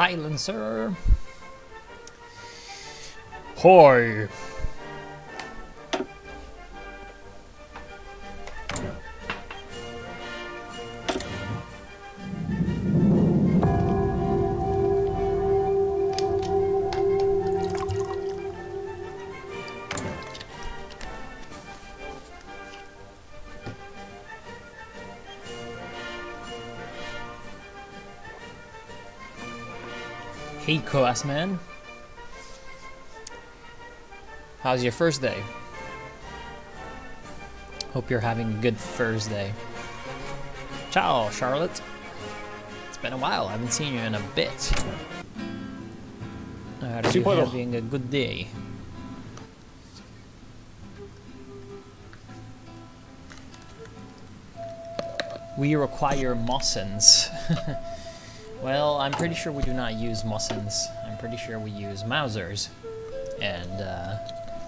Highland, sir. Hoy. Hey, Coas man. How's your first day? Hope you're having a good Thursday. Ciao, Charlotte. It's been a while. I haven't seen you in a bit. Are you having a good day? We require Mossens. Well, I'm pretty sure we do not use Mossens. I'm pretty sure we use Mausers. And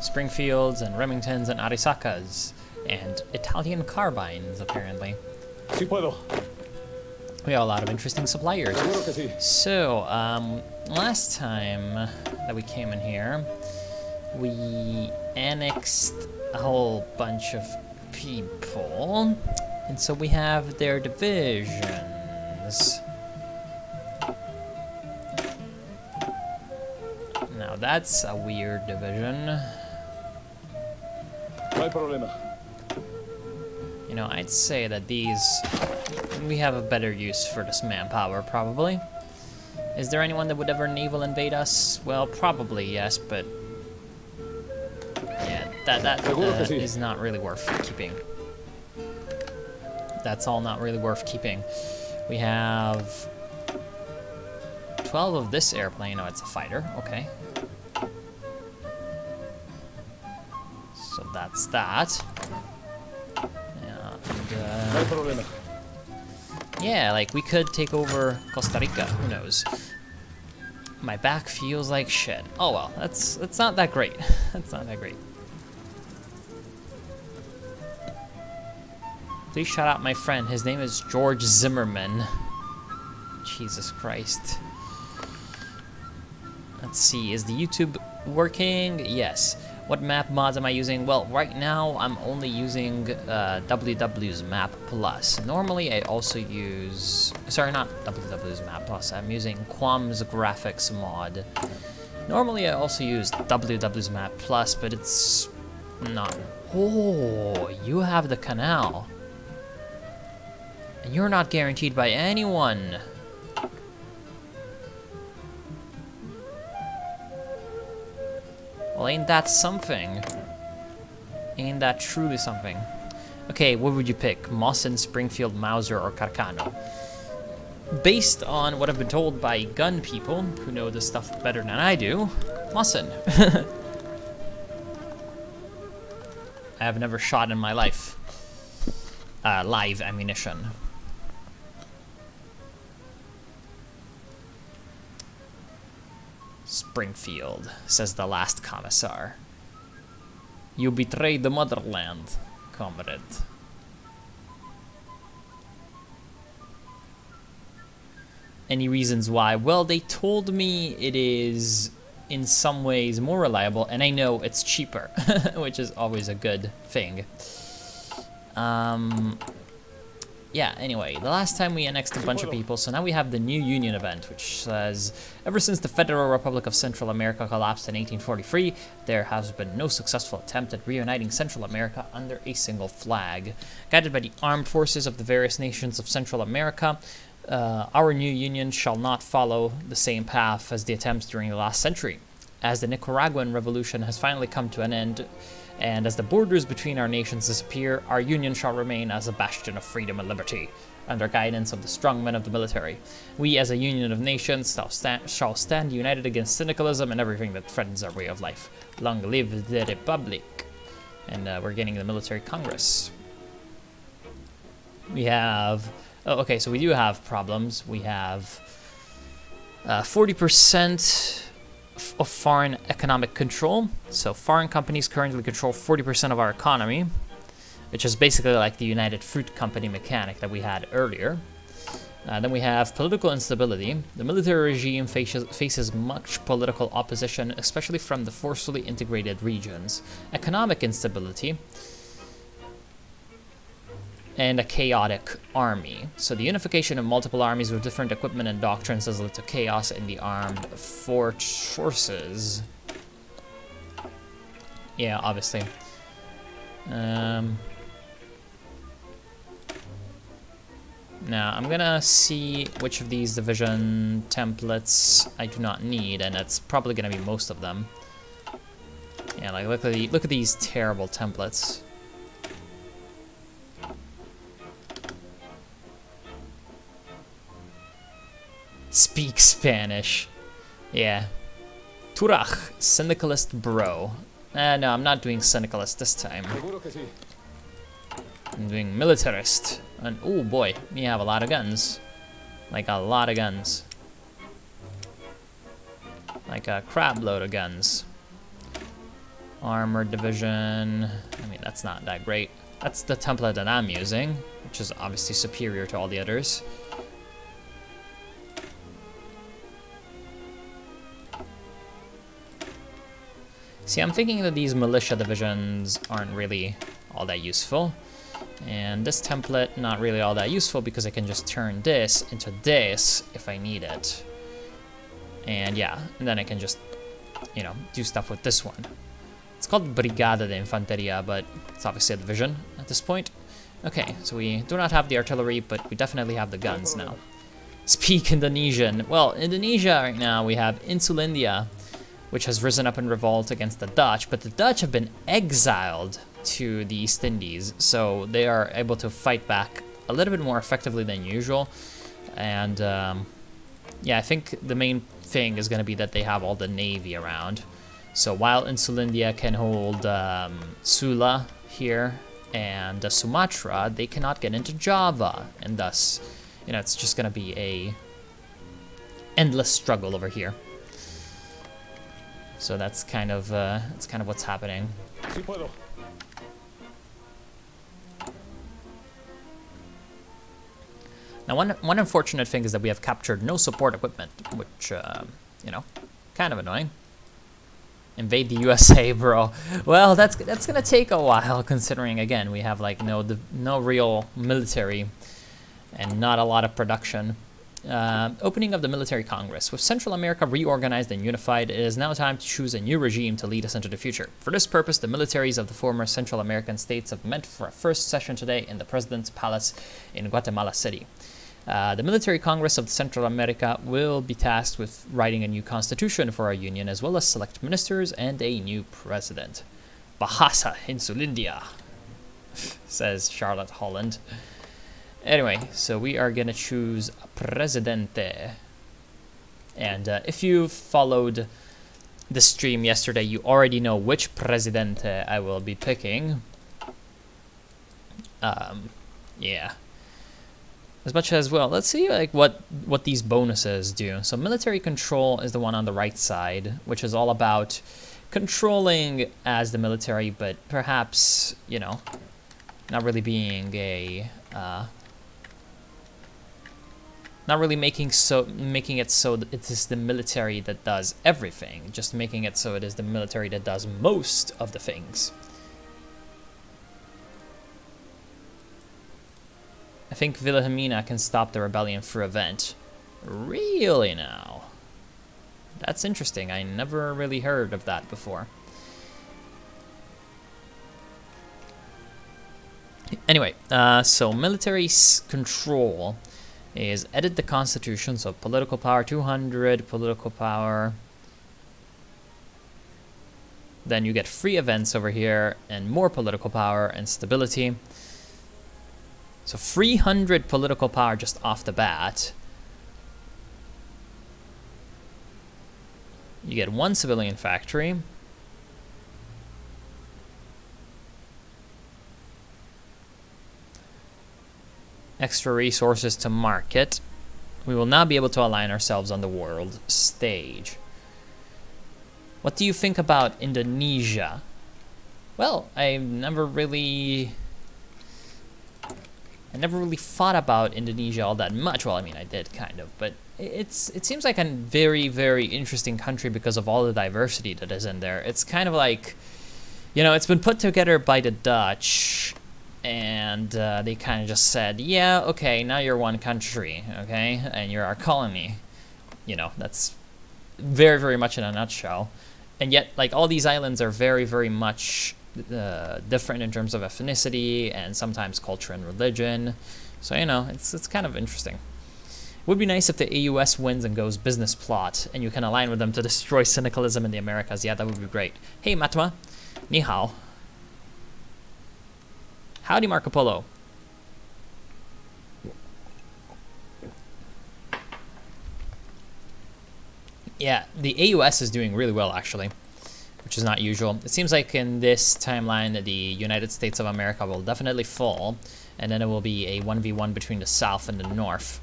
Springfields and Remingtons and Arisakas. And Italian carbines, apparently. We have a lot of interesting suppliers. So, last time that we came in here, we annexed a whole bunch of people. And so we have their divisions. Now that's a weird division. You know, I'd say that we have a better use for this manpower, probably. Is there anyone that would ever naval invade us? Well, probably yes, but yeah, that is not really worth keeping. That's all not really worth keeping. We have 12 of this airplane. Oh, it's a fighter. Okay. So that's that. And, yeah, like we could take over Costa Rica. Who knows? My back feels like shit. Oh well, that's not that great. That's not that great. Please shout out my friend. His name is George Zimmerman. Jesus Christ. Let's see, is the YouTube working? Yes. What map mods am I using? Well, right now I'm only using WW's Map Plus. Normally I also use... Sorry, not WW's Map Plus. I'm using Quam's graphics mod. Normally I also use WW's Map Plus, but it's not... Oh, you have the canal. And you're not guaranteed by anyone. Well, ain't that something? Ain't that truly something? Okay, what would you pick? Mossen, Springfield, Mauser, or Carcano? Based on what I've been told by gun people, who know this stuff better than I do, Mossen. I have never shot in my life. Live ammunition. Springfield, says the last commissar. You betrayed the motherland, comrade. Any reasons why? Well, they told me it is in some ways more reliable, and I know it's cheaper, which is always a good thing. Yeah, anyway, the last time we annexed a bunch of people, so now we have the New Union event, which says, ever since the Federal Republic of Central America collapsed in 1843, there has been no successful attempt at reuniting Central America under a single flag. Guided by the armed forces of the various nations of Central America, our new union shall not follow the same path as the attempts during the last century. As the Nicaraguan Revolution has finally come to an end, and as the borders between our nations disappear, our union shall remain as a bastion of freedom and liberty, under guidance of the strong men of the military. We, as a union of nations, shall stand united against syndicalism and everything that threatens our way of life. Long live the Republic. And we're getting the military congress. We have... Oh, okay, so we do have problems. We have 40% of foreign economic control. So foreign companies currently control 40% of our economy, which is basically like the United Fruit Company mechanic that we had earlier. Then we have political instability. The military regime faces much political opposition, especially from the forcefully integrated regions. Economic instability. And a chaotic army. So the unification of multiple armies with different equipment and doctrines has led to chaos in the armed forces. Yeah, obviously. Now, I'm gonna see which of these division templates I do not need, and it's probably gonna be most of them. Yeah, like look at these terrible templates. Speak Spanish. Yeah. Turach, syndicalist bro. No, I'm not doing syndicalist this time. I'm doing militarist. And oh boy, we have a lot of guns. Like a lot of guns. Like a crap load of guns. Armored division. I mean, that's not that great. That's the template that I'm using, which is obviously superior to all the others. See, I'm thinking that these militia divisions aren't really all that useful. And this template, not really all that useful because I can just turn this into this if I need it. And yeah, and then I can just, you know, do stuff with this one. It's called Brigada de Infanteria, but it's obviously a division at this point. Okay, so we do not have the artillery, but we definitely have the guns now. Speak Indonesian. Well, Indonesia right now, we have Insulindia, which has risen up in revolt against the Dutch, but the Dutch have been exiled to the East Indies, so they are able to fight back a little bit more effectively than usual. And yeah, I think the main thing is going to be that they have all the navy around. So while Insulindia can hold Sula here and Sumatra, they cannot get into Java, and thus, you know, it's just going to be a endless struggle over here. So that's kind of what's happening. Now, one unfortunate thing is that we have captured no support equipment, which, you know, kind of annoying. Invade the USA, bro. Well, that's gonna take a while, considering again we have like no real military and not a lot of production. Opening of the military congress. With Central America reorganized and unified, it is now time to choose a new regime to lead us into the future. For this purpose, the militaries of the former Central American states have met for a first session today in the President's Palace in Guatemala City. The Military Congress of Central America will be tasked with writing a new constitution for our union, as well as select ministers and a new president. Bahasa Insulindia, says Charlotte Holland. Anyway, so we are going to choose Presidente. And if you followed the stream yesterday, you already know which Presidente I will be picking. Yeah. As much as, well, let's see like what these bonuses do. So military control is the one on the right side, which is all about controlling as the military, but perhaps, you know, not really being a... not really making it so that it is the military that does everything, just making it so it is the military that does most of the things. I think Wilhelmina can stop the rebellion through event. Really now? That's interesting. I never really heard of that before. Anyway, so military control is edit the constitution, so political power 200, political power. Then you get free events over here and more political power and stability. So 300 political power just off the bat. You get 1 civilian factory. Extra resources to market. We will now be able to align ourselves on the world stage. What do you think about Indonesia? Well, I've never really I never really thought about Indonesia all that much. Well, I mean, I did kind of, but it seems like a very, very interesting country because of all the diversity that is in there. It's kind of like, you know, it's been put together by the Dutch, and they kind of just said, yeah, okay, now you're one country, okay, and you're our colony. You know, that's very, very much in a nutshell. And yet, like, all these islands are very, very much different in terms of ethnicity and sometimes culture and religion. So, you know, it's kind of interesting. It would be nice if the AUS wins and goes business plot, and you can align with them to destroy syndicalism in the Americas. Yeah, that would be great. Hey, Matma. Ni hao. Howdy, Marco Polo. Yeah, the AUS is doing really well, actually, which is not usual. It seems like in this timeline, the United States of America will definitely fall, and then it will be a 1v1 between the South and the North.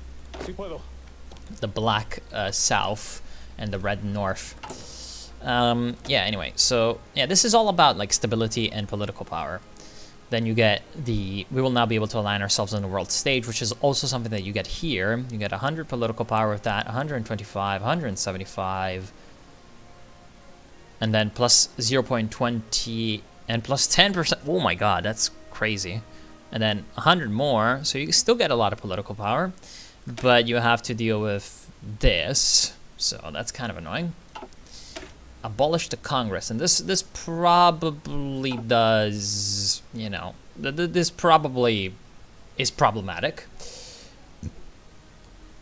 The black South and the red North. Yeah, anyway, so, yeah, this is all about, like, stability and political power. Then you get we will now be able to align ourselves on the world stage, which is also something that you get here. You get 100 political power with that, 125, 175, and then plus 0.20 and plus 10%. Oh my god, that's crazy. And then 100 more, so you still get a lot of political power, but you have to deal with this, so that's kind of annoying. Abolish the Congress, and this probably does, you know, this probably is problematic.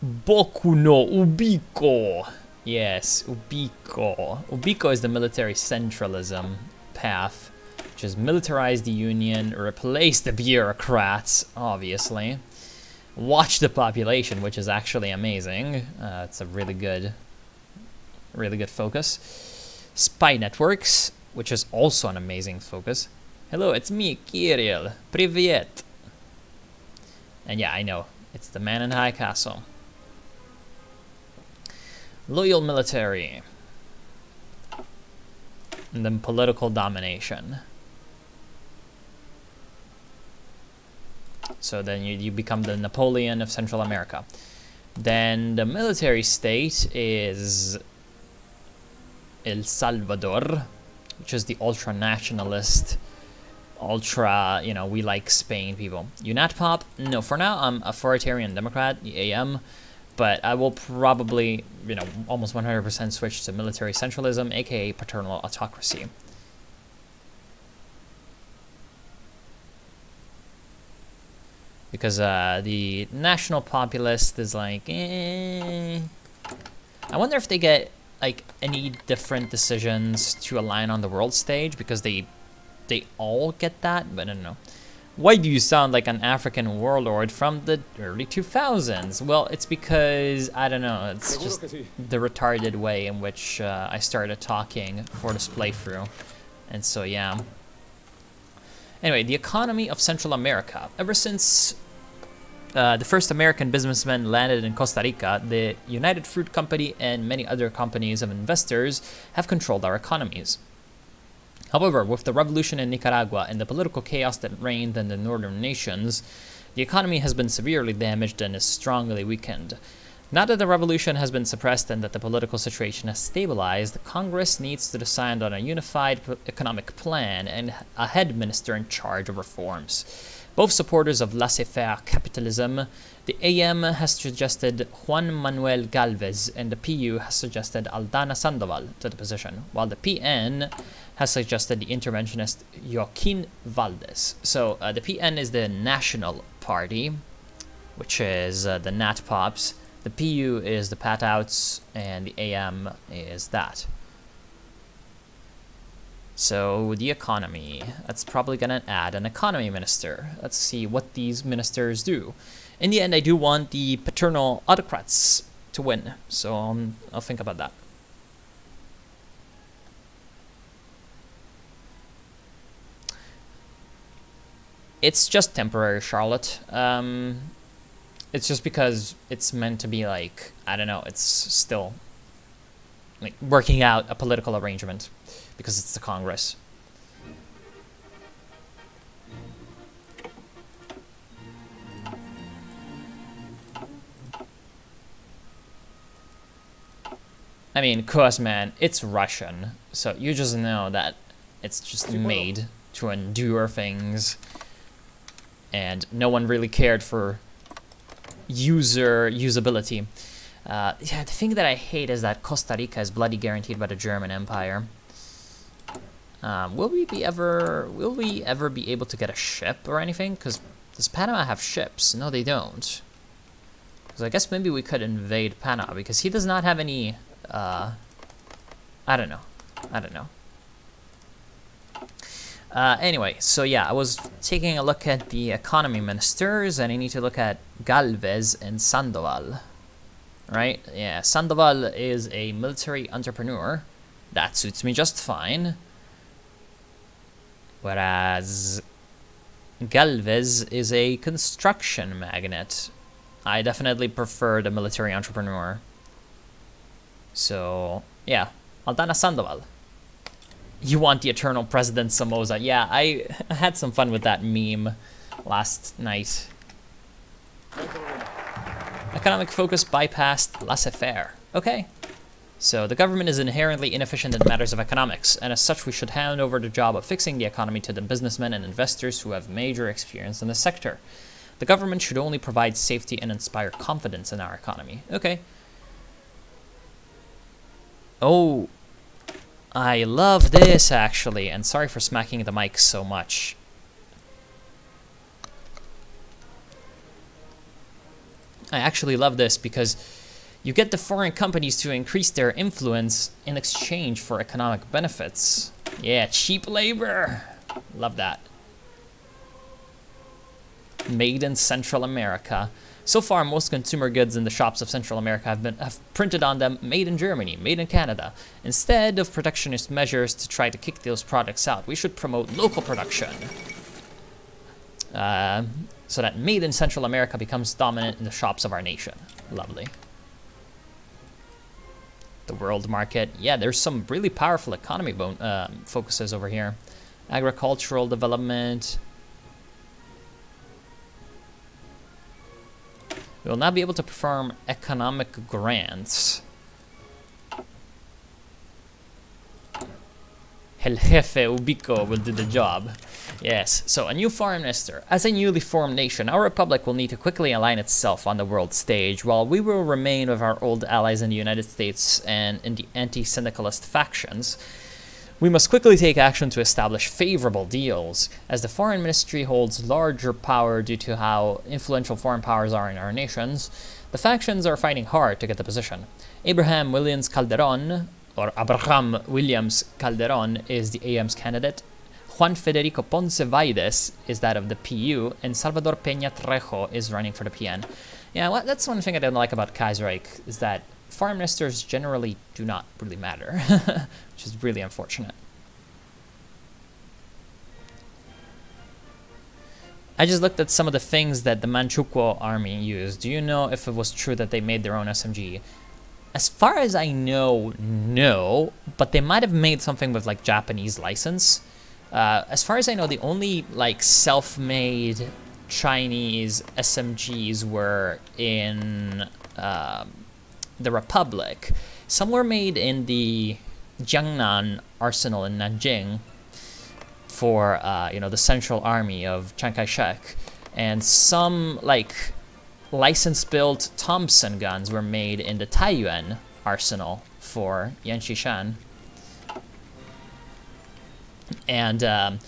Boku no Ubiko. Yes, Ubiko. Ubiko is the military centralism path, which is militarize the union, replace the bureaucrats, obviously. Watch the population, which is actually amazing. It's a really good focus. Spy networks, which is also an amazing focus. Hello, it's me, Kirill. Privyet. And yeah, I know. It's the man in the high castle. Loyal military. And then political domination. So then you become the Napoleon of Central America. Then the military state is El Salvador, which is the ultra-nationalist, ultra, you know, we like Spain people. UNATPOP? No, for now I'm authoritarian Democrat, the AM, but I will probably, you know, almost 100% switch to military centralism, aka paternal autocracy. Because the national populist is like, eh. I wonder if they get like any different decisions to align on the world stage, because they all get that, but I don't know. Why do you sound like an African warlord from the early 2000s? Well, it's because, I don't know, it's just the retarded way in which I started talking for this playthrough. And so, yeah. Anyway, the economy of Central America. Ever since the first American businessmen landed in Costa Rica, the United Fruit Company and many other companies of investors have controlled our economies. However, with the revolution in Nicaragua and the political chaos that reigned in the northern nations, the economy has been severely damaged and is strongly weakened. Now that the revolution has been suppressed and that the political situation has stabilized, Congress needs to decide on a unified economic plan and a head minister in charge of reforms. Both supporters of laissez-faire capitalism, the AM has suggested Juan Manuel Galvez and the PU has suggested Aldana Sandoval to the position, while the PN has suggested the interventionist Joaquin Valdez. So the PN is the National Party, which is the NatPops. The PU is the Patouts, and the AM is that. So the economy, that's probably gonna add an economy minister. Let's see what these ministers do. In the end, I do want the paternal autocrats to win, so I'll think about that. It's just temporary, Charlotte. It's just because it's meant to be like, I don't know, it's still like working out a political arrangement because it's the Congress. I mean, course, man, it's Russian, so you just know that it's just made to endure things, and no one really cared for usability. Yeah, the thing that I hate is that Costa Rica is bloody guaranteed by the German Empire. Will we ever be able to get a ship or anything? Because does Panama have ships? No, they don't. So I guess maybe we could invade Panama because he does not have any. I don't know. Anyway, so yeah, I was taking a look at the economy ministers, and I need to look at Galvez and Sandoval. Right? Yeah, Sandoval is a military entrepreneur. That suits me just fine. Whereas Galvez is a construction magnate. I definitely prefer the military entrepreneur. So, yeah, Aldana Sandoval. You want the eternal president Somoza. Yeah, I had some fun with that meme last night. Economic focus bypassed laissez-faire. Okay. So the government is inherently inefficient in matters of economics, and as such we should hand over the job of fixing the economy to the businessmen and investors who have major experience in the sector. The government should only provide safety and inspire confidence in our economy. Okay. Oh, I love this actually, and sorry for smacking the mic so much. I actually love this because you get the foreign companies to increase their influence in exchange for economic benefits. Yeah, cheap labor. Love that. Made in Central America. So far, most consumer goods in the shops of Central America have printed on them "Made in Germany," "Made in Canada." Instead of protectionist measures to try to kick those products out, we should promote local production. So that "Made in Central America" becomes dominant in the shops of our nation. Lovely. The world market. Yeah, there's some really powerful economy focuses over here. Agricultural development. We will now be able to perform economic grants. El Jefe Ubico will do the job. Yes, so a new foreign minister. As a newly formed nation, our republic will need to quickly align itself on the world stage, while we will remain with our old allies in the United States and in the anti-syndicalist factions. We must quickly take action to establish favorable deals, as the foreign ministry holds larger power due to how influential foreign powers are in our nations. The factions are fighting hard to get the position. Abraham Williams Calderon is the AM's candidate. Juan Federico Ponce Vaides is that of the PU, and Salvador Peña Trejo is running for the PN. Yeah, well, that's one thing I don't like about Kaiserreich, is that foreign ministers generally do not really matter, which is really unfortunate. I just looked at some of the things that the Manchukuo army used. Do you know if it was true that they made their own SMG? As far as I know, no, but they might have made something with like Japanese license. As far as I know, the only like self-made Chinese SMGs were in the Republic. Some were made in the Jiangnan arsenal in Nanjing for the Central Army of Chiang Kai-shek, and some like license-built Thompson guns were made in the Taiyuan arsenal for Yan Xishan. And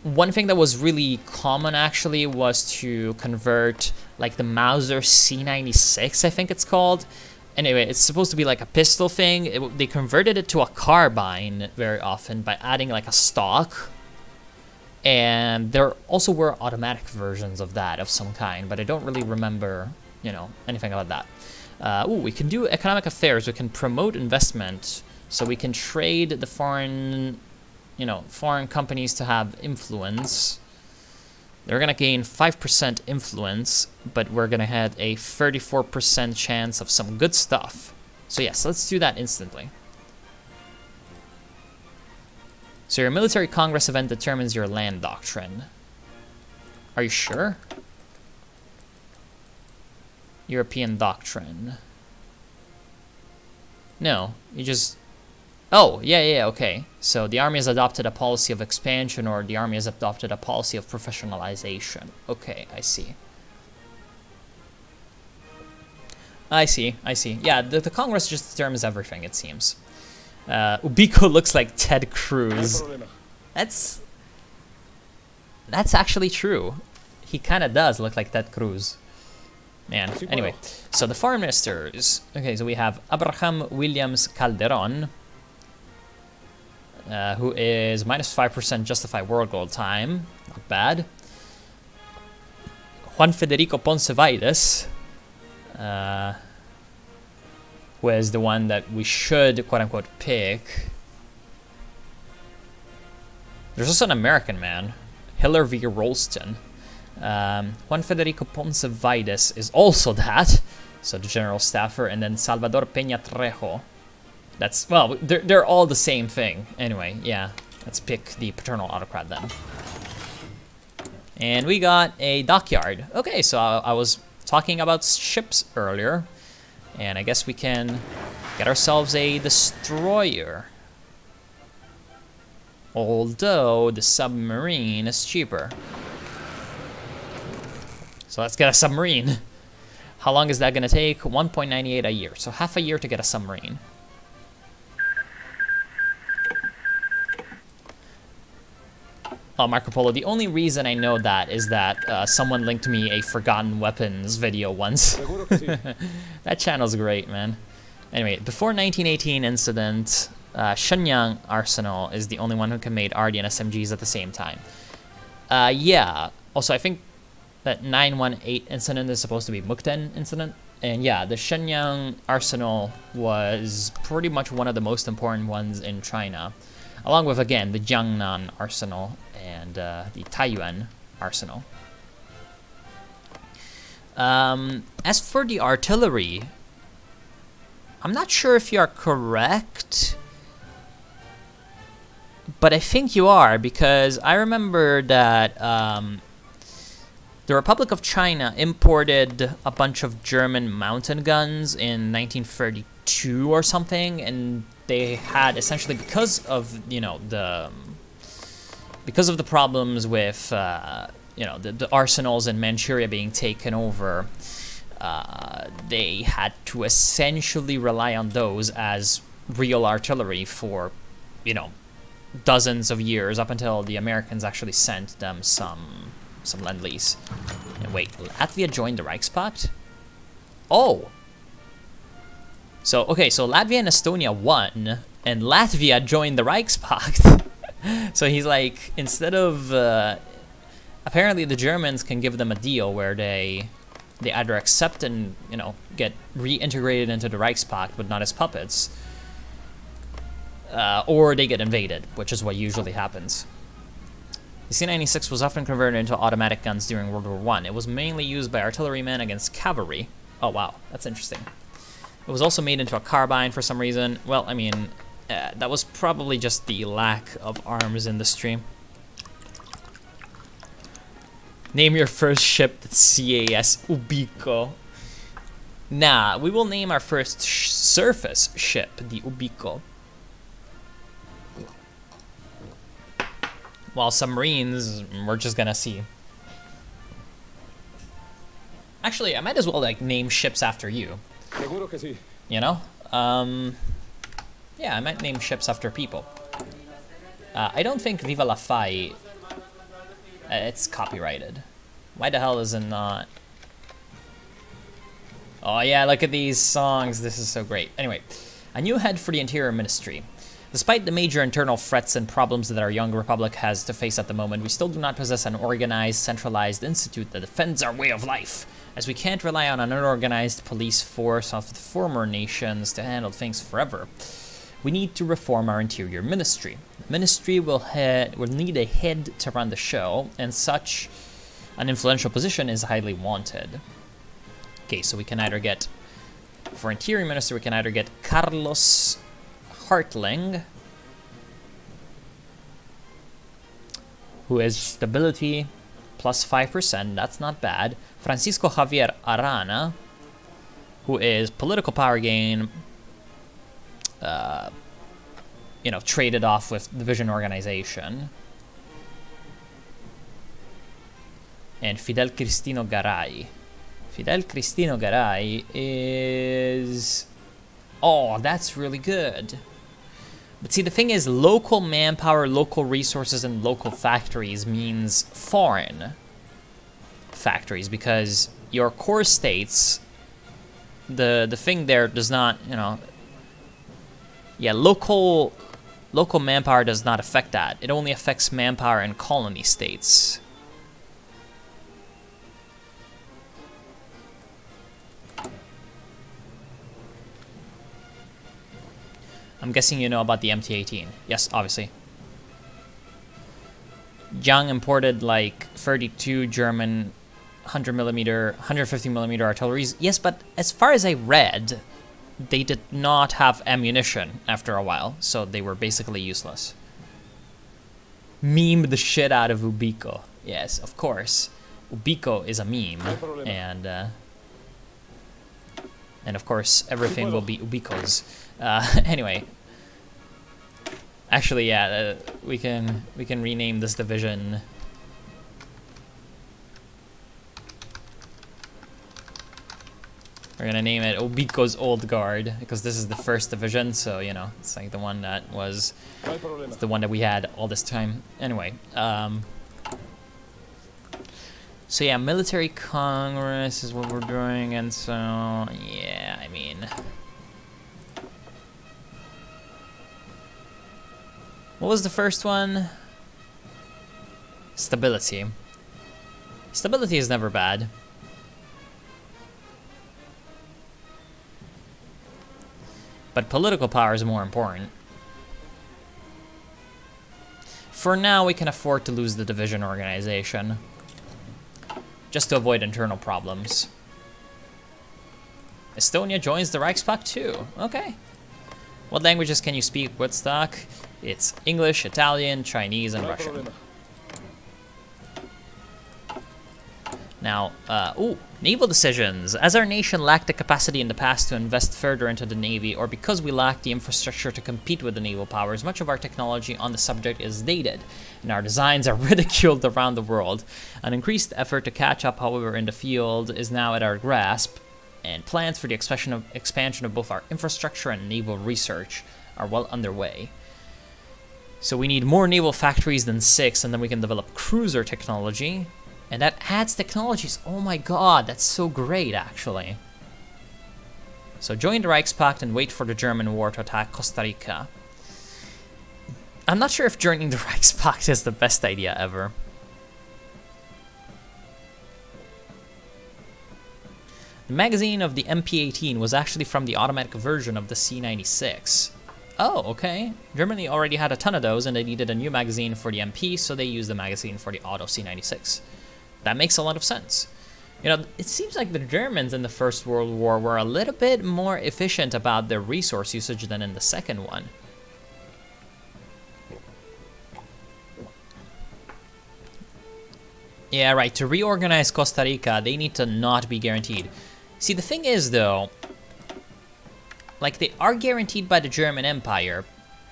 one thing that was really common actually was to convert like the Mauser C96, I think it's called. Anyway, it's supposed to be like a pistol thing. They converted it to a carbine very often by adding like a stock. And there also were automatic versions of that of some kind, but I don't really remember, anything about that. We can do economic affairs. We can promote investment, so we can trade the foreign companies to have influence. They're gonna gain 5% influence, but we're gonna have a 34% chance of some good stuff. So yes, let's do that instantly. So your military congress event determines your land doctrine. Are you sure? European doctrine. No, you just... Oh, yeah, okay. So the army has adopted a policy of expansion, or the army has adopted a policy of professionalization. Okay, I see. I see. Yeah, the Congress just determines everything, it seems. UBICO looks like Ted Cruz. That's actually true. He kind of does look like Ted Cruz. Man, anyway. So the foreign ministers. Okay, so we have Abraham Williams Calderon, who is -5% justified world goal time. Not bad. Juan Federico Poncevides, who is the one that we should, quote-unquote, pick. There's also an American man, Hiller V. Rolston. Juan Federico Poncevides is also that, so the general staffer, and then Salvador Peña Trejo. That's, well, they're all the same thing. Anyway, yeah, let's pick the paternal autocrat then. And we got a dockyard. Okay, so I was talking about ships earlier, and I guess we can get ourselves a destroyer. Although the submarine is cheaper. So let's get a submarine. How long is that gonna take? 1.98 a year, so half a year to get a submarine. Oh, Marco Polo, the only reason I know that is that someone linked me a Forgotten Weapons video once. That channel's great, man. Anyway, before 1918 incident, Shenyang Arsenal is the only one who can make RD and SMGs at the same time. Yeah, also I think that 918 incident is supposed to be Mukden incident. And yeah, the Shenyang Arsenal was pretty much one of the most important ones in China. Along with, again, the Jiangnan Arsenal and the Taiyuan Arsenal. As for the artillery, I'm not sure if you are correct, but I think you are, because I remember that the Republic of China imported a bunch of German mountain guns in 1932 or something, and they had essentially, because of, you know, the problems with you know, the arsenals in Manchuria being taken over, they had to essentially rely on those as real artillery for, you know, dozens of years, up until the Americans actually sent them some Lend-Lease. And wait, Latvia joined the Reichspakt? Oh! So, okay, so Latvia and Estonia won, and Latvia joined the Reichspakt. So he's like, instead of... apparently the Germans can give them a deal where they either accept and, you know, get reintegrated into the Reichspakt, but not as puppets, or they get invaded, which is what usually happens. The C-96 was often converted into automatic guns during World War I. It was mainly used by artillerymen against cavalry. Oh, wow, that's interesting. It was also made into a carbine for some reason. Well, I mean, that was probably just the lack of arms industry. Name your first ship that's CAS UBICO. Nah, we will name our first surface ship the UBICO. While submarines, we're just gonna see. Actually, I might as well like name ships after you. You know? Yeah, I might name ships after people. I don't think Viva la Faille, it's copyrighted. Why the hell is it not? Oh yeah, look at these songs. This is so great. Anyway, a new head for the Interior Ministry. Despite the major internal threats and problems that our young republic has to face at the moment, we still do not possess an organized, centralized institute that defends our way of life, as we can't rely on an unorganized police force of the former nations to handle things forever. We need to reform our Interior Ministry. The ministry will need a head to run the show, and such an influential position is highly wanted. Okay, so we can either get, for Interior Minister, we can either get Carlos Hartling, who is stability plus 5%, that's not bad. Francisco Javier Arana, who is political power gain, you know, traded off with division organization. And Fidel Cristino Garay. Fidel Cristino Garay is... Oh, that's really good. But see, the thing is, local manpower, local resources, and local factories means foreign factories, because your core states, the thing there does not, you know... Yeah, local manpower does not affect that. It only affects manpower in colony states. I'm guessing you know about the MT-18. Yes, obviously. Jiang imported like 32 German 100mm, 150mm artilleries. Yes, but as far as I read, they did not have ammunition after a while, so they were basically useless. Meme the shit out of UBICO. Yes, of course. UBICO is a meme, and of course everything will be UBICO'S. Anyway, actually, yeah, we can rename this division. We're gonna name it UBICO'S Old Guard, because this is the first division, so you know it's like the one that was the one that we had all this time. Anyway, so yeah, military congress is what we're doing, and so yeah, I mean, what was the first one? Stability. Stability is never bad. But political power is more important. For now, we can afford to lose the division organization, just to avoid internal problems. Estonia joins the Reichspakt too. Okay. What languages can you speak, Woodstock? It's English, Italian, Chinese, and Russian. Now, naval decisions. As our nation lacked the capacity in the past to invest further into the Navy, or because we lacked the infrastructure to compete with the naval powers, much of our technology on the subject is dated, and our designs are ridiculed around the world. An increased effort to catch up, however, in the field is now at our grasp, and plans for the expansion of both our infrastructure and naval research are well underway. So we need more naval factories than 6, and then we can develop cruiser technology. And that adds technologies. Oh my god, that's so great, actually. So join the Reichspakt and wait for the German war to attack Costa Rica. I'm not sure if joining the Reichspakt is the best idea ever. The magazine of the MP-18 was actually from the automatic version of the C-96. Oh, okay. Germany already had a ton of those, and they needed a new magazine for the MP, so they used the magazine for the auto C-96. That makes a lot of sense. You know, it seems like the Germans in the First World War were a little bit more efficient about their resource usage than in the second one. Yeah, right, to reorganize Costa Rica, they need to not be guaranteed. See, the thing is, though, like, they are guaranteed by the German Empire,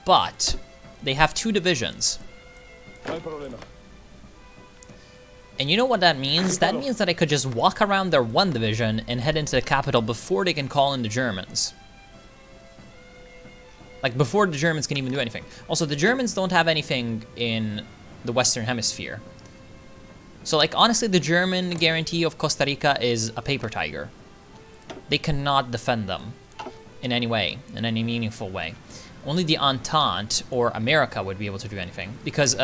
but they have 2 divisions. And you know what that means? That means that I could just walk around their 1 division and head into the capital before they can call in the Germans. Like, before the Germans can even do anything. Also, the Germans don't have anything in the Western Hemisphere. So, like, honestly, the German guarantee of Costa Rica is a paper tiger. They cannot defend them in any way, in any meaningful way. Only the Entente or America would be able to do anything. Because,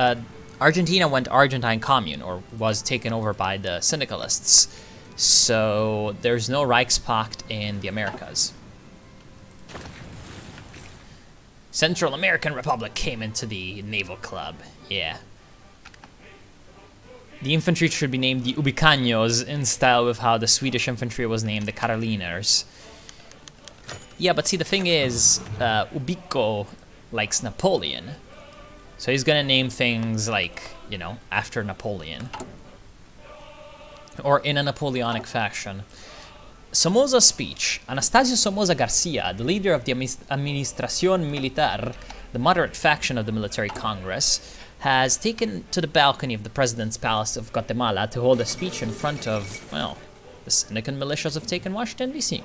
Argentina went Argentine Commune, or was taken over by the syndicalists. So there's no Reichspakt in the Americas. Central American Republic came into the naval club. Yeah. The infantry should be named the UBICO'S, in style with how the Swedish infantry was named the Karoliners. Yeah, but see, the thing is, UBICO likes Napoleon. So he's gonna name things like, you know, after Napoleon. Or in a Napoleonic fashion. Somoza's speech. Anastasio Somoza Garcia, the leader of the Administración Militar, the moderate faction of the military congress, has taken to the balcony of the president's palace of Guatemala to hold a speech in front of, well, the Syndicate militias have taken Washington, D.C.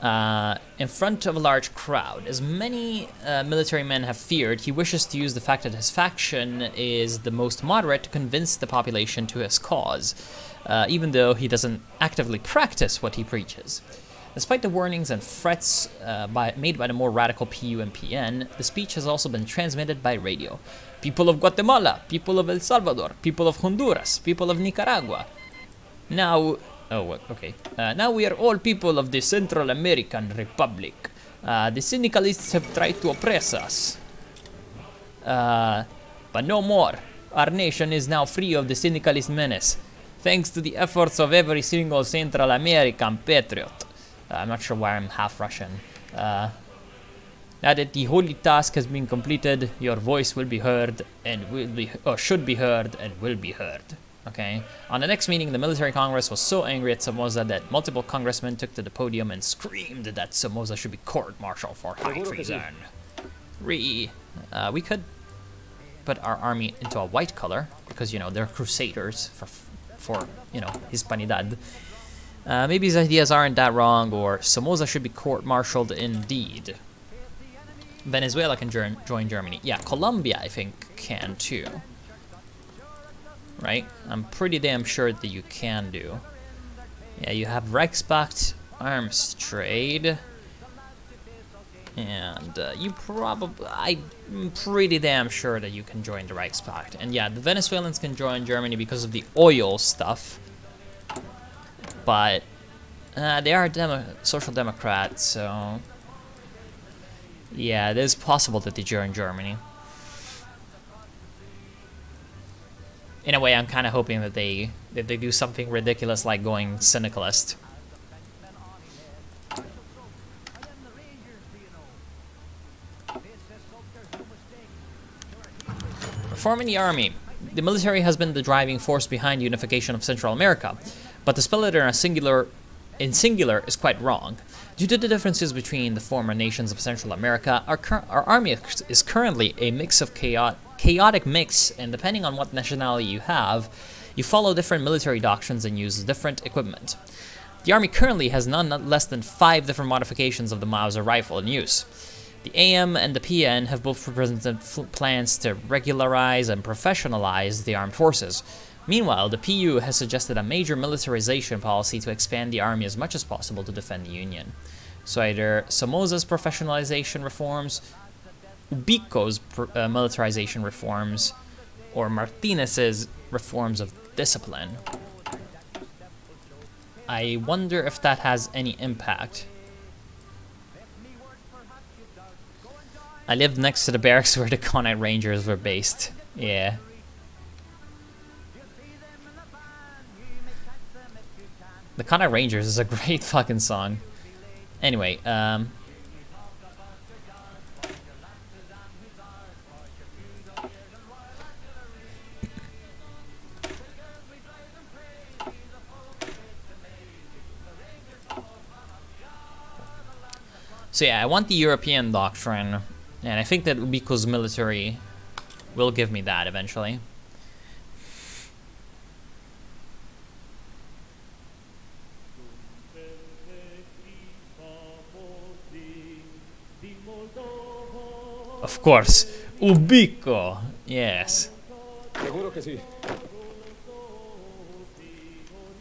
In front of a large crowd. As many military men have feared, he wishes to use the fact that his faction is the most moderate to convince the population to his cause, even though he doesn't actively practice what he preaches. Despite the warnings and threats made by the more radical PU and PN, the speech has also been transmitted by radio. People of Guatemala, people of El Salvador, people of Honduras, people of Nicaragua. Now... Oh, okay. Now we are all people of the Central American Republic. The syndicalists have tried to oppress us. But no more. Our nation is now free of the syndicalist menace, thanks to the efforts of every single Central American patriot. I'm not sure why I'm half Russian. Now that the holy task has been completed, your voice will be heard and will be, or should be heard and will be heard. Okay. On the next meeting, the military congress was so angry at Somoza that multiple congressmen took to the podium and screamed that Somoza should be court-martialed for high treason. We could put our army into a white color because, you know, they're crusaders for you know, Hispanidad. Maybe his ideas aren't that wrong, or Somoza should be court-martialed indeed. Venezuela can join Germany. Yeah, Colombia, I think, can too. Right? I'm pretty damn sure that you can do. Yeah, you have Reichspakt, arms trade. And you probably... I'm pretty damn sure that you can join the Reichspakt. And yeah, the Venezuelans can join Germany because of the oil stuff. But they are social democrats, so... yeah, it is possible that they join Germany. In a way, I'm kind of hoping that they do something ridiculous like going syndicalist. Reforming the army. The military has been the driving force behind unification of Central America, but to spell it in singular is quite wrong. Due to the differences between the former nations of Central America, our army is currently a mix of chaotic mix, and depending on what nationality you have, you follow different military doctrines and use different equipment. The army currently has none less than 5 different modifications of the Mauser rifle in use. The AM and the PN have both presented plans to regularize and professionalize the armed forces. Meanwhile, the PU has suggested a major militarization policy to expand the army as much as possible to defend the Union. So either Somoza's professionalization reforms, UBICO'S militarization reforms, or Martinez's reforms of discipline. I wonder if that has any impact. I lived next to the barracks where the Kaiserreich Rangers were based. Yeah. The Kaiserreich Rangers is a great fucking song. Anyway, so yeah, I want the European doctrine, and I think that UBICO'S military will give me that eventually. Of course, UBICO, yes.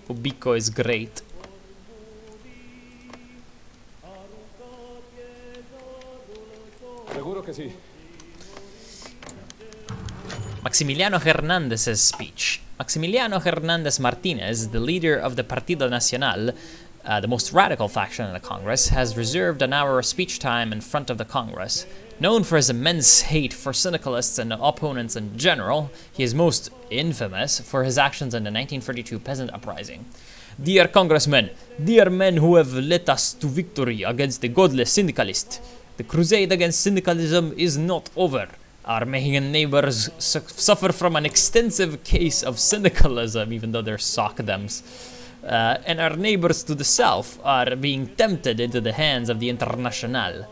UBICO is great. Maximiliano Hernández's speech. Maximiliano Hernández Martinez, the leader of the Partido Nacional, the most radical faction in the Congress, has reserved an hour of speech time in front of the Congress. Known for his immense hate for syndicalists and opponents in general, he is most infamous for his actions in the 1932 peasant uprising. Dear Congressmen, dear men who have led us to victory against the godless syndicalist, the crusade against syndicalism is not over. Our Mexican neighbors suffer from an extensive case of syndicalism, even though they're sockdems. and our neighbors to the south are being tempted into the hands of the International.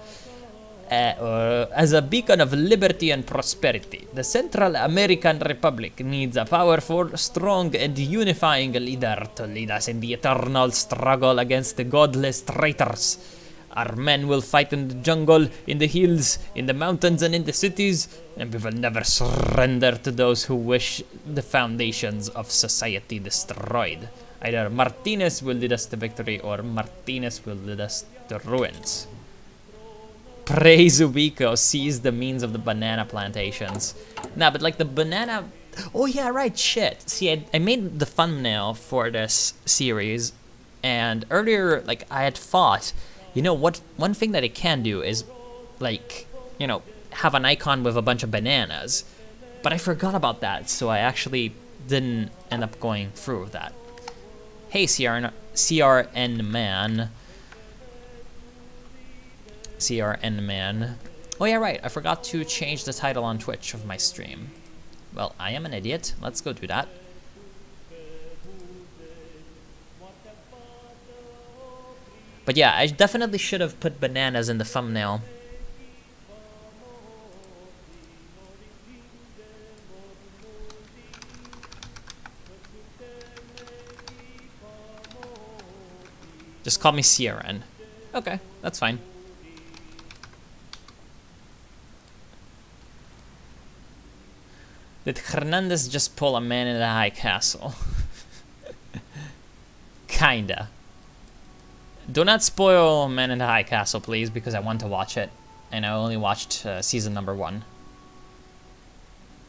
As a beacon of liberty and prosperity, the Central American Republic needs a powerful, strong, and unifying leader to lead us in the eternal struggle against the godless traitors. Our men will fight in the jungle, in the hills, in the mountains, and in the cities, and we will never surrender to those who wish the foundations of society destroyed. Either Martinez will lead us to victory, or Martinez will lead us to ruins. Praise UBICO, seize the means of the banana plantations. Nah, but like the banana... Oh yeah, right, shit. See, I made the thumbnail for this series, and earlier, like, I had thought, you know, one thing that it can do is, like, you know, have an icon with a bunch of bananas. But I forgot about that, so I actually didn't end up going through with that. Hey, CRN man. CRN man. Oh yeah, right, I forgot to change the title on Twitch of my stream. Well, I am an idiot. Let's go do that. But yeah, I definitely should have put bananas in the thumbnail. Just call me CRN. Okay, that's fine. Did Hernandez just pull a man in the high castle? Kinda. Do not spoil Man in the High Castle, please, because I want to watch it, and I only watched season number 1.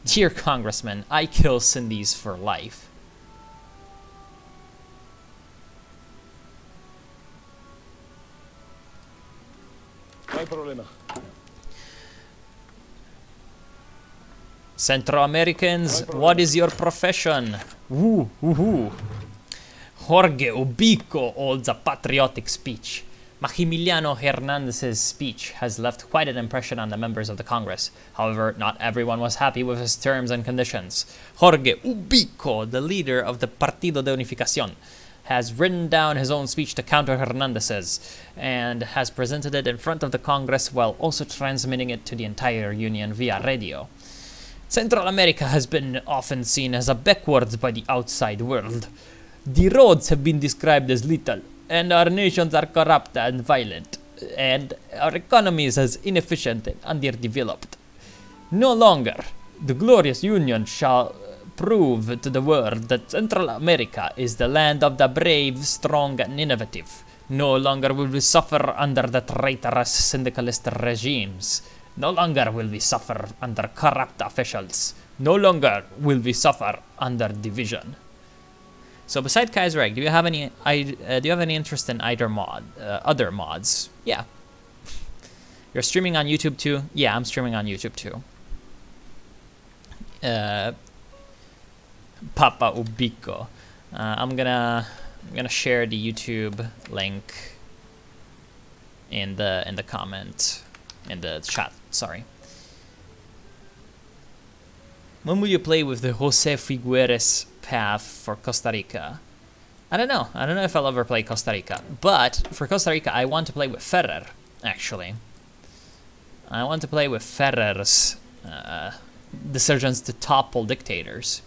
Dear Congressman, I kill Cindy's for life. No hay problema. Central Americans, what is your profession? Woo, woohoo. Jorge UBICO holds a patriotic speech. Maximiliano Hernandez's speech has left quite an impression on the members of the Congress. However, not everyone was happy with his terms and conditions. Jorge UBICO, the leader of the Partido de Unificación, has written down his own speech to counter Hernandez's, and has presented it in front of the Congress while also transmitting it to the entire Union via radio. Central America has been often seen as a backwards by the outside world. The roads have been described as little, and our nations are corrupt and violent, and our economy is as inefficient and underdeveloped. No longer, the glorious Union shall prove to the world that Central America is the land of the brave, strong, and innovative. No longer will we suffer under the traitorous syndicalist regimes. No longer will we suffer under corrupt officials. No longer will we suffer under division. So, besides Kaiserreich, do you have any interest in either other mods? Yeah. You're streaming on YouTube too? Yeah, I'm streaming on YouTube too. Papa UBICO. I'm gonna share the YouTube link in the comment. In the chat, sorry. When will you play with the Jose Figueres path for Costa Rica? I don't know. I don't know if I'll ever play Costa Rica. But for Costa Rica, I want to play with Ferrer, actually. I want to play with Ferrer's decisions to topple dictators.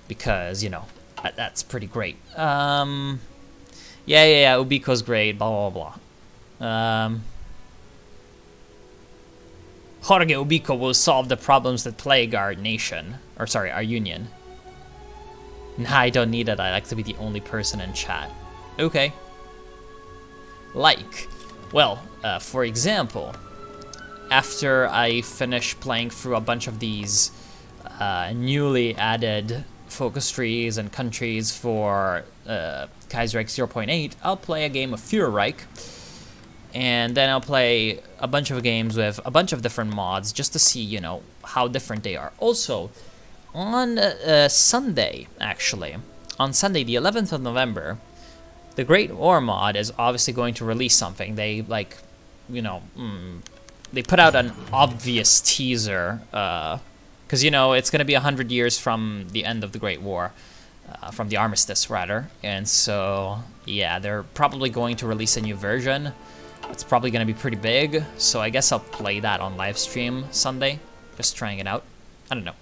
Because, you know, that's pretty great. Yeah, UBICO'S great, blah, blah, blah. Jorge UBICO will solve the problems that plague our nation. Or sorry, our union. Nah, I don't need it. I like to be the only person in chat. Okay. Like. Well, for example, after I finish playing through a bunch of these newly added focus trees and countries for Kaiserreich 0.8, I'll play a game of Kaiserreich. And then I'll play a bunch of games with a bunch of different mods just to see, you know, how different they are. Also, on Sunday, actually, on Sunday, the 11th of November, the Great War mod is obviously going to release something. They, like, you know, they put out an obvious teaser, because, you know, it's going to be 100 years from the end of the Great War. from the armistice, rather. And so, yeah, they're probably going to release a new version. It's probably going to be pretty big, so I guess I'll play that on live stream Sunday, just trying it out. I don't know.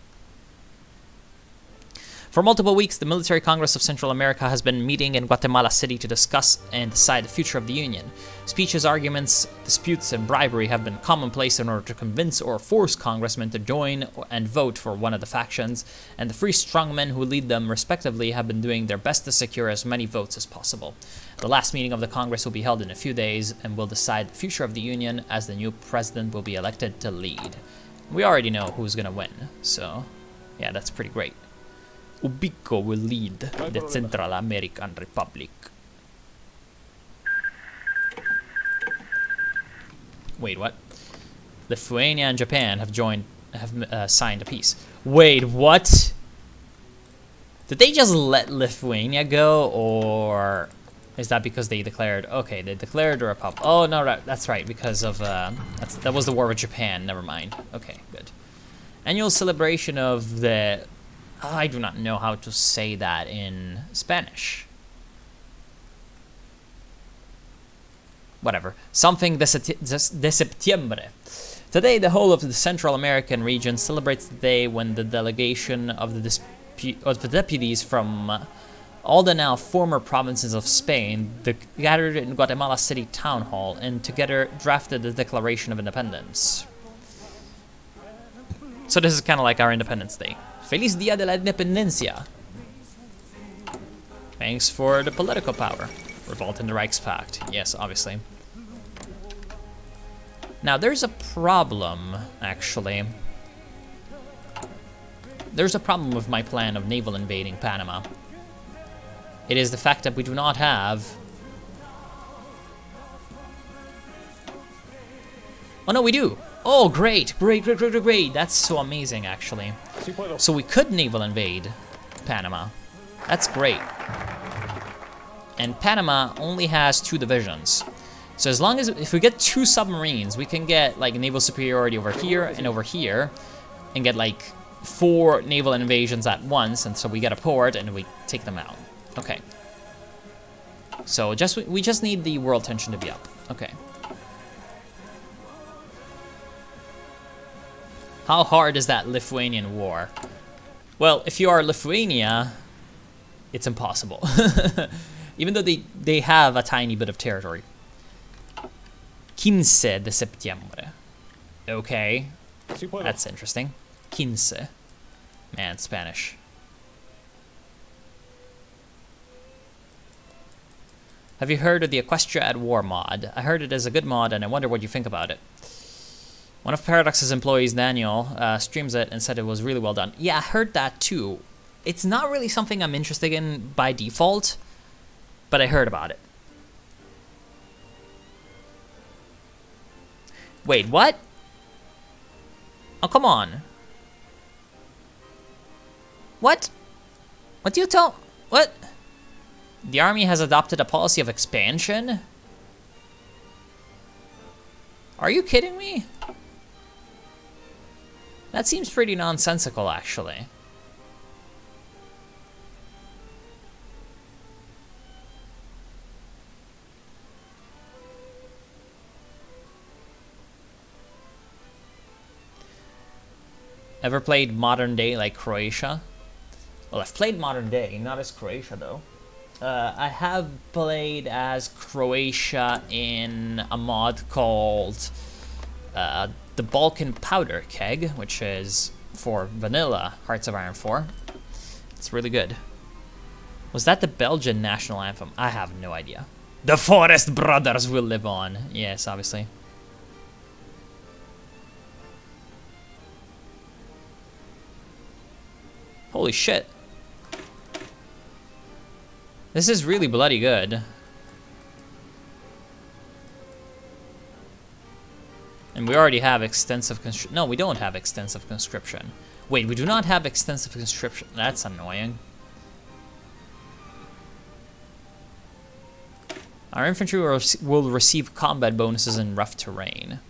For multiple weeks, the Military Congress of Central America has been meeting in Guatemala City to discuss and decide the future of the Union. Speeches, arguments, disputes, and bribery have been commonplace in order to convince or force congressmen to join and vote for one of the factions, and the three strongmen who lead them respectively have been doing their best to secure as many votes as possible. The last meeting of the Congress will be held in a few days and will decide the future of the Union, as the new president will be elected to lead. We already know who's gonna win, so yeah, that's pretty great. UBICO will lead the Central American Republic. Wait, what? Lithuania and Japan have signed a peace. Wait, what? Did they just let Lithuania go, or is that because they declared? Okay, they declared a republic. Oh no, that's right, because of that was the war with Japan. Never mind. Okay, good. Annual celebration of the. I do not know how to say that in Spanish. Whatever. Something de septiembre. Today, the whole of the Central American region celebrates the day when the delegation of the deputies from all the now former provinces of Spain gathered in Guatemala City Town Hall and together drafted the Declaration of Independence. So this is kind of like our Independence Day. Feliz Dia de la Independencia. Thanks for the political power. Revolt in the Reichspakt. Yes, obviously. Now, there's a problem, actually. There's a problem with my plan of naval invading Panama. It is the fact that we do not have... Oh, no, we do. Oh, great. Great. That's so amazing, actually. So we could naval invade Panama. That's great. And Panama only has 2 divisions. So as long as, if we get 2 submarines, we can get like naval superiority over here, and get like 4 naval invasions at once, and so we get a port and we take them out. Okay. So we just need the world tension to be up. Okay. How hard is that Lithuanian war? Well, if you are Lithuania, it's impossible. Even though they have a tiny bit of territory. 15 de septiembre. Okay. That's interesting. 15. Man, Spanish. Have you heard of the Equestria at War mod? I heard it is a good mod and I wonder what you think about it. One of Paradox's employees, Daniel, streams it and said it was really well done. Yeah, I heard that too. It's not really something I'm interested in by default, but I heard about it. Wait, what? Oh, come on. What? What do you tell? What? The army has adopted a policy of expansion? Are you kidding me? That seems pretty nonsensical, actually. Ever played modern day like Croatia? Well, I've played modern day, not as Croatia though. I have played as Croatia in a mod called the Balkan Powder Keg, which is for vanilla Hearts of Iron 4. It's really good. Was that the Belgian national anthem? I have no idea. The Forest Brothers will live on. Yes, obviously. Holy shit. This is really bloody good. And we already have extensive conscription. No, we don't have extensive conscription. Wait, we do not have extensive conscription. That's annoying. Our infantry will receive combat bonuses in rough terrain.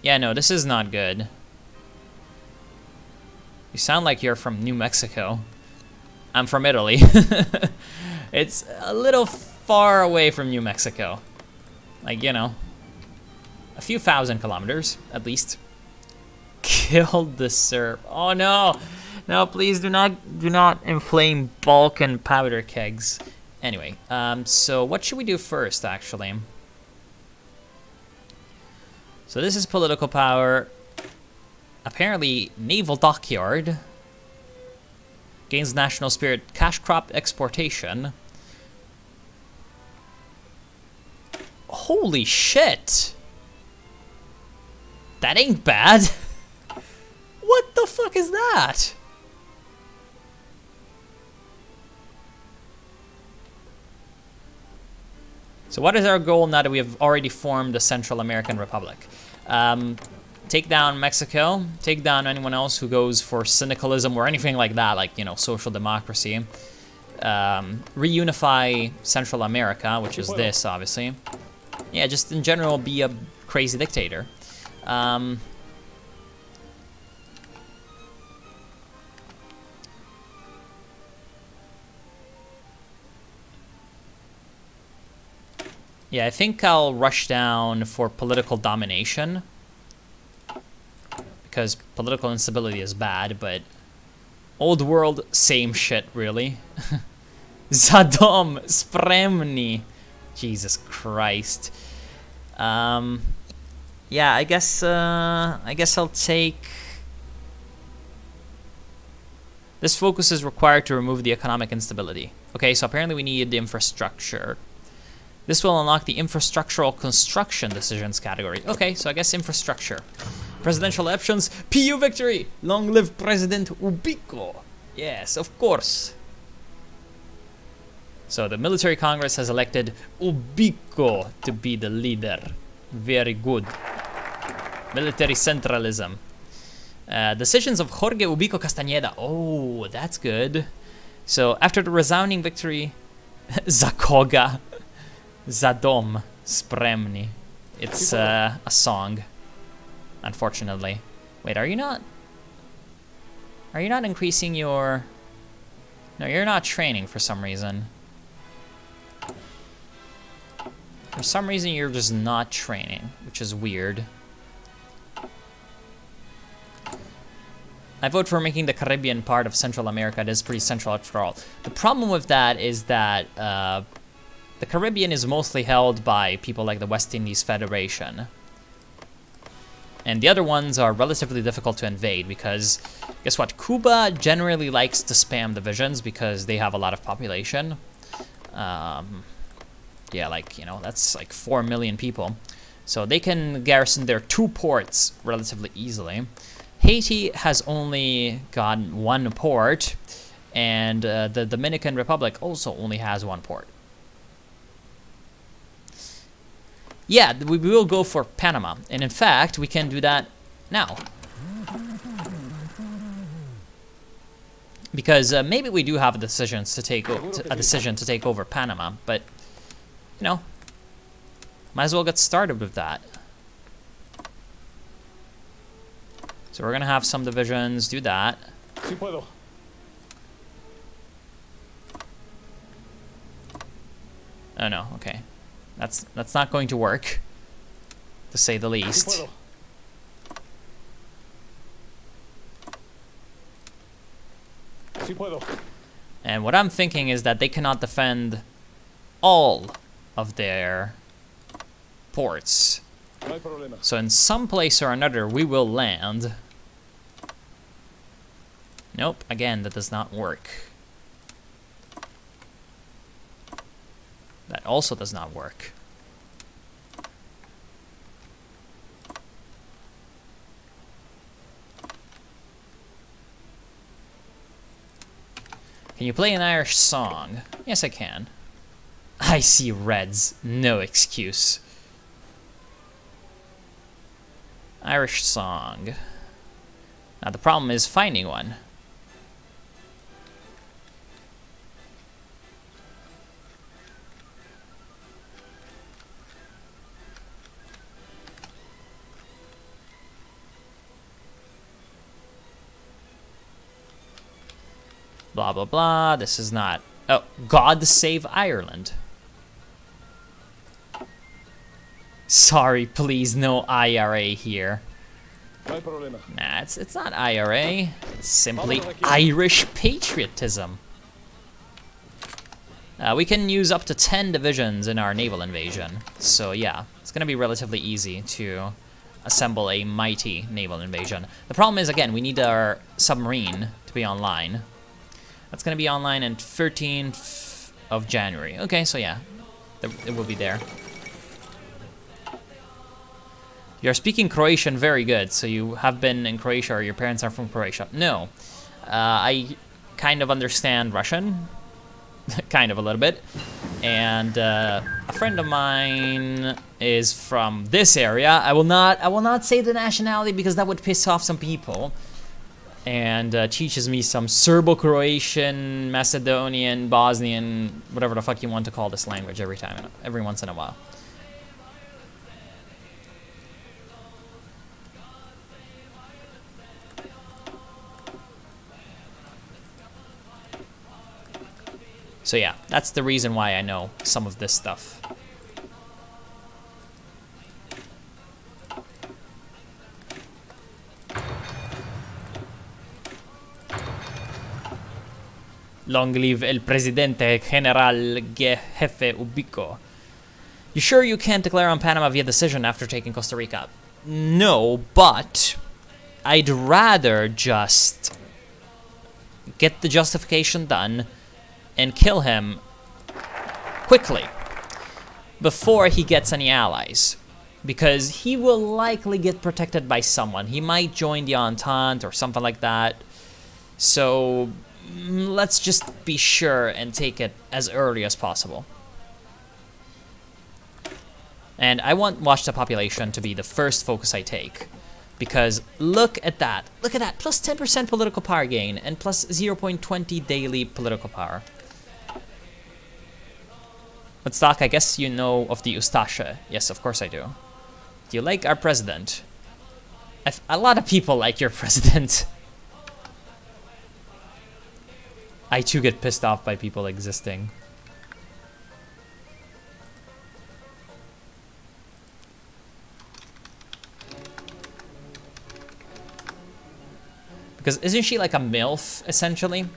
Yeah, no, this is not good. You sound like you're from New Mexico. I'm from Italy. It's a little far away from New Mexico. Like, you know, a few thousand kilometers, at least. Killed the Serb. Oh no! No, please do not inflame bulk and powder kegs. Anyway, so what should we do first, actually? So this is political power. Apparently, naval dockyard. Gains national spirit. Cash crop exportation. Holy shit! That ain't bad. What the fuck is that? So what is our goal now that we have already formed the Central American Republic? Take down Mexico, take down anyone else who goes for syndicalism or anything like that, like, you know, social democracy. Reunify Central America, which is this, obviously. Yeah, just in general, be a crazy dictator. Yeah, I think I'll rush down for political domination. Because political instability is bad, but old world, same shit, really. Zadom, spremni. Jesus Christ. Yeah, I guess I'll take... This focus is required to remove the economic instability. Okay, so apparently we need the infrastructure. This will unlock the infrastructural construction decisions category. Okay, so I guess infrastructure. Presidential elections, PU victory! Long live President UBICO! Yes, of course. So the military congress has elected UBICO to be the leader. Very good. Military centralism. Decisions of Jorge Ubico Castañeda. Oh, that's good. So after the resounding victory, Zakoga, Zadom, Spremni. It's a song, unfortunately. Wait, are you not increasing your... No, you're not training for some reason. For some reason, you're just not training, which is weird. I vote for making the Caribbean part of Central America. It is pretty central after all. The problem with that is that the Caribbean is mostly held by people like the West Indies Federation. And the other ones are relatively difficult to invade because, guess what? Cuba generally likes to spam divisions because they have a lot of population. Yeah, like, you know, that's like 4 million people. So they can garrison their 2 ports relatively easily. Haiti has only got 1 port, and the Dominican Republic also only has 1 port. Yeah, we will go for Panama, and in fact, we can do that now. Because maybe we do have a decision to take over Panama, but you know, might as well get started with that. So we're gonna have some divisions do that. Sí puedo. Oh no, okay. That's not going to work, to say the least. Sí puedo. Sí puedo. And what I'm thinking is that they cannot defend all of their ports. No hay problema. So in some place or another, we will land. Nope, again, that does not work. That also does not work. Can you play an Irish song? Yes, I can. I see reds. No excuse. Irish song. Now the problem is finding one. Blah, blah, blah. This is not... Oh, God save Ireland. Sorry, please, no IRA here. No hay problema. Nah, it's not IRA. It's simply Irish patriotism. We can use up to 10 divisions in our naval invasion. So yeah, it's going to be relatively easy to assemble a mighty naval invasion. The problem is, again, we need our submarine to be online. That's going to be online on 13th of January. Okay, so yeah, it will be there. You're speaking Croatian very good, so you have been in Croatia or your parents are from Croatia. No, I kind of understand Russian, kind of a little bit, and a friend of mine is from this area. I will not say the nationality because that would piss off some people, and teaches me some Serbo-Croatian, Macedonian, Bosnian, whatever the fuck you want to call this language every once in a while. So yeah, that's the reason why I know some of this stuff. Long live el presidente general jefe UBICO. You sure you can't declare on Panama via decision after taking Costa Rica? No, but I'd rather just get the justification done and kill him quickly before he gets any allies, because he will likely get protected by someone. He might join the Entente or something like that. So let's just be sure and take it as early as possible. And I want watch the population to be the first focus I take, because look at that. Look at that. Plus 10% political power gain and plus 0.20 daily political power. But Stock, I guess you know of the Ustasha. Yes, of course I do. Do you like our president? A lot of people like your president. I too get pissed off by people existing. Because isn't she like a MILF, essentially?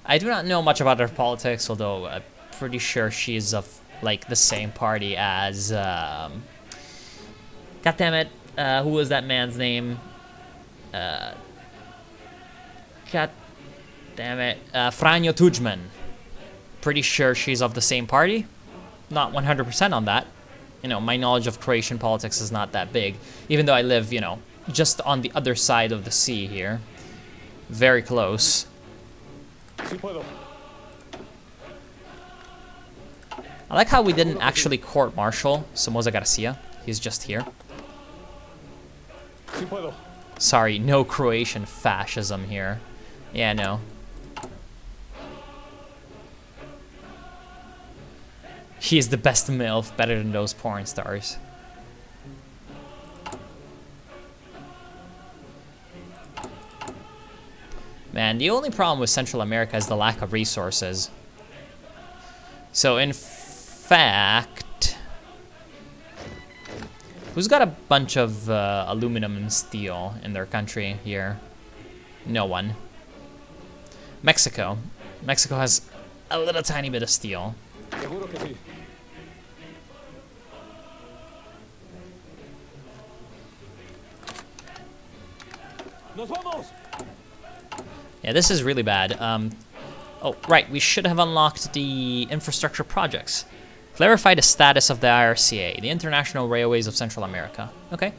I do not know much about her politics, although I'm pretty sure she's of like the same party as God damn it, who was that man's name? God damn it, Franjo Tudjman. Pretty sure she's of the same party. Not 100% on that. You know, my knowledge of Croatian politics is not that big, even though I live, you know, just on the other side of the sea here. Very close. Sí puedo. I like how we didn't actually court-martial Somoza Garcia. He's just here. Sí puedo. Sorry, no Croatian fascism here. Yeah, no. She is the best MILF, better than those porn stars. Man, the only problem with Central America is the lack of resources. So, in fact... Who's got a bunch of aluminum and steel in their country here? No one. Mexico. Mexico has a little tiny bit of steel. Seguro que sí. Nos vamos. Yeah, this is really bad. Oh, right, we should have unlocked the infrastructure projects. Clarify the status of the IRCA, the International Railways of Central America. Okay.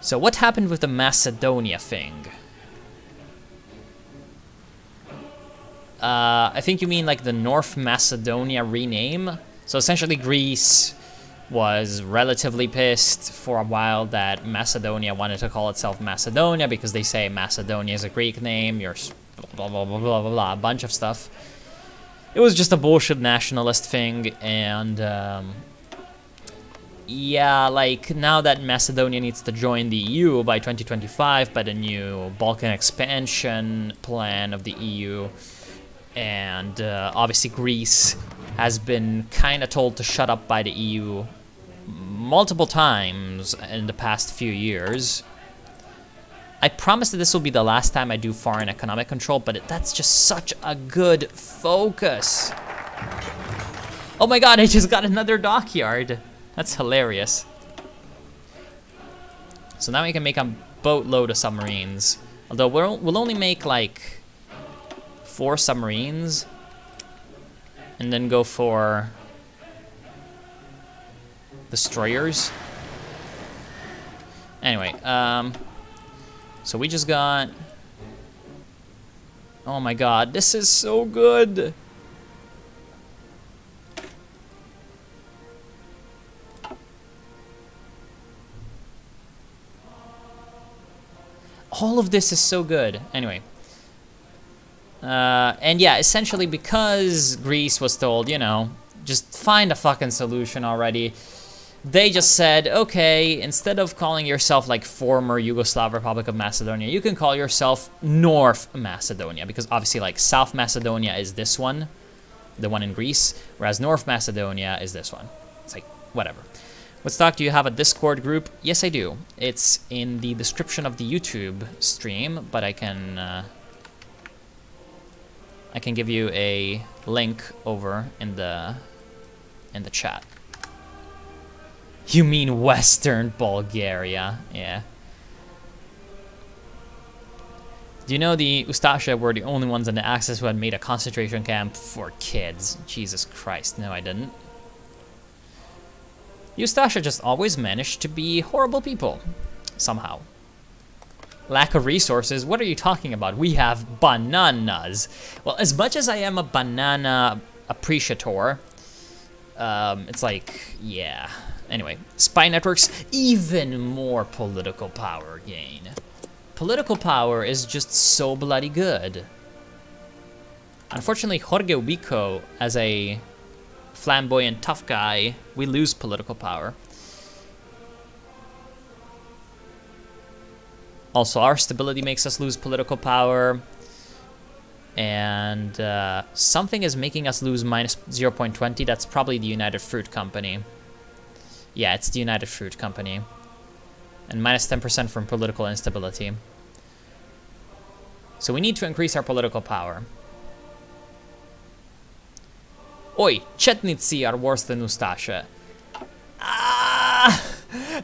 So what happened with the Macedonia thing? I think you mean like the North Macedonia rename. So essentially Greece was relatively pissed for a while that Macedonia wanted to call itself Macedonia because they say Macedonia is a Greek name, you're blah, blah, blah, blah, blah, blah, a bunch of stuff. It was just a bullshit nationalist thing, and yeah, like, now that Macedonia needs to join the EU by 2025 by the new Balkan expansion plan of the EU, and obviously Greece has been kind of told to shut up by the EU multiple times in the past few years. I promise that this will be the last time I do foreign economic control, but that's just such a good focus. Oh my god, I just got another dockyard. That's hilarious. So now we can make a boatload of submarines. Although we'll only make like 4 submarines. And then go for destroyers. Anyway, so we just got... Oh my god, this is so good! All of this is so good. Anyway. And yeah, essentially because Greece was told, you know, just find a fucking solution already, they just said, okay, instead of calling yourself like former Yugoslav Republic of Macedonia, you can call yourself North Macedonia, because obviously like South Macedonia is this one, the one in Greece, whereas North Macedonia is this one. It's like, whatever. Woodstock, do you have a Discord group? Yes, I do. It's in the description of the YouTube stream, but I can give you a link over in the chat. You mean Western Bulgaria? Yeah. Do you know the Ustasha were the only ones in the Axis who had made a concentration camp for kids? Jesus Christ, no I didn't. Ustasha just always managed to be horrible people, somehow. Lack of resources? What are you talking about? We have bananas. Well, as much as I am a banana appreciator, it's like, yeah. Anyway, spy networks, even more political power gain. Political power is just so bloody good. Unfortunately, Jorge Ubico, as a flamboyant tough guy, we lose political power. Also, our stability makes us lose political power. And something is making us lose minus 0.20. That's probably the United Fruit Company. Yeah, it's the United Fruit Company. And minus 10% from political instability. So we need to increase our political power. Oi, Chetnitsi are worse than Ustasha. Ah!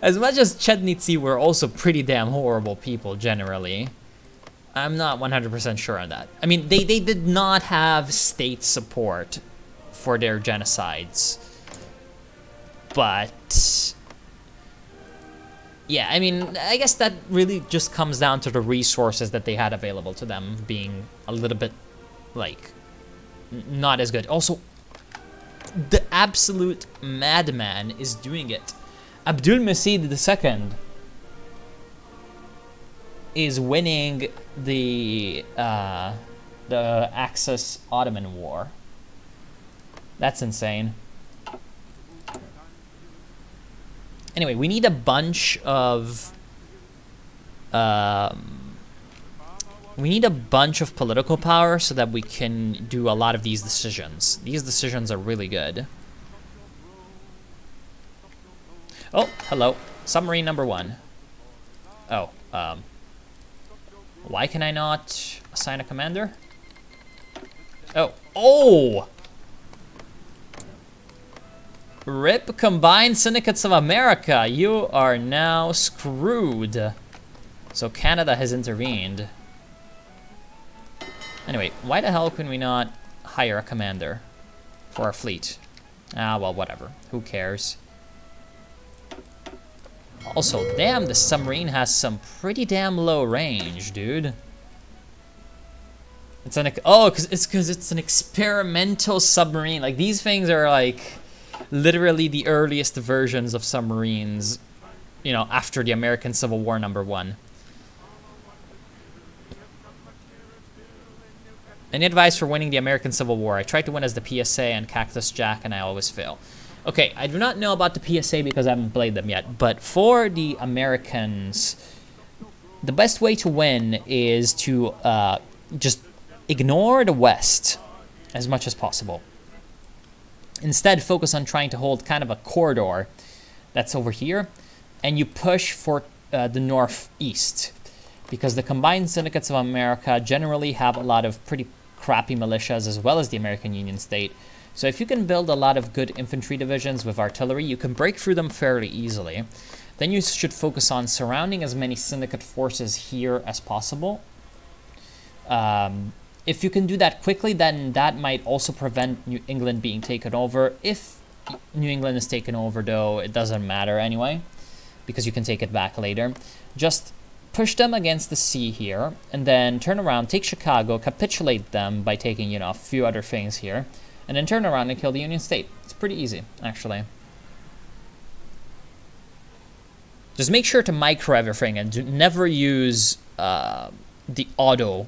As much as Chetnitsi were also pretty damn horrible people generally, I'm not 100% sure on that. I mean, they did not have state support for their genocides. But yeah, I mean, I guess that really just comes down to the resources that they had available to them being a little bit, like, not as good. Also, the absolute madman is doing it. Abdulmecid II is winning the Axis-Ottoman War. That's insane. Anyway, we need a bunch of political power so that we can do a lot of these decisions. These decisions are really good. Oh, hello. Submarine number 1. Oh, why can I not assign a commander? Oh! RIP Combined Syndicates of America, you are now screwed. So Canada has intervened. Anyway, why the hell can we not hire a commander for our fleet? Ah, well, whatever. Who cares? Also, damn, the submarine has some pretty damn low range, dude. It's an because it's an experimental submarine. Like, these things are like literally the earliest versions of submarines, you know, after the American Civil War #1. Any advice for winning the American Civil War? I tried to win as the PSA and Cactus Jack, and I always fail. Okay, I do not know about the PSA because I haven't played them yet, but for the Americans, the best way to win is to just ignore the West as much as possible. Instead, focus on trying to hold kind of a corridor that's over here, and you push for the northeast, because the combined syndicates of America generally have a lot of pretty crappy militias as well as the American Union state. So if you can build a lot of good infantry divisions with artillery, you can break through them fairly easily. Then you should focus on surrounding as many syndicate forces here as possible. If you can do that quickly, then that might also prevent New England being taken over. If New England is taken over, though, it doesn't matter anyway, because you can take it back later. Just push them against the sea here, and then turn around, take Chicago, capitulate them by taking, you know, a few other things here, and then turn around and kill the Union State. It's pretty easy, actually. Just make sure to micro everything and never use the auto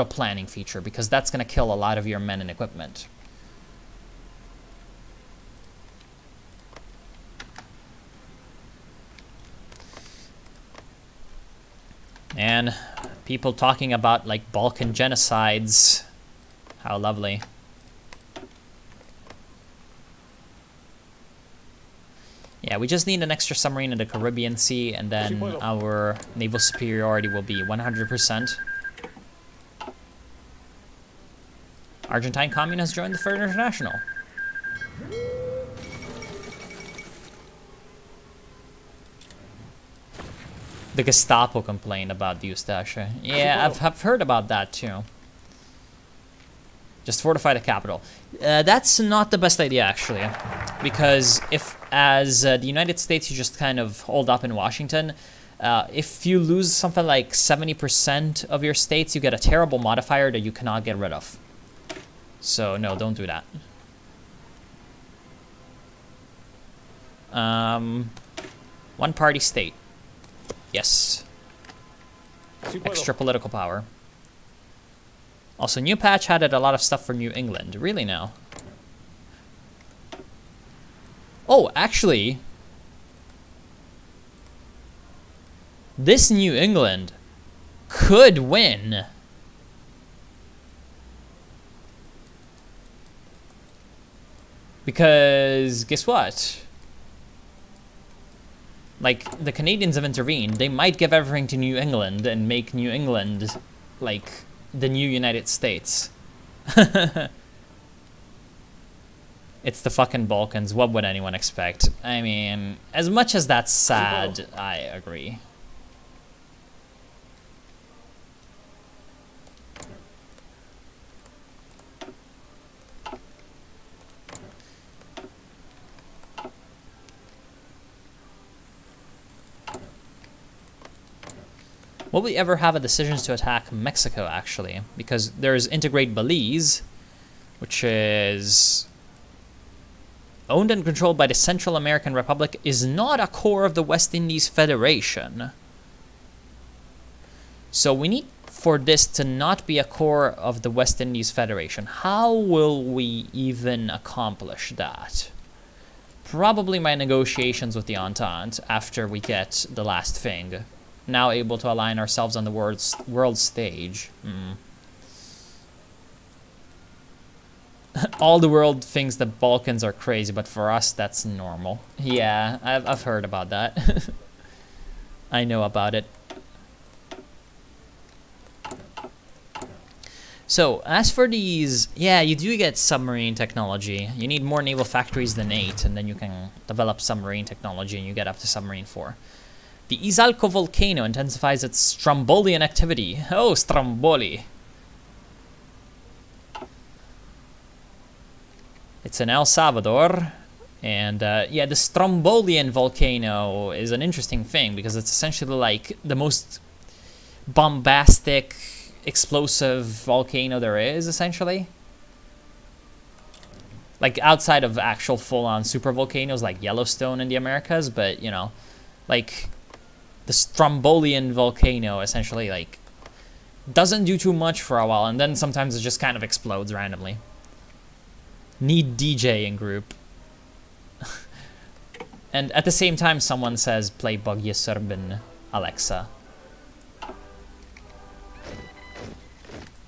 planning feature, because that's going to kill a lot of your men and equipment. And people talking about like Balkan genocides. How lovely. Yeah, we just need an extra submarine in the Caribbean Sea, and then our naval superiority will be 100%. Argentine Commune has joined the Third International. The Gestapo complained about the Eustache. Yeah, I've heard about that too. Just fortify the capital. That's not the best idea, actually. Because if, as the United States, you just kind of hold up in Washington, if you lose something like 70% of your states, you get a terrible modifier that you cannot get rid of. So, no, don't do that. One-party state. Yes. Extra political power. Also, New Patch added a lot of stuff for New England. Really now? Oh, actually, this New England could win. Because, guess what? Like, the Canadians have intervened. They might give everything to New England and make New England, like, the new United States. It's the fucking Balkans. What would anyone expect? I mean, as much as that's sad, I agree. Will we ever have a decision to attack Mexico, actually? Because there's Integrate Belize, which is owned and controlled by the Central American Republic, is not a core of the West Indies Federation. So we need for this to not be a core of the West Indies Federation. How will we even accomplish that? Probably by negotiations with the Entente after we get the last thing. Now able to align ourselves on the world stage. All the world thinks the Balkans are crazy, but for us, that's normal. Yeah, I've heard about that. I know about it. So, as for these, yeah, you do get submarine technology. You need more naval factories than 8, and then you can develop submarine technology, and you get up to submarine 4. The Izalco volcano intensifies its Strombolian activity. Oh, Stromboli. It's in El Salvador. And, yeah, the Strombolian volcano is an interesting thing because it's essentially like the most bombastic, explosive volcano there is, essentially. Like, outside of actual full-on super volcanoes like Yellowstone in the Americas, but, you know, like, the Strombolian volcano essentially, like, doesn't do too much for a while, and then sometimes it just kind of explodes randomly. Need DJing group. And at the same time, someone says, play Bogje Serbin, Alexa.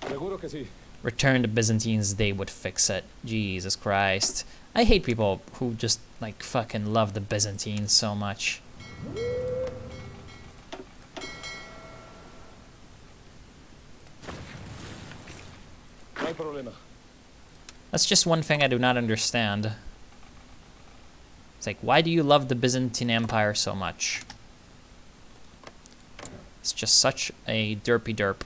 Seguro que sí. Return the Byzantines, they would fix it. Jesus Christ. I hate people who just, like, fucking love the Byzantines so much. No hay problema. That's just one thing I do not understand. It's like, why do you love the Byzantine Empire so much? It's just such a derpy derp.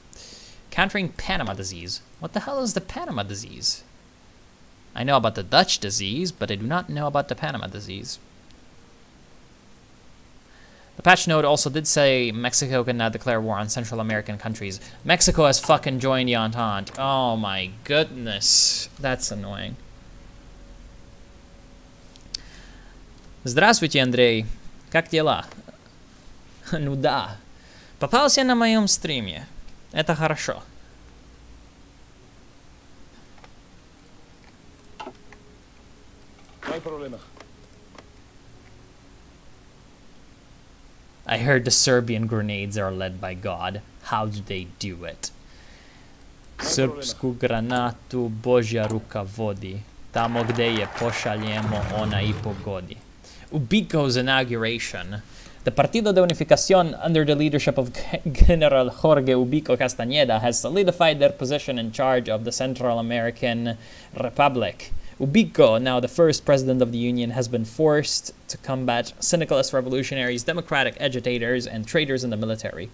Countering Panama disease. What the hell is the Panama disease? I know about the Dutch disease, but I do not know about the Panama disease. The patch note also did say Mexico can now declare war on Central American countries. Mexico has fucking joined the Entente. Oh my goodness. That's annoying. Здравствуйте, Андрей. Как дела? Ну да. Попался на моем стриме. Это хорошо. No hay problema. I heard the Serbian grenades are led by God. How do they do it? Srpsku granatu Božja ruka vodi. Tamo gde je pošaljemo, ona I pogodi. UBICO'S inauguration. The Partido de Unificación, under the leadership of General Jorge Ubico Castañeda, has solidified their position in charge of the Central American Republic. Ubico, now the first president of the Union, has been forced to combat syndicalist revolutionaries, democratic agitators, and traitors in the military.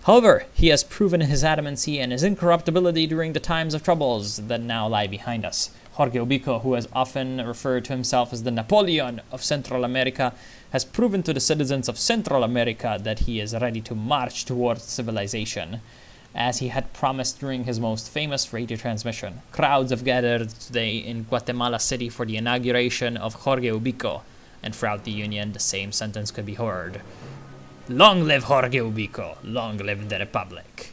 However, he has proven his adamancy and his incorruptibility during the times of troubles that now lie behind us. Jorge Ubico, who has often referred to himself as the Napoleon of Central America, has proven to the citizens of Central America that he is ready to march towards civilization, as he had promised during his most famous radio transmission. Crowds have gathered today in Guatemala City for the inauguration of Jorge Ubico, and throughout the Union the same sentence could be heard. Long live Jorge Ubico, long live the Republic.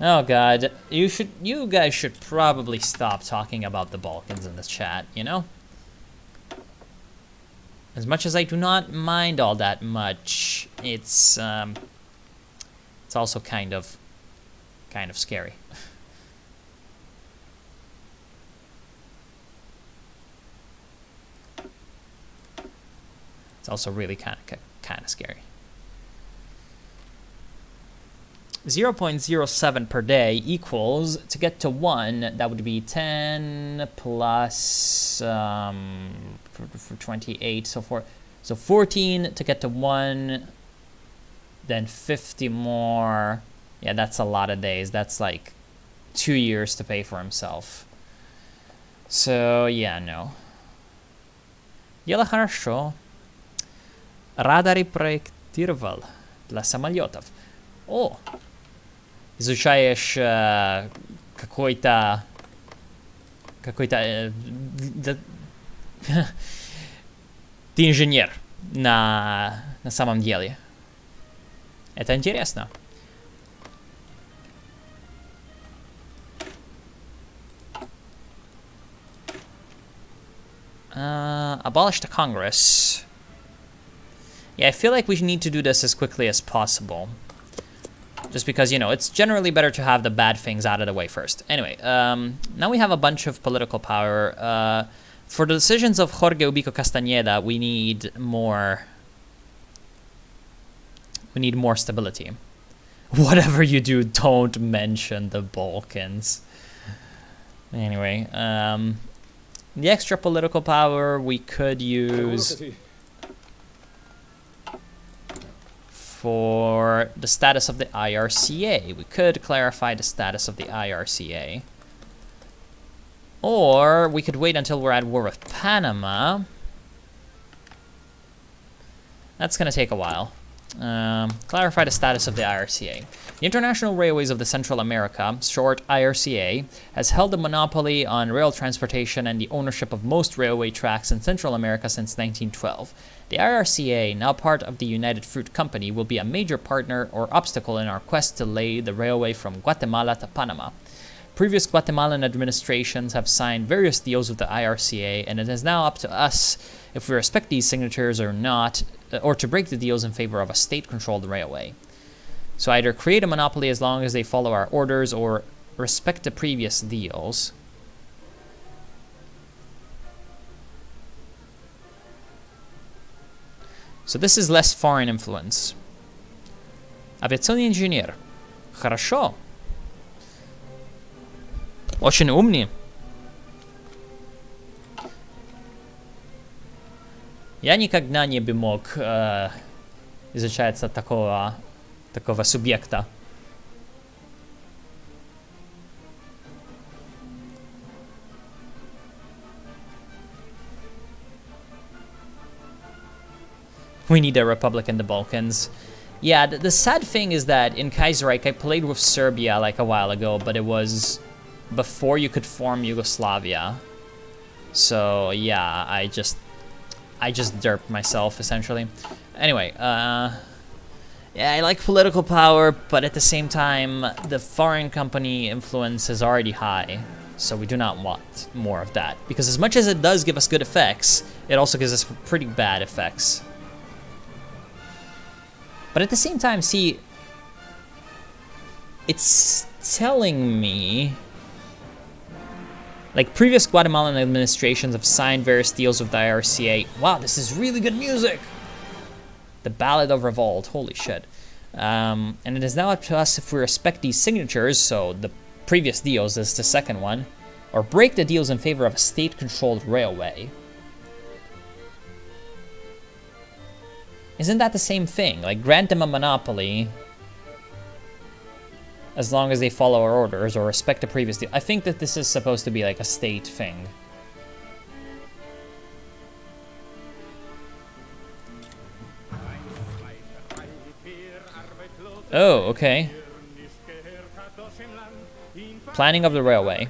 Oh god, you guys should probably stop talking about the Balkans in the chat, you know? As much as I do not mind all that much, it's also kind of scary. It's also really kind of scary. 0.07 per day equals, to get to 1, that would be 10 plus for 28, so 14 to get to 1, then 50 more. Yeah, that's a lot of days. That's like 2 years to pay for himself. So yeah, no. Дело хорошо. Радары проектировал для самолетов. О! Изучаешь какой-то... Ты инженер на самом деле. Это интересно. Abolish the Congress. Yeah, I feel like we need to do this as quickly as possible. Just because, you know, it's generally better to have the bad things out of the way first. Anyway, now we have a bunch of political power. For the decisions of Jorge Ubico Castañeda, we need more stability. Whatever you do, don't mention the Balkans. Anyway, the extra political power we could use for the status of the IRCA. We could clarify the status of the IRCA. Or we could wait until we're at war with Panama. That's gonna take a while. Clarify the status of the IRCA. The International Railways of the Central America, short IRCA, has held a monopoly on rail transportation and the ownership of most railway tracks in Central America since 1912. The IRCA, now part of the United Fruit Company, will be a major partner or obstacle in our quest to lay the railway from Guatemala to Panama. Previous Guatemalan administrations have signed various deals with the IRCA, and it is now up to us if we respect these signatures or not, or to break the deals in favor of a state-controlled railway. So either create a monopoly as long as they follow our orders, or respect the previous deals. So this is less foreign influence. Авиационный инженер. Хорошо. Очень умный. Я никогда не бы мог изучать такого субъекта. We need a republic in the Balkans. Yeah, the sad thing is that in Kaiserreich I played with Serbia like a while ago, but it was before you could form Yugoslavia. So yeah, I just derped myself essentially. Anyway, yeah, I like political power, but at the same time, the foreign company influence is already high, so we do not want more of that. Because as much as it does give us good effects, it also gives us pretty bad effects. But at the same time, see, it's telling me, like, previous Guatemalan administrations have signed various deals with the IRCA. Wow, this is really good music! The Ballad of Revolt, holy shit. And it is now up to us if we respect these signatures, so the previous deals is the second one, or break the deals in favor of a state-controlled railway. Isn't that the same thing? Like, grant them a monopoly as long as they follow our orders or respect the previous deal. I think that this is supposed to be like a state thing. Oh, okay. Planning of the railway.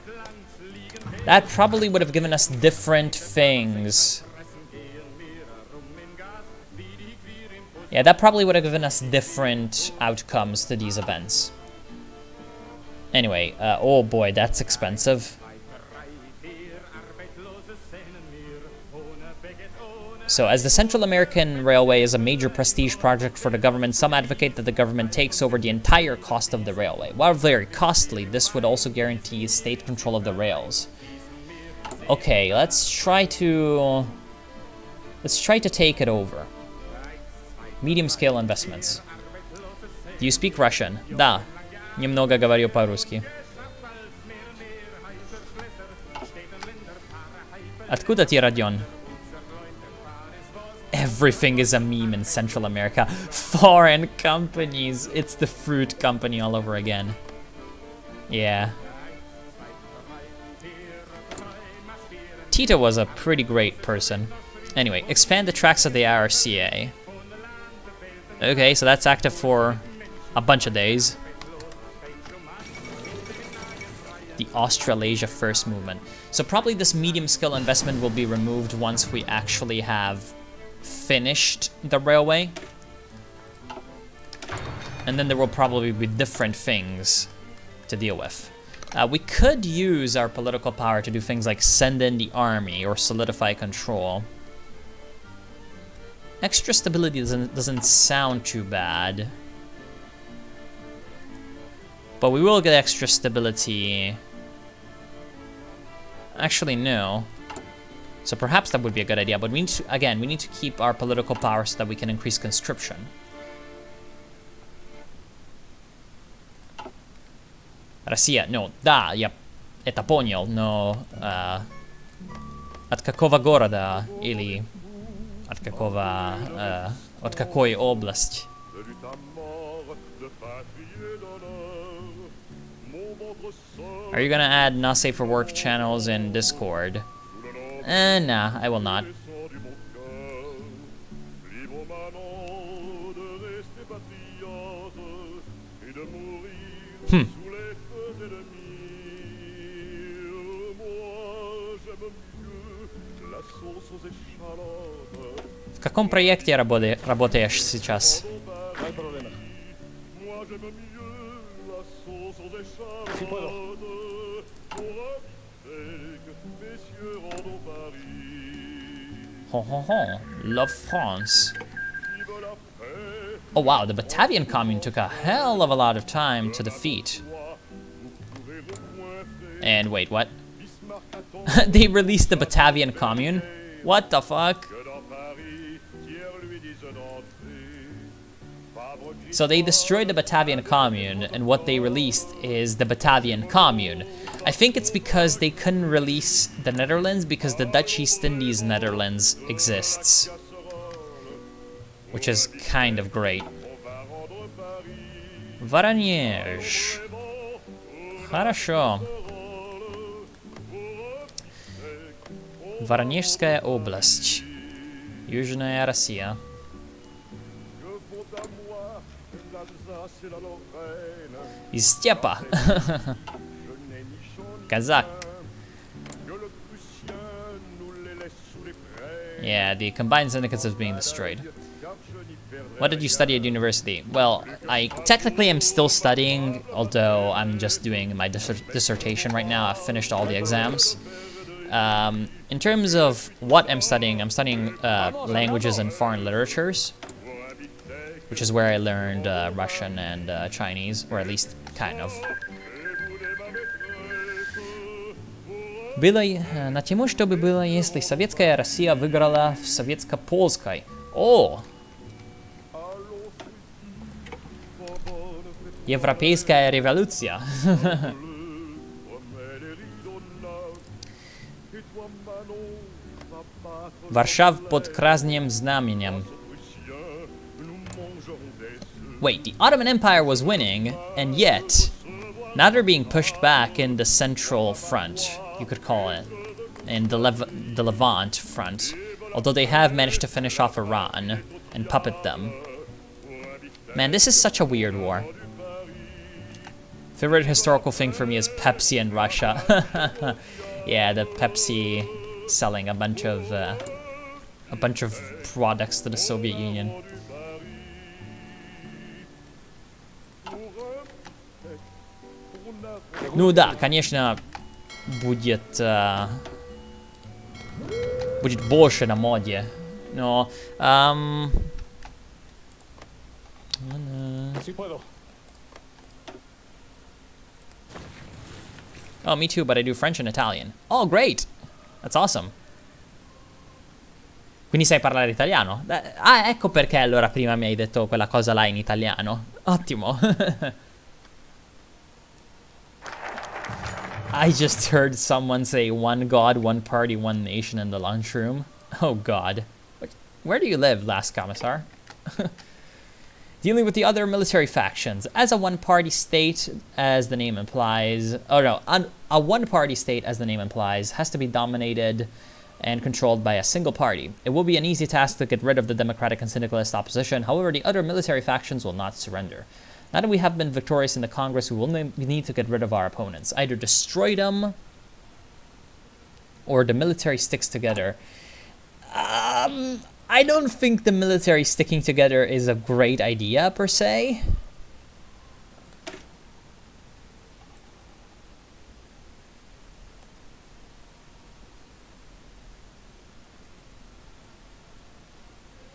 That probably would have given us different things. Yeah, that probably would have given us different outcomes to these events. Anyway, oh boy, that's expensive. So, as the Central American Railway is a major prestige project for the government, some advocate that the government takes over the entire cost of the railway. While very costly, this would also guarantee state control of the rails. Okay, let's try to take it over. Medium-scale investments. Do you speak Russian? Да. Немного говорю по-русски. Откуда ты роден? Everything is a meme in Central America. Foreign companies. It's the fruit company all over again. Yeah. Tito was a pretty great person. Anyway, expand the tracks of the IRCA. Okay, so that's active for a bunch of days. The Australasia First Movement. So probably this medium skill investment will be removed once we actually have finished the railway. And then there will probably be different things to deal with. We could use our political power to do things like send in the army or solidify control. Extra stability doesn't sound too bad. But we will get extra stability. Actually, no. So perhaps that would be a good idea, but we need to, again, we need to keep our political power so that we can increase conscription. Россия, no, да, я это понял, но от какого города или от какого, от какой области? Are you gonna add not safe for work channels in Discord? Nah, I will not. В каком проекте работаешь сейчас? Love France. Oh wow, the Batavian Commune took a hell of a lot of time to defeat. And wait, what? They released the Batavian Commune? What the fuck? So they destroyed the Batavian Commune, and what they released is the Batavian Commune. I think it's because they couldn't release the Netherlands because the Dutch East Indies Netherlands exists. Which is kind of great. Воронеж. Хорошо. Воронежская область. Южная Россия. Из степа. Казак. Yeah, the combined syndicates is being destroyed. What did you study at university? Well, I technically am still studying, although I'm just doing my dissertation right now. I've finished all the exams. In terms of what I'm studying languages and foreign literatures, which is where I learned Russian and Chinese, or at least kind of. На тему, что бы было, если Советская Россия выиграла в Советско-Польской. О! Европейская революция. Варшав под красным знаменем. Wait, the Ottoman Empire was winning, and yet, now they're being pushed back in the Central Front, you could call it, in the Levant Front, although they have managed to finish off Iran and puppet them. Man, this is such a weird war. Favorite historical thing for me is Pepsi in Russia. Yeah, the Pepsi selling a bunch of products to the Soviet Union. Ну да, конечно, будет больше на моде, но Oh, me too, but I do French and Italian. Oh, great! That's awesome. Quindi sai parlare italiano? Ah, ecco perché allora prima mi hai detto quella cosa là in italiano. Ottimo. I just heard someone say one God, one party, one nation in the lunchroom. Oh God. Where do you live, last commissar? Dealing with the other military factions. As a one-party state, as the name implies... Oh no, a one-party state, as the name implies, has to be dominated and controlled by a single party. It will be an easy task to get rid of the democratic and syndicalist opposition. However, the other military factions will not surrender. Now that we have been victorious in the Congress, we will need to get rid of our opponents. Either destroy them, or the military sticks together. I don't think the military sticking together is a great idea, per se.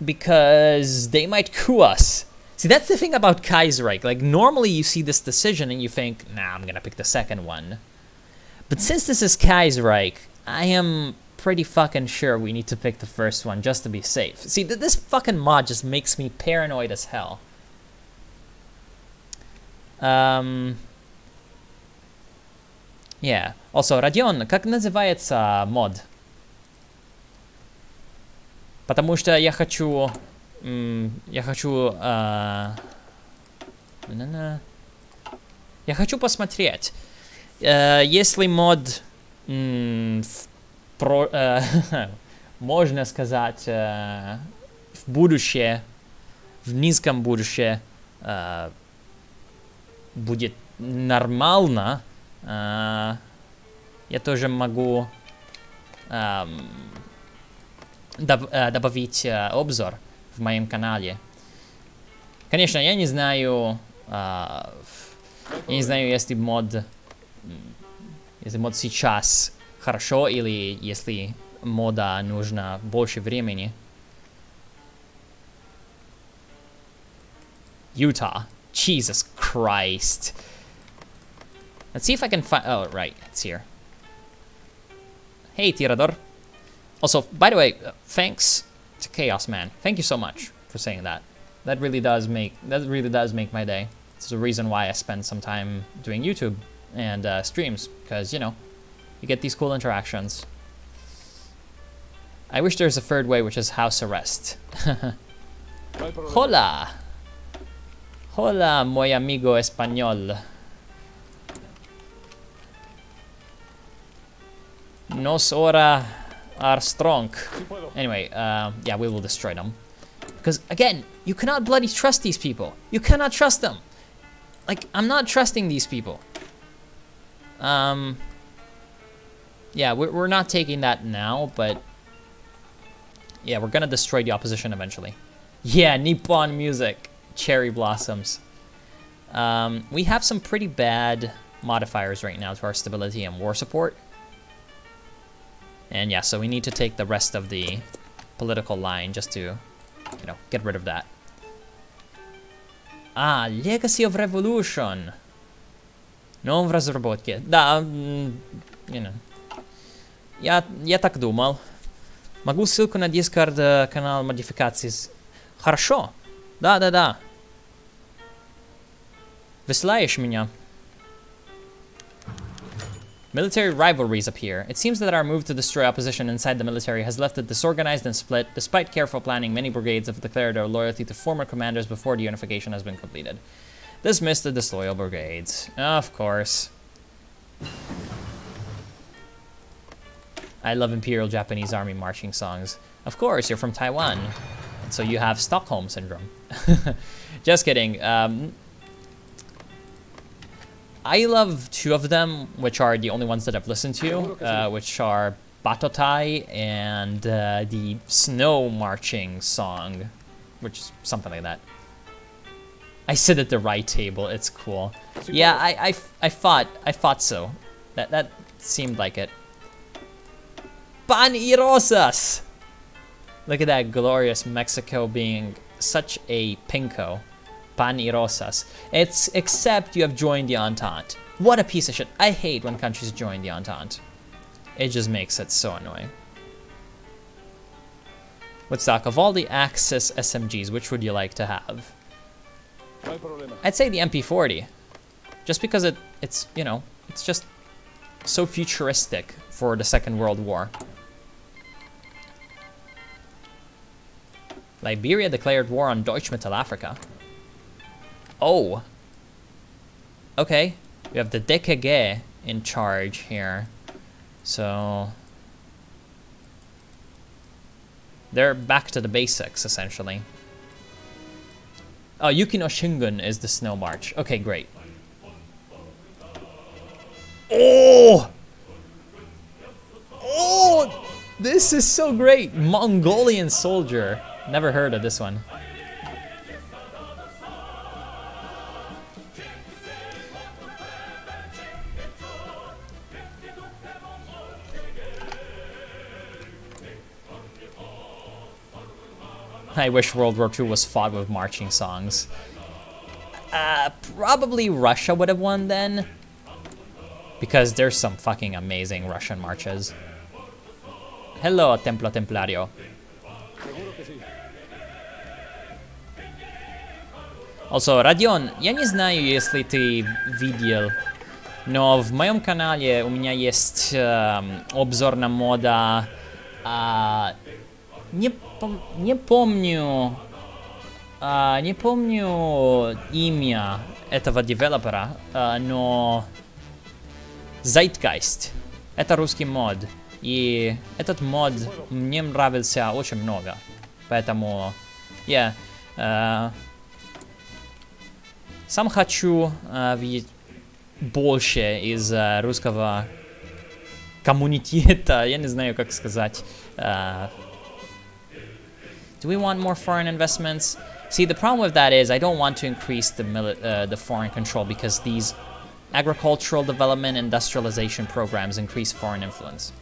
Because they might coup us. See, that's the thing about Kaiserreich. Like, normally you see this decision and you think, nah, I'm gonna pick the second one. But since this is Kaiserreich, I am pretty fucking sure we need to pick the first one just to be safe. See, this fucking mod just makes me paranoid as hell. Yeah. Also, Родион, как называется мод? Потому что я хочу... Я хочу посмотреть. Если мод... можно сказать, в будущее в низком будущее будет нормально, я тоже могу добавить обзор в моем канале. Конечно, я не знаю, если мод сейчас хорошо или если мода нужно больше времени. Utah. Jesus Christ. Let's see if I can find... Oh, right. It's here. Hey, Tirador. Also, by the way, thanks to Chaos Man. Thank you so much for saying that. That really does make my day. It's the reason why I spend some time doing YouTube and streams, because, you know, you get these cool interactions. I wish there's a third way, which is house arrest. Hola! Hola, muy amigo español. Nos ora are strong. Anyway, yeah, we will destroy them. Because, again, you cannot bloody trust these people. You cannot trust them. Like, I'm not trusting these people. Yeah, we're not taking that now, but... yeah, we're gonna destroy the opposition eventually. Yeah, Nippon music. Cherry blossoms. We have some pretty bad modifiers right now to our stability and war support. And yeah, so we need to take the rest of the political line just to, you know, get rid of that. Ah, Legacy of Revolution. Non в разработке. Да, you know. Я так думал. Могу ссылку на Discord канал модификаций. Хорошо. Да. Высылаешь меня? Military rivalries appear. It seems that our move to destroy opposition inside the military has left it disorganized and split. Despite careful planning, many brigades have declared their loyalty to former commanders before the unification has been completed. Dismiss the disloyal brigades. Of course. I love Imperial Japanese Army marching songs. Of course, you're from Taiwan. So you have Stockholm Syndrome. Just kidding. I love two of them, which are the only ones that I've listened to, which are Batotai and the Snow Marching song, which is something like that. I sit at the right table. It's cool. Yeah, I thought so. That seemed like it. Pan y Rosas! Look at that glorious Mexico being such a pinko. Pan y Rosas. It's except you have joined the Entente. What a piece of shit. I hate when countries join the Entente. It just makes it so annoying. Woodstock, of all the Axis SMGs, which would you like to have? I'd say the MP40. Just because it's, you know, it's just so futuristic for the Second World War. Liberia declared war on Deutsche Mittelafrika. Oh. Okay. We have the DKG in charge here. So... they're back to the basics, essentially. Oh, Yukino Shingun is the Snow March. Okay, great. Oh! Oh! This is so great! Mongolian soldier. Never heard of this one. I wish World War II was fought with marching songs. Probably Russia would have won then. Because there's some fucking amazing Russian marches. Hello, Templo Templario. Also, Radion, я не знаю, если ты видел, но в моем канале у меня есть обзор на мода... Не помню имя этого девелопера, но Zeitgeist. Это русский мод. И этот мод мне нравился очень много. Поэтому, yeah. Сам хочу видеть больше из русского коммунитета. Я не знаю, как сказать. Do we want more foreign investments? See, the problem with that is I don't want to increase the foreign control because these agricultural development industrialization programs increase foreign influence.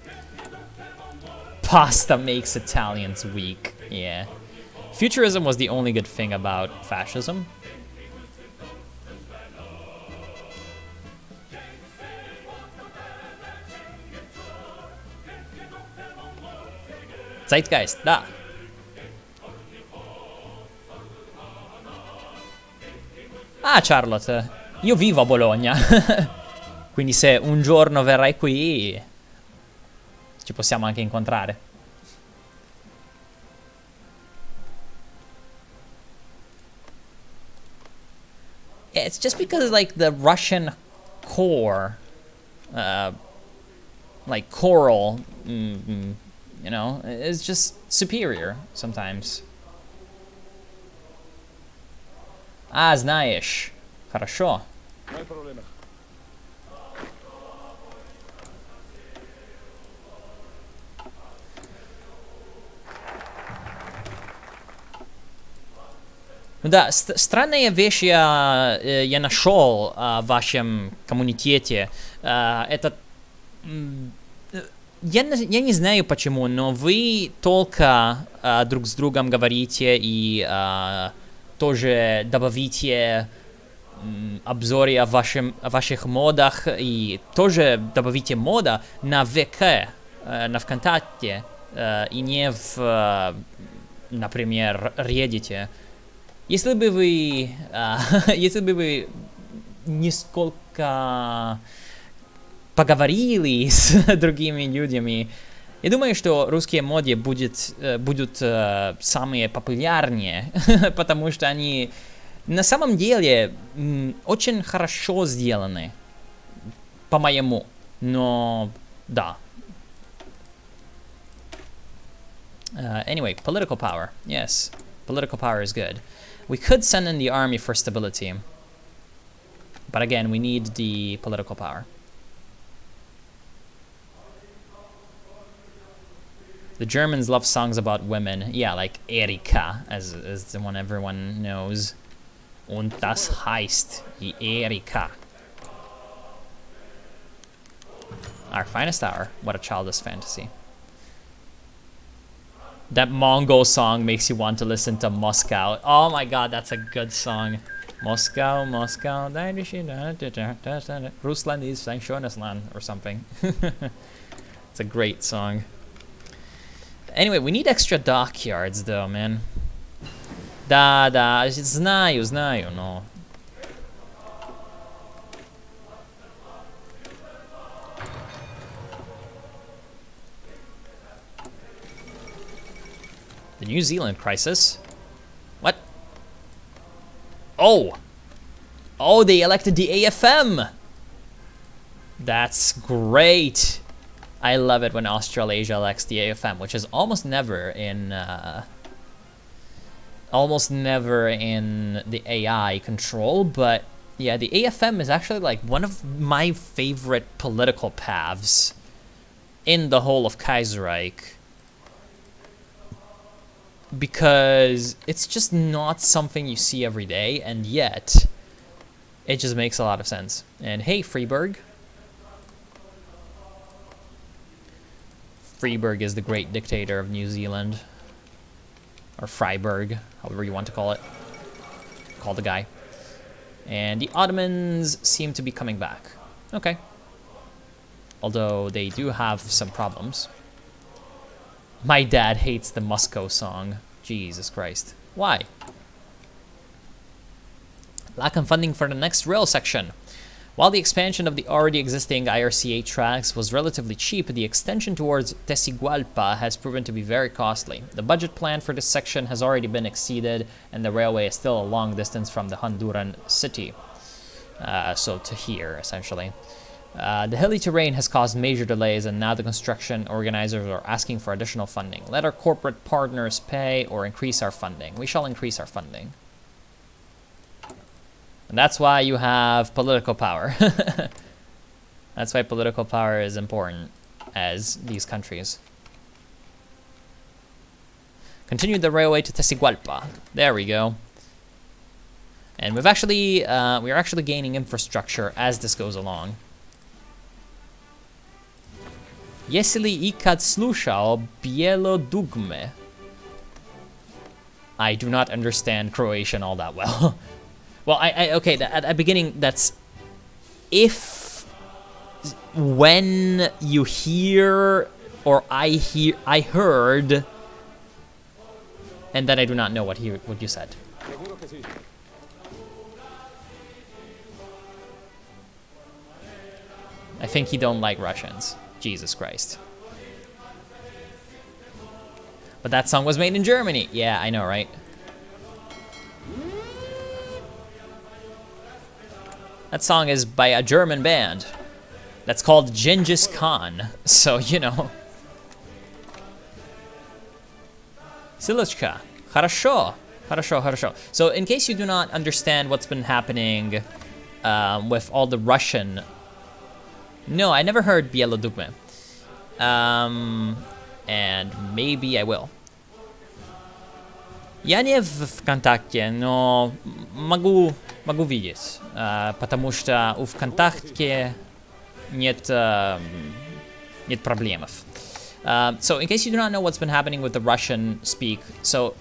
Pasta makes Italians weak. Yeah. Futurism was the only good thing about fascism. Zeitgeist, da. Ah, Charlotte, io vivo a Bologna. Quindi se un giorno verrai qui, ci possiamo anche incontrare. It's just because, like, the Russian core, like, choral, you know, is just superior sometimes. А, знаешь. Хорошо. No hay problema. Да, странные вещи я нашел в вашем коммунитете. Это... Я не знаю почему, но вы только друг с другом говорите и тоже добавите обзоры о ваших модах и тоже добавите мода на ВК, на ВКонтакте и не в, например, Reddit. Если бы вы несколько поговорили с другими людьми, я думаю, что русские моды будут самые популярнее, потому что они на самом деле очень хорошо сделаны, по-моему, но да. Anyway, political power, yes, political power is good. We could send in the army for stability, but again, we need the political power. The Germans love songs about women. Yeah, like Erika, as the one everyone knows. Und das heißt die Erika. Our finest hour. What a childish fantasy. That Mongol song makes you want to listen to Moscow. Oh my god, that's a good song. Moscow, Moscow. Russland ist ein schönes Land or something. It's a great song. Anyway, we need extra dockyards though, man. Да, знаю, но... The New Zealand crisis? What? Oh! Oh, they elected the AFM! That's great! I love it when Australasia elects the AFM, which is almost never in the AI control, but yeah, the AFM is actually like one of my favorite political paths in the whole of Kaiserreich, because it's just not something you see every day, and yet it just makes a lot of sense. And hey, Freeburg. Freeburg is the great dictator of New Zealand. Or Freiburg, however you want to call it. Call the guy. And the Ottomans seem to be coming back. Okay. Although they do have some problems. My dad hates the Moscow song. Jesus Christ. Why? Lack of funding for the next rail section. While the expansion of the already existing IRCA tracks was relatively cheap, the extension towards Tegucigalpa has proven to be very costly. The budget plan for this section has already been exceeded, and the railway is still a long distance from the Honduran city. So to here, essentially. The hilly terrain has caused major delays, and now the construction organizers are asking for additional funding. Let our corporate partners pay or increase our funding. We shall increase our funding. And that's why you have political power. That's why political power is important as these countries. Continue the railway to Tegucigalpa. There we go. And we're actually gaining infrastructure as this goes along. Jesli ikad slušao bijelo dugme. I do not understand Croatian all that well. Well, okay, at the beginning, that's if, when you hear, or I heard, and then I do not know what you said. I think he don't like Russians. Jesus Christ. But that song was made in Germany. Yeah, I know, right? That song is by a German band that's called Genghis Khan. So, you know. Silochka. Хорошо. Хорошо, хорошо. So, in case you do not understand what's been happening with all the Russian... No, I never heard Bielodugme. And maybe I will. Я не в ВКонтакте, но могу видеть, потому что у ВКонтакте нет проблемов. So, in case you do not know what's been happening with the Russian speak, so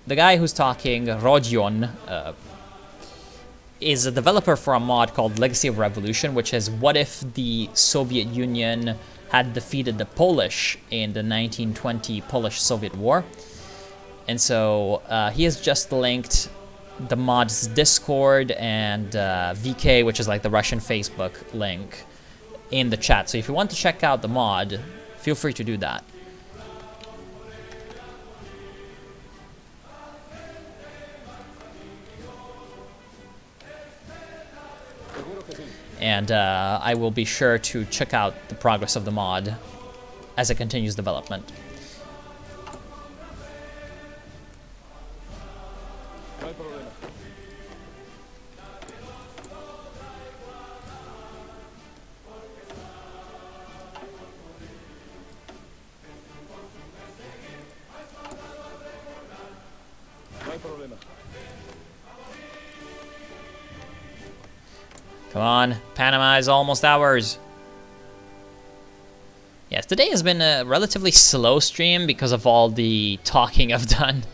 the guy who's talking, Rodion, is a developer for a mod called Legacy of Revolution, which is what if the Soviet Union had defeated the Polish in the 1920 Polish-Soviet War. And so he has just linked the mod's Discord and VK, which is like the Russian Facebook link, in the chat. So if you want to check out the mod, feel free to do that. And I will be sure to check out the progress of the mod as it continues development. Come on, Panama is almost ours. Yes, today has been a relatively slow stream because of all the talking I've done.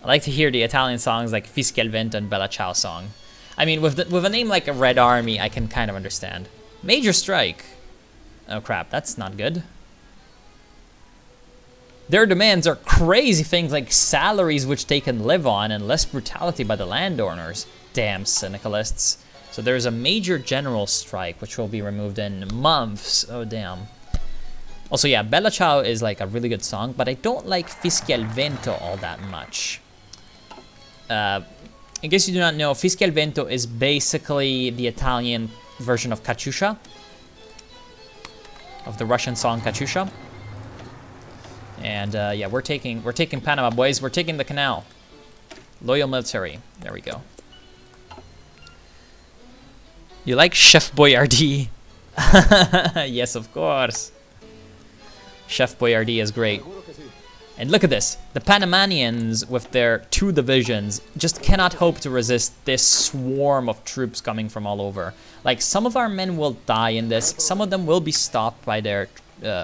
I like to hear the Italian songs like Fischia il Vento and Bella Ciao song. I mean, with a name like a Red Army, I can kind of understand. Major strike. Oh crap, that's not good. Their demands are crazy things like salaries which they can live on and less brutality by the landowners. Damn syndicalists. So there's a major general strike which will be removed in months. Oh damn. Also yeah, Bella Ciao is like a really good song, but I don't like Fischia il Vento all that much. In case you do not know, Fischia il Vento is basically the Italian version of Katyusha, of the Russian song Katyusha. And yeah, we're taking Panama, boys. We're taking the canal. Loyal military. There we go. You like Chef Boyardee? Yes, of course. Chef Boyardee is great. And look at this. The Panamanians, with their 2 divisions, just cannot hope to resist this swarm of troops coming from all over. Like, some of our men will die in this. Some of them will be stopped by their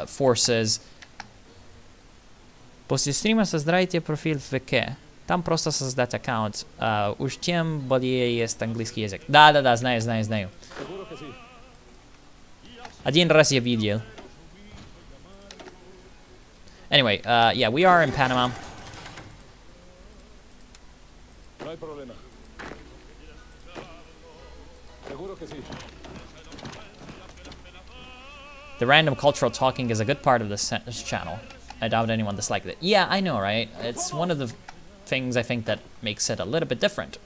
forces. После стрима создайте профиль в ВК. Там просто создать аккаунт. Уж тем более есть английский язык. Да, знаю. Один раз я видел. Anyway, yeah, we are in Panama. The random cultural talking is a good part of this channel. I doubt anyone disliked it. Yeah, I know, right? It's one of the things I think that makes it a little bit different.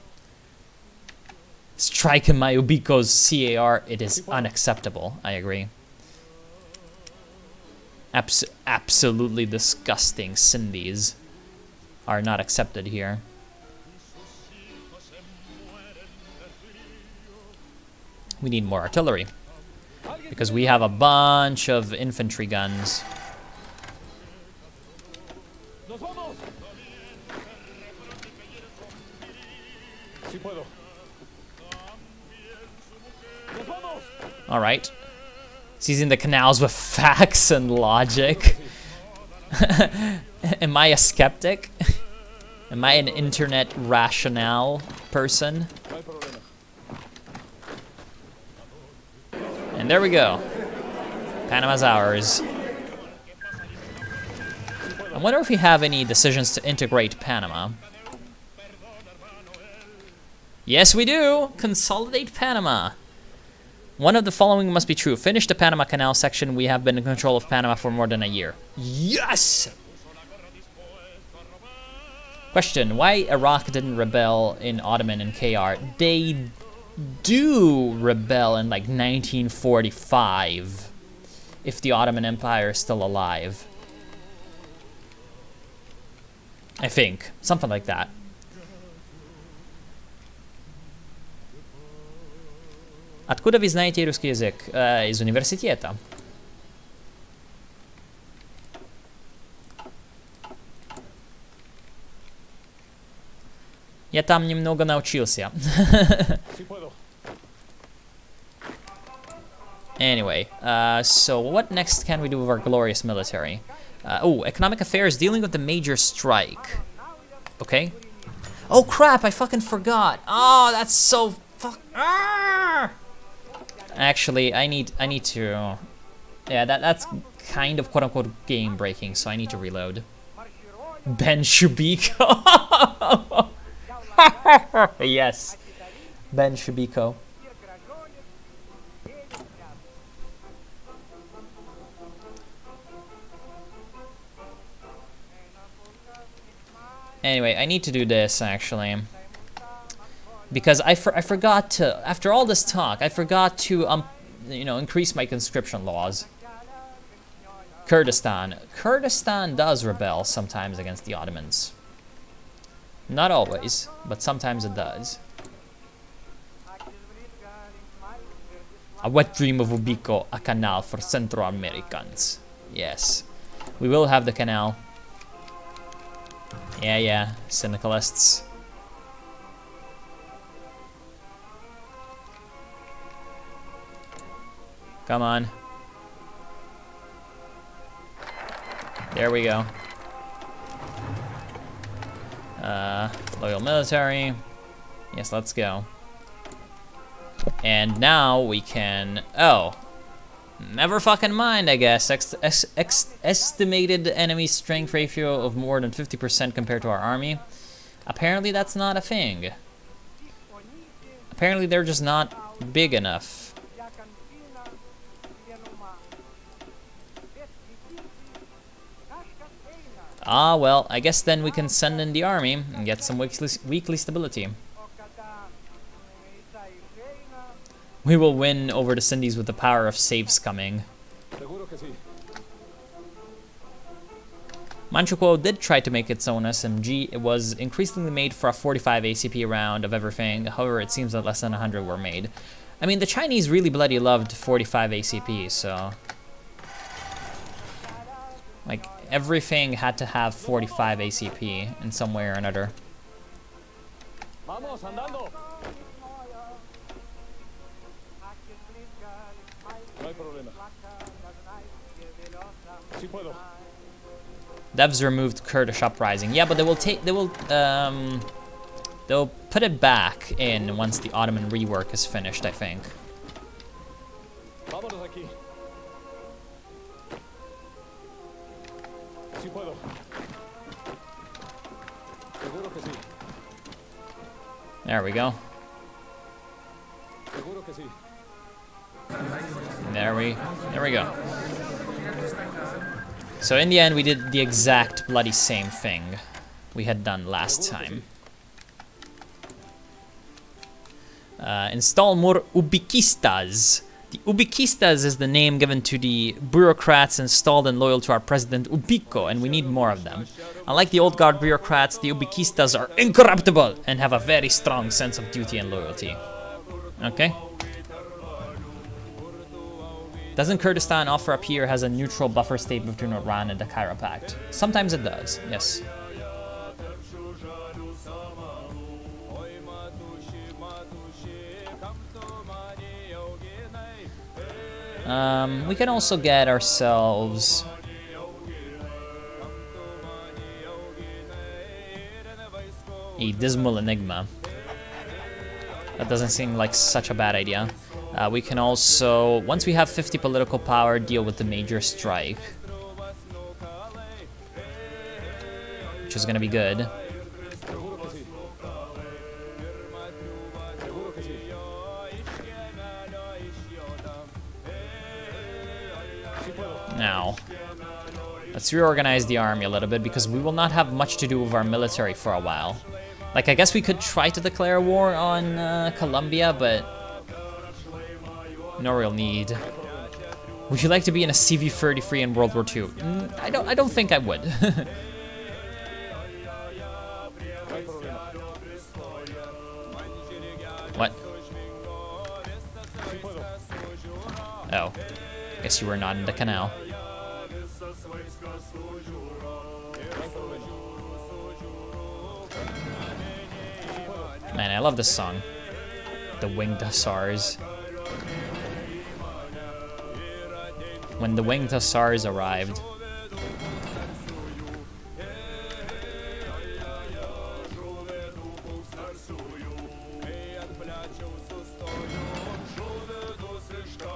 Strike in my UBICO'S CAR. It is unacceptable. I agree. Absolutely disgusting Cindy's are not accepted here. We need more artillery because we have a bunch of infantry guns. All right. Seizing the canals with facts and logic. Am I a skeptic? Am I an internet rationale person? And there we go. Panama's ours. I wonder if we have any decisions to integrate Panama. Yes, we do! Consolidate Panama. One of the following must be true. Finish the Panama Canal section. We have been in control of Panama for more than a year. Yes! Question, why Iraq didn't rebel in Ottoman and KR? They do rebel in like 1945, if the Ottoman Empire is still alive. I think. Something like that. Откуда вы знаете русский язык? Из университета. Я там немного научился. Anyway, so what next can we do with our glorious military? Oh, economic affairs, dealing with the major strike. Okay. Oh crap, I fucking forgot. Oh, that's so fuck. Actually, I need to. Yeah, that's kind of quote unquote game breaking, so I need to reload. Ben Shubiko. Yes, Ben Shubiko. Anyway, I need to do this actually, because I forgot to. After all this talk, I forgot to you know, increase my conscription laws. Kurdistan does rebel sometimes against the Ottomans. Not always, but sometimes it does. A wet dream of Ubico, a canal for Central Americans. Yes, we will have the canal. Yeah, syndicalists. Come on. There we go. Loyal military. Yes, let's go. And now we can... Oh. Never fucking mind, I guess. Estimated enemy strength ratio of more than 50% compared to our army. Apparently that's not a thing. Apparently they're just not big enough. Ah, well, I guess then we can send in the army and get some weekly stability. We will win over the Sindhis with the power of saves coming. Manchukuo did try to make its own SMG. It was increasingly made for a 45 ACP round of everything. However, it seems that less than 100 were made. I mean, the Chinese really bloody loved 45 ACP, so... like, everything had to have 45 ACP in some way or another. Devs removed Kurdish uprising. Yeah, but they'll put it back in once the Ottoman rework is finished, I think. There we go. There we go. So in the end, we did the exact bloody same thing we had done last time. Install more UBICO'S. The UBICO'S is the name given to the bureaucrats installed and loyal to our president UBICO, and we need more of them. Unlike the old guard bureaucrats, the UBICO'S are incorruptible and have a very strong sense of duty and loyalty. Okay. Doesn't Kurdistan offer up here has a neutral buffer state between Iran and the Cairo Pact? Sometimes it does, yes. We can also get ourselves a dismal enigma. That doesn't seem like such a bad idea. We can also, once we have 50 political power, deal with the major strike, which is gonna be good. Now, let's reorganize the army a little bit because we will not have much to do with our military for a while. Like, I guess we could try to declare war on Colombia, but no real need. Would you like to be in a CV-33 in World War II? I don't think I would. What? Oh, guess you were not in the canal. Man, I love this song. The Winged Hussars. When the Winged Hussars arrived.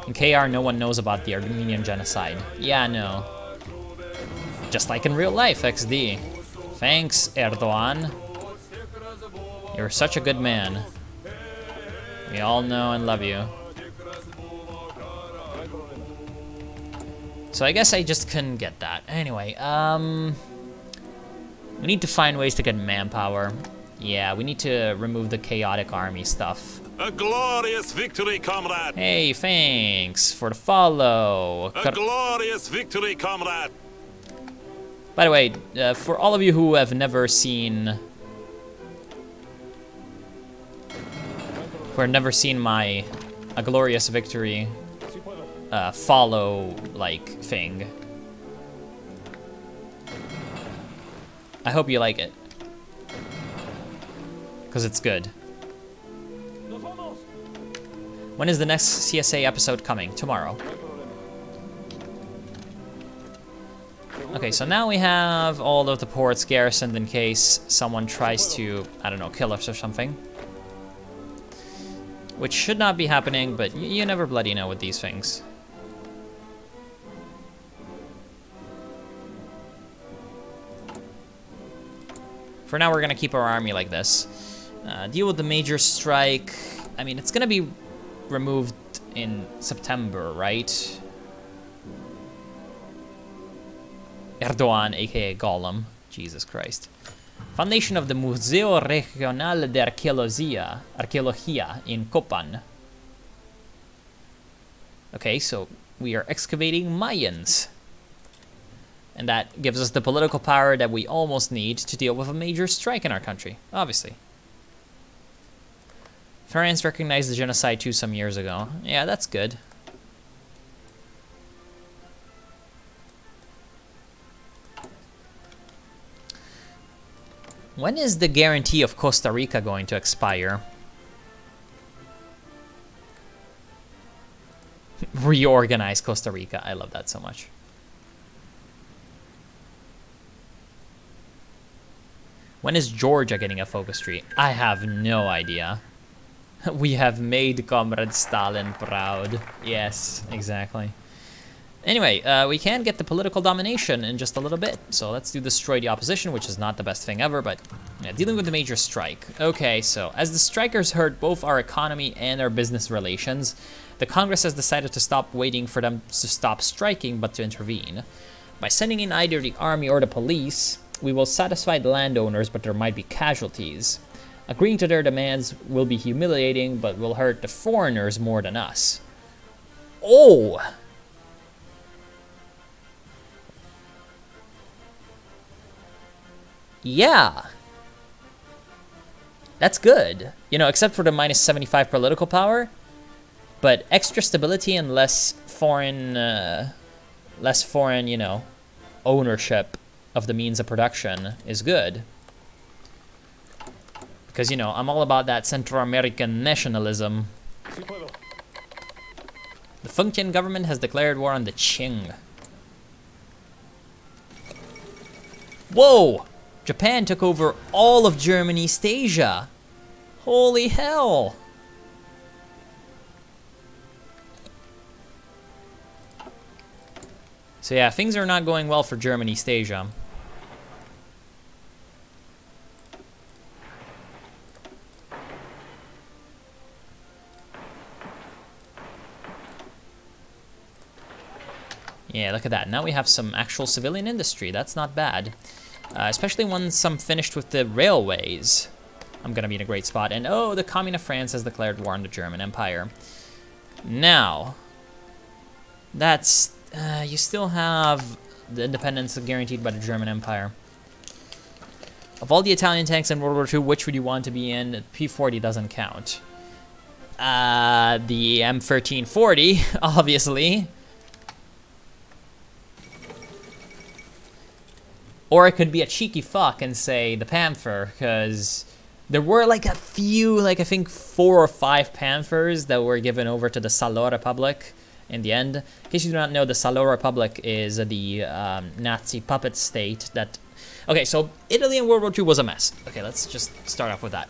In KR, no one knows about the Armenian genocide. Yeah, no. Just like in real life, XD. Thanks, Erdogan. You're such a good man. We all know and love you. So I guess I just couldn't get that. Anyway, we need to find ways to get manpower. Yeah, we need to remove the chaotic army stuff. A glorious victory, comrade! Hey, thanks for the follow. A glorious victory, comrade! By the way, for all of you who have never seen... my A Glorious Victory follow-like thing, I hope you like it. Because it's good. When is the next CSA episode coming? Tomorrow. Okay, so now we have all of the ports garrisoned in case someone tries to, I don't know, kill us or something. Which should not be happening, but you never bloody know with these things. For now, we're gonna keep our army like this. Deal with the major strike. I mean, it's gonna be removed in September, right? Erdogan, aka Gollum. Jesus Christ. Foundation of the Museo Regional de Arqueología in Copan. Okay, so we are excavating Mayans. And that gives us the political power that we almost need to deal with a major strike in our country, obviously. France recognized the genocide too some years ago. Yeah, that's good. When is the guarantee of Costa Rica going to expire? Reorganize Costa Rica. I love that so much. When is Georgia getting a focus tree? I have no idea. We have made Comrade Stalin proud. Yes, exactly. Anyway, we can get the political domination in just a little bit. So let's do destroy the opposition, which is not the best thing ever, but yeah, dealing with the major strike. Okay, so as the strikers hurt both our economy and our business relations, the Congress has decided to stop waiting for them to stop striking, but to intervene. By sending in either the army or the police, we will satisfy the landowners, but there might be casualties. Agreeing to their demands will be humiliating, but will hurt the foreigners more than us. Oh! Yeah. That's good. You know, except for the minus 75 political power. But extra stability and less foreign, you know, ownership of the means of production is good. Because, you know, I'm all about that Central American nationalism. The Fengtian government has declared war on the Qing. Whoa! Japan took over all of German East Asia. Holy hell! So yeah, things are not going well for German East Asia. Yeah, look at that. Now we have some actual civilian industry. That's not bad. Especially once I'm finished with the railways. I'm gonna be in a great spot. And oh, the Commune of France has declared war on the German Empire. Now, that's... you still have the independence guaranteed by the German Empire. Of all the Italian tanks in World War II, which would you want to be in? P-40 doesn't count. The M1340, obviously. Or it could be a cheeky fuck and say the Panther, because there were like a few, like I think 4 or 5 Panthers that were given over to the Salo Republic in the end. In case you do not know, the Salo Republic is the Nazi puppet state that... Okay, so Italy in World War II was a mess. Okay, let's just start off with that.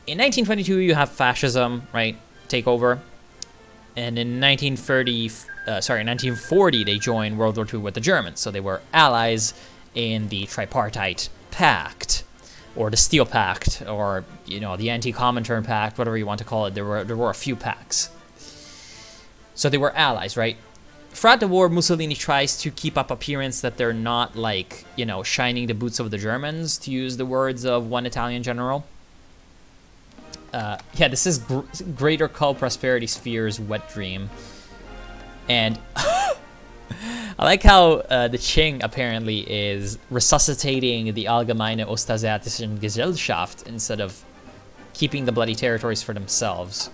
In 1922, you have fascism, right, take over. And in 1940, they joined World War II with the Germans. So they were allies in the Tripartite Pact, or the Steel Pact, or, you know, the Anti-Comintern Pact, whatever you want to call it. There were a few pacts. So they were allies, right? Throughout the war, Mussolini tries to keep up appearance that they're not, like, you know, shining the boots of the Germans, to use the words of one Italian general. Yeah, this is Greater Cull Prosperity Sphere's wet dream. And I like how the Qing apparently is resuscitating the Allgemeine Ostasiatischen Gesellschaft instead of keeping the bloody territories for themselves.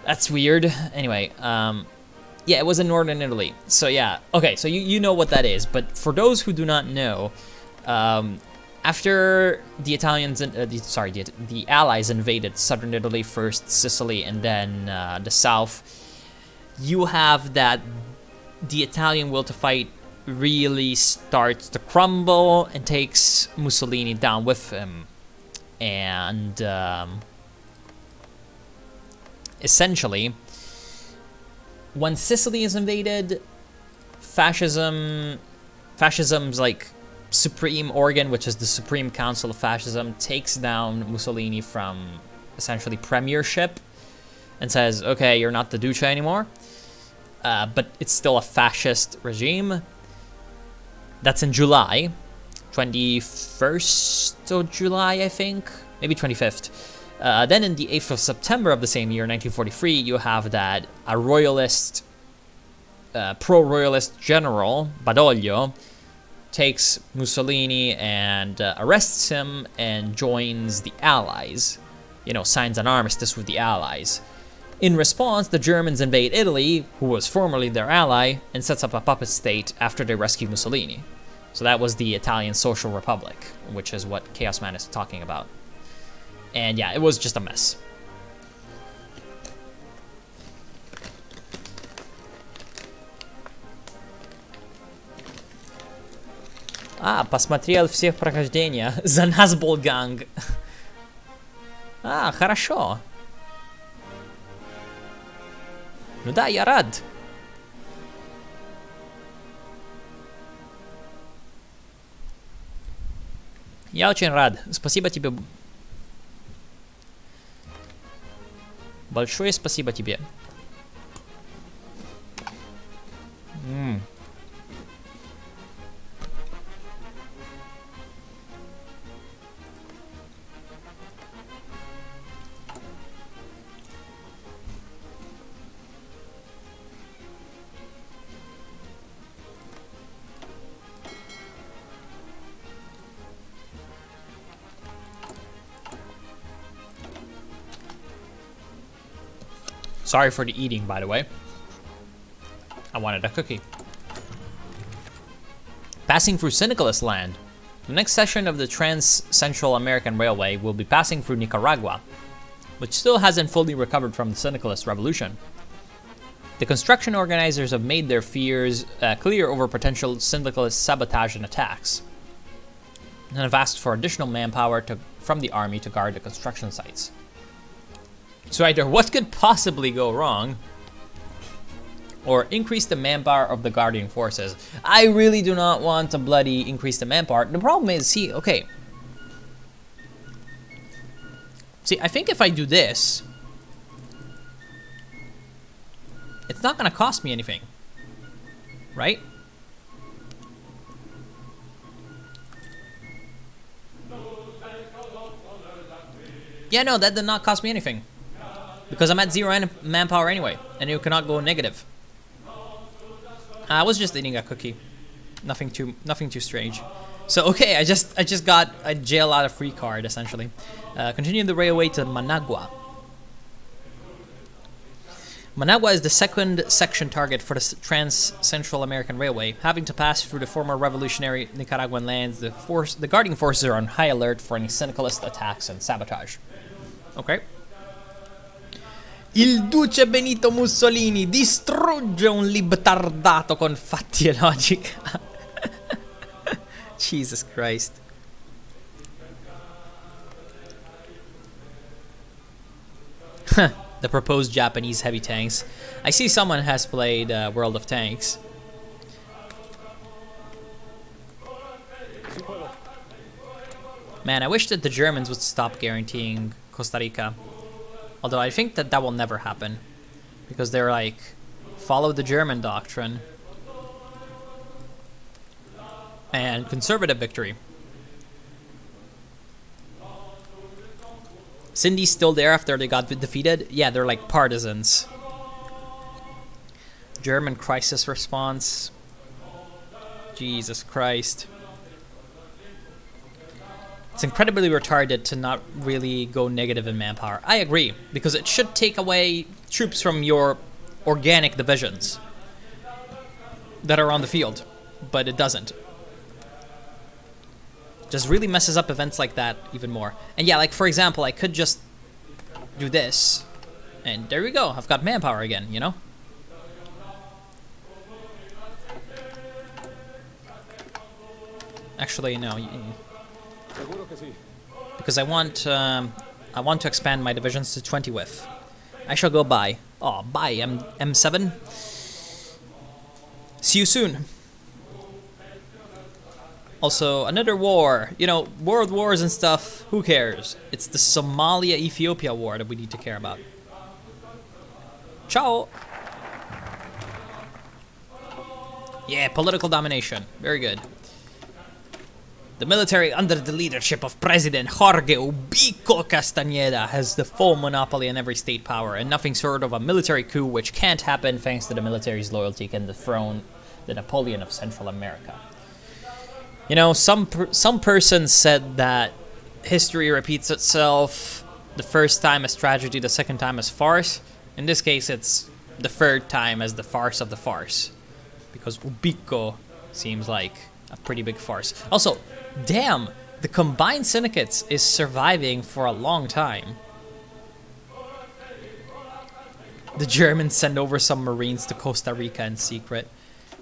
That's weird. Anyway, yeah, it was in northern Italy. So yeah, okay, so you know what that is. But for those who do not know, after the Italians, the Allies invaded southern Italy, first Sicily and then the south, you have that the Italian will to fight really starts to crumble and takes Mussolini down with him. And essentially, when Sicily is invaded, fascism's like supreme organ, which is the Supreme Council of Fascism, takes down Mussolini from essentially premiership and says, okay, you're not the Duce anymore. But it's still a fascist regime. That's in July, 21st of July, I think, maybe 25th. Then in the 8th of September of the same year, 1943, you have that a royalist, pro-royalist general, Badoglio, takes Mussolini and arrests him and joins the Allies. You know, signs an armistice with the Allies. In response, the Germans invade Italy, who was formerly their ally, and sets up a puppet state after they rescue Mussolini. So that was the Italian Social Republic, which is what Chaos Man is talking about. And yeah, it was just a mess. Посмотрел всех прохождения. За нас был ганг. Хорошо. Ну да, я рад. Я очень рад. Спасибо тебе. Большое спасибо тебе. Sorry for the eating, by the way. I wanted a cookie. Passing through Syndicalist land. The next section of the Trans-Central American Railway will be passing through Nicaragua, which still hasn't fully recovered from the Syndicalist revolution. The construction organizers have made their fears clear over potential Syndicalist sabotage and attacks, and have asked for additional manpower from the army to guard the construction sites. So either what could possibly go wrong, or increase the manpower of the guardian forces. I really do not want to bloody increase the manpower. The problem is, see, okay. See, I think if I do this, it's not gonna cost me anything, right? Yeah, no, that did not cost me anything. Because I'm at 0 manpower anyway, and you cannot go negative. I was just eating a cookie. Nothing too strange. So okay, I just got a jail out of free card essentially. Continue the railway to Managua. Managua is the second section target for the Trans-Central American Railway. Having to pass through the former revolutionary Nicaraguan lands, the guarding forces are on high alert for any syndicalist attacks and sabotage. Okay. Il Duce Benito Mussolini distrugge un libertardato con fatti e logica. Jesus Christ. The proposed Japanese heavy tanks. I see someone has played World of Tanks. Man, I wish that the Germans would stop guaranteeing Costa Rica. Although I think that will never happen. Because they're like, follow the German doctrine. And conservative victory. Cindy's still there after they got defeated? Yeah, they're like partisans. German crisis response. Jesus Christ. It's incredibly retarded to not really go negative in manpower. I agree, because it should take away troops from your organic divisions that are on the field, but it doesn't. Just really messes up events like that even more. And yeah, like for example, I could just do this, and there we go. I've got manpower again, you know? Actually, no. Because I want to expand my divisions to 20 with. I shall go by. Oh, bye, M7. See you soon. Also, another war. You know, world wars and stuff, who cares? It's the Somalia-Ethiopia war that we need to care about. Ciao! Yeah, political domination. Very good. The military under the leadership of President Jorge Ubico Castañeda has the full monopoly on every state power, and nothing short of a military coup, which can't happen thanks to the military's loyalty, can dethrone the Napoleon of Central America. You know, some person said that history repeats itself. The first time as tragedy, the second time as farce. In this case, it's the third time as the farce of the farce. Because Ubico seems like a pretty big farce. Also, damn, the combined syndicates is surviving for a long time. The Germans send over some Marines to Costa Rica in secret.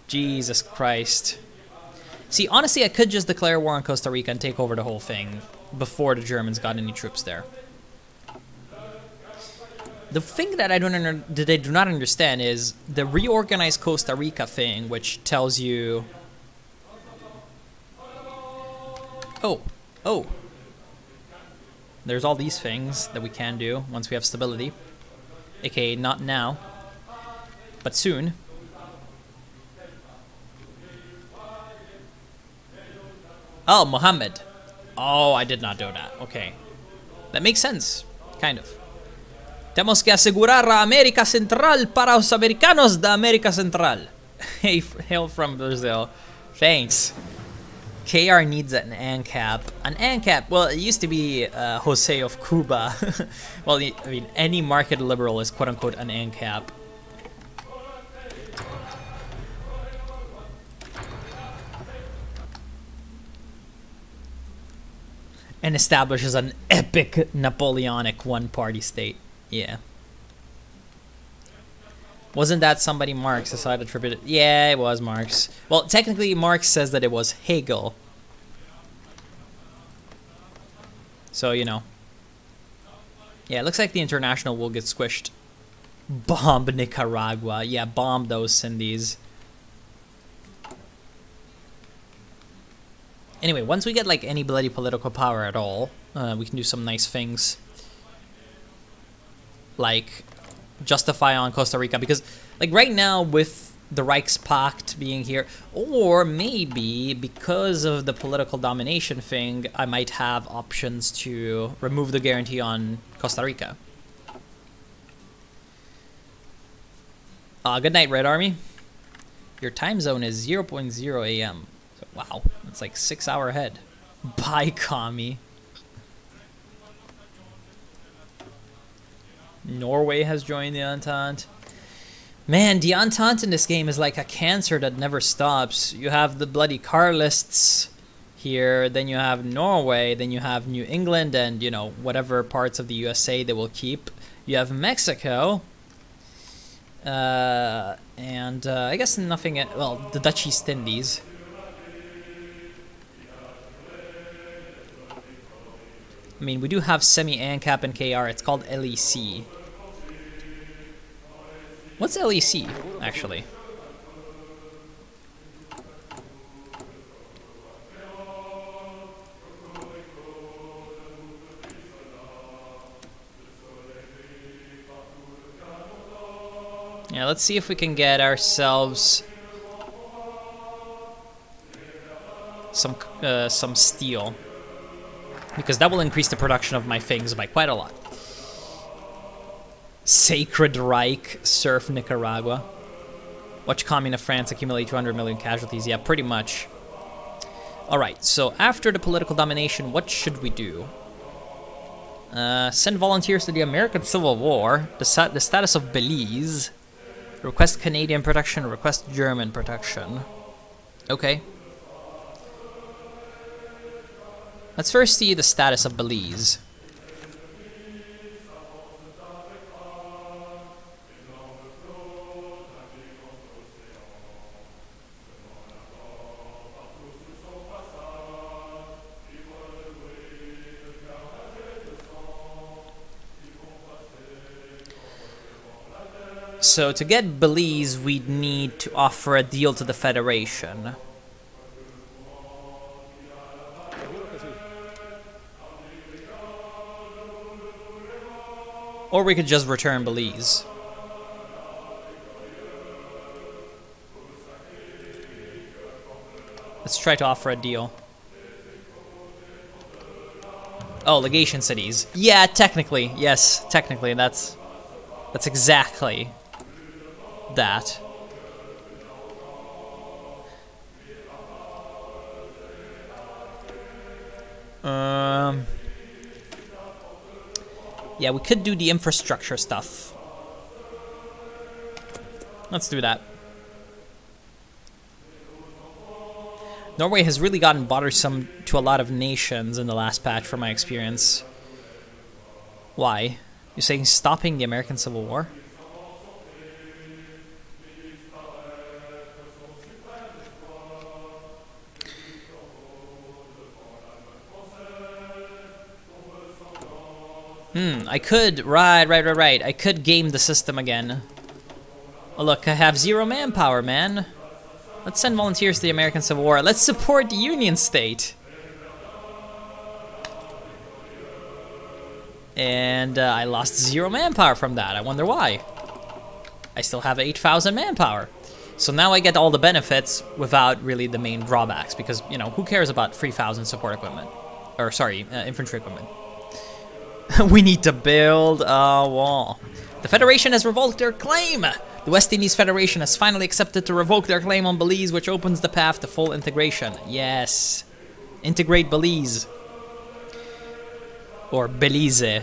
Jesus Christ. See, honestly, I could just declare war on Costa Rica and take over the whole thing before the Germans got any troops there. The thing that I do not understand is the reorganized Costa Rica thing, which tells you... Oh. There's all these things that we can do once we have stability. AKA not now, but soon. Oh, Mohammed. Oh, I did not know that. Okay. That makes sense. Kind of. Tenemos que asegurar a América Central para los americanos de América Central. Hail from Brazil. Thanks. KR needs an ANCAP. An ANCAP, well, it used to be Jose of Cuba. Well, I mean, any market liberal is quote-unquote an ANCAP. And establishes an epic Napoleonic one-party state. Yeah. Wasn't that somebody Marx decided to attribute it? Yeah, it was Marx. Well, technically, Marx says that it was Hegel. So, you know. Yeah, it looks like the International will get squished. Bomb Nicaragua. Yeah, bomb those Cindies. Anyway, once we get, like, any bloody political power at all, we can do some nice things. Like justify on Costa Rica, because like right now with the Reichspakt being here, or maybe because of the political domination thing, I might have options to remove the guarantee on Costa Rica. Good night, Red Army. Your time zone is 0.0 a.m. So, wow, that's like 6 hour ahead. Bye, commie. Norway has joined the Entente. Man, the Entente in this game is like a cancer that never stops. You have the bloody Carlists here, then you have Norway, then you have New England, and, you know, whatever parts of the USA they will keep. You have Mexico. And I guess nothing, well, the Dutch East Indies. I mean, we do have semi-ANCAP and KR. It's called LEC. What's LEC, actually? Yeah, let's see if we can get ourselves some steel. Because that will increase the production of my things by quite a lot. Sacred Reich, surf Nicaragua. Watch Communist France accumulate 200 million casualties. Yeah, pretty much. Alright, so after the political domination, what should we do? Send volunteers to the American Civil War. The status of Belize. Request Canadian protection, request German protection. Okay. Let's first see the status of Belize. So to get Belize, we'd need to offer a deal to the Federation. Or we could just return Belize. Let's try to offer a deal. Oh, legation cities. Yeah, technically. Yes, technically. That's exactly that. Yeah, we could do the infrastructure stuff. Let's do that. Norway has really gotten bothersome to a lot of nations in the last patch, from my experience. Why? You're saying stopping the American Civil War? I could, right. I could game the system again. Oh look, I have 0 manpower, man. Let's send volunteers to the American Civil War. Let's support the Union State. And I lost 0 manpower from that. I wonder why. I still have 8,000 manpower. So now I get all the benefits without really the main drawbacks. Because, you know, who cares about 3,000 support equipment? Or, sorry, infantry equipment. We need to build a wall. The Federation has revoked their claim. The West Indies Federation has finally accepted to revoke their claim on Belize, which opens the path to full integration. Yes. Integrate Belize. Or Belize.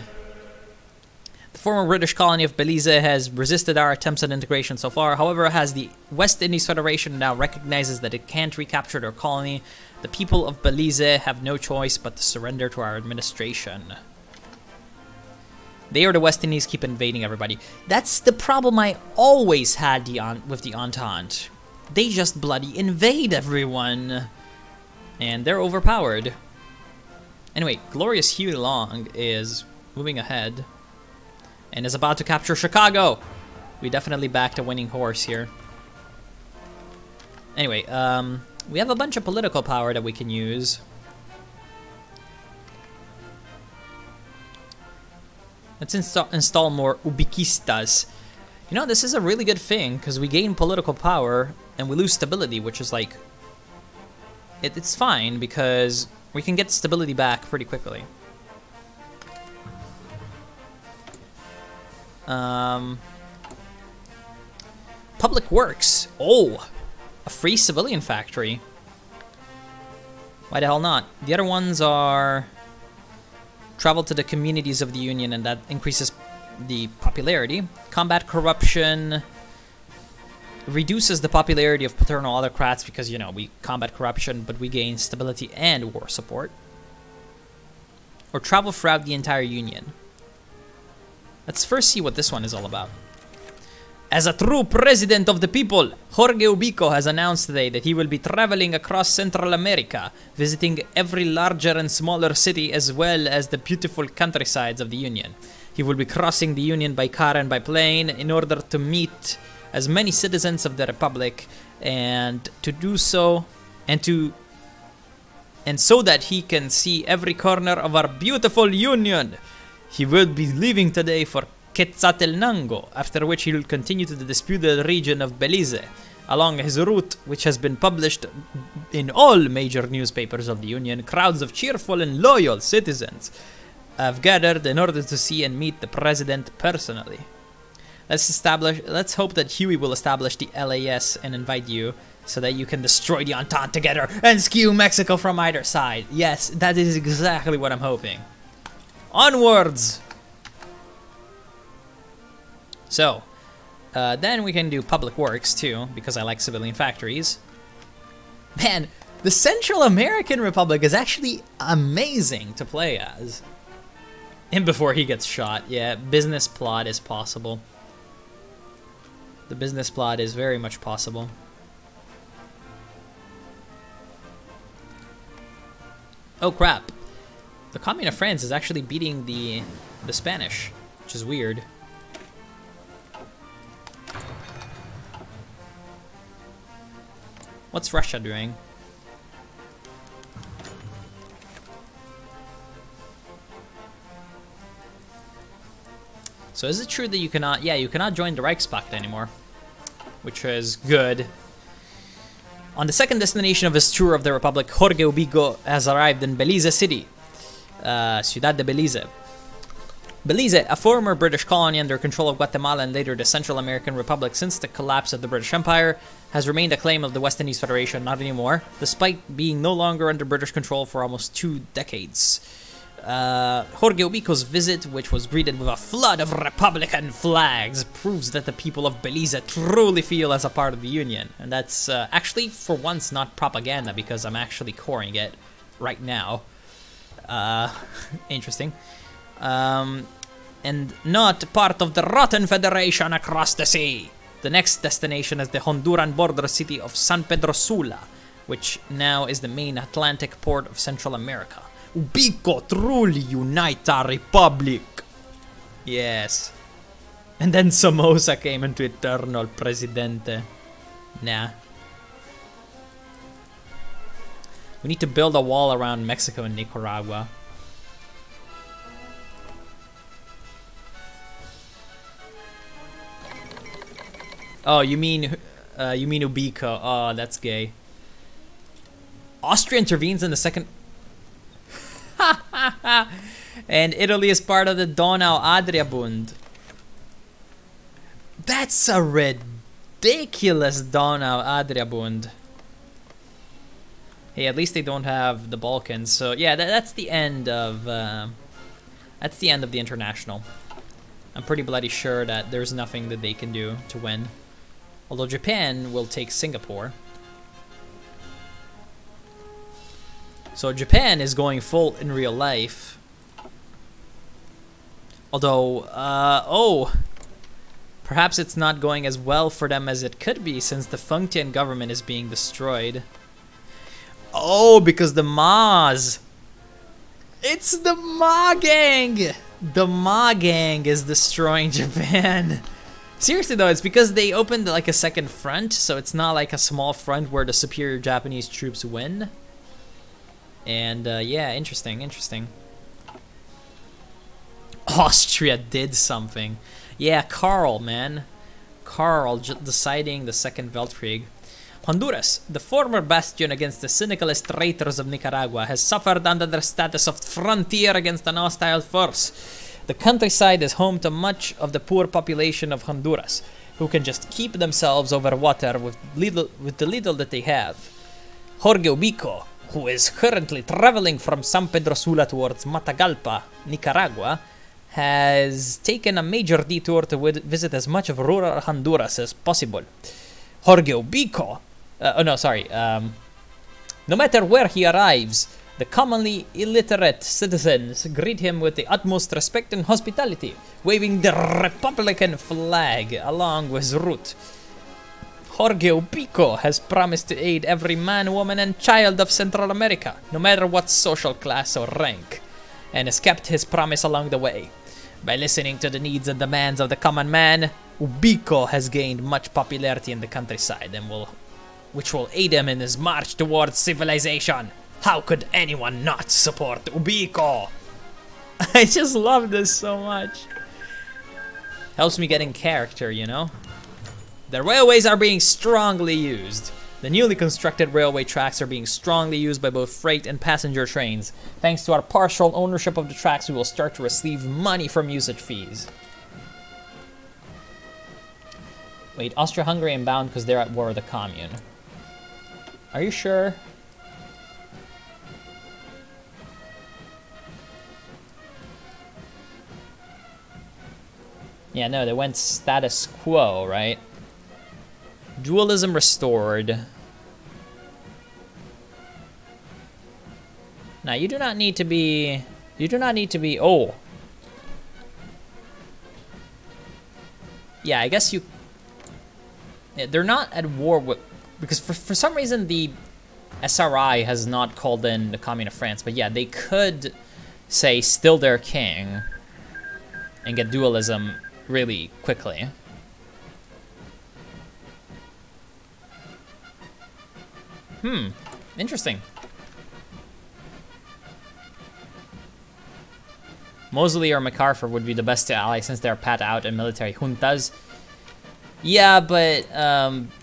The former British colony of Belize has resisted our attempts at integration so far. However, as the West Indies Federation now recognizes that it can't recapture their colony, the people of Belize have no choice but to surrender to our administration. They or the West Indies keep invading everybody. That's the problem I always had with the Entente. They just bloody invade everyone. And they're overpowered. Anyway, Glorious Huey Long is moving ahead. And is about to capture Chicago. We definitely backed a winning horse here. Anyway, we have a bunch of political power that we can use. Let's install more ubiquistas. You know, this is a really good thing, because we gain political power, and we lose stability, which is like... It's fine, because we can get stability back pretty quickly. Public Works. Oh! A free civilian factory. Why the hell not? The other ones are... Travel to the communities of the Union, and that increases the popularity. Combat corruption reduces the popularity of paternal autocrats because, you know, we combat corruption, but we gain stability and war support. Or travel throughout the entire Union. Let's first see what this one is all about. As a true president of the people, Jorge Ubico has announced today that he will be traveling across Central America, visiting every larger and smaller city as well as the beautiful countrysides of the Union. He will be crossing the Union by car and by plane in order to meet as many citizens of the Republic, and to do so, and so that he can see every corner of our beautiful Union. He will be leaving today for Quetzaltenango, after which he will continue to the disputed region of Belize, along his route, which has been published in all major newspapers of the Union. Crowds of cheerful and loyal citizens have gathered in order to see and meet the president personally. Let's hope that Huey will establish the LAS and invite you, so that you can destroy the Entente together and skew Mexico from either side. Yes, that is exactly what I'm hoping. Onwards! So, then we can do Public Works too, because I like civilian factories. Man, the Central American Republic is actually amazing to play as. And before he gets shot, yeah, business plot is possible. The business plot is very much possible. Oh crap. The Commune of France is actually beating the Spanish, which is weird. What's Russia doing? So is it true that you cannot... Yeah, you cannot join the Reichspakt anymore. Which is good. On the second destination of his tour of the Republic, Jorge Ubico has arrived in Belize City. Ciudad de Belize. Belize, a former British colony under control of Guatemala and later the Central American Republic since the collapse of the British Empire, has remained a claim of the West Indies Federation, not anymore, despite being no longer under British control for almost 2 decades. Jorge Ubico's visit, which was greeted with a flood of Republican flags, proves that the people of Belize truly feel as a part of the Union. And that's actually, for once, not propaganda, because I'm actually coring it right now. Interesting. And not part of the rotten federation across the sea. The next destination is the Honduran border city of San Pedro Sula, which now is the main Atlantic port of Central America. Ubico truly unite our republic. Yes. And then Somoza came into Eternal Presidente. Nah. We need to build a wall around Mexico and Nicaragua. Oh, you mean Ubico. Oh, that's gay. Austria intervenes in the second... And Italy is part of the Donau-Adria-Bund. That's a ridiculous Donau-Adria-Bund. Hey, at least they don't have the Balkans. So yeah, that's the end of the international. I'm pretty bloody sure that there's nothing that they can do to win. Although Japan will take Singapore. So Japan is going full in real life. Although, perhaps it's not going as well for them as it could be since the Fengtian government is being destroyed. Oh, because the Ma's. It's the Ma gang! The Ma gang is destroying Japan. Seriously though, it's because they opened like a second front, so it's not like a small front where the superior Japanese troops win. And yeah, interesting. Austria did something. Yeah, Karl, man. Karl deciding the Second Weltkrieg. Honduras, the former bastion against the syndicalist traitors of Nicaragua, has suffered under their status of frontier against an hostile force. The countryside is home to much of the poor population of Honduras, who can just keep themselves over water with the little that they have. Jorge Ubico, who is currently traveling from San Pedro Sula towards Matagalpa, Nicaragua, has taken a major detour to visit as much of rural Honduras as possible. Jorge Ubico, no matter where he arrives, the commonly illiterate citizens greet him with the utmost respect and hospitality, waving the Republican flag along with his route. Jorge Ubico has promised to aid every man, woman, and child of Central America, no matter what social class or rank, and has kept his promise along the way. By listening to the needs and demands of the common man, Ubico has gained much popularity in the countryside, which will aid him in his march towards civilization. How could anyone not support Ubico? I just love this so much. Helps me get in character, you know? The railways are being strongly used. The newly constructed railway tracks are being strongly used by both freight and passenger trains. Thanks to our partial ownership of the tracks, we will start to receive money from usage fees. Wait, Austria-Hungary inbound because they're at war with the commune. Are you sure? Yeah, no, they went status quo, right? Dualism restored. Now, you do not need to be... Oh. Yeah, I guess you... Yeah, they're not at war with... Because for some reason, the SRI has not called in the Commune of France. But yeah, they could say, still their king. And get dualism really quickly. Interesting. Mosley or MacArthur would be the best to ally since they're pat out in military juntas. Yeah, but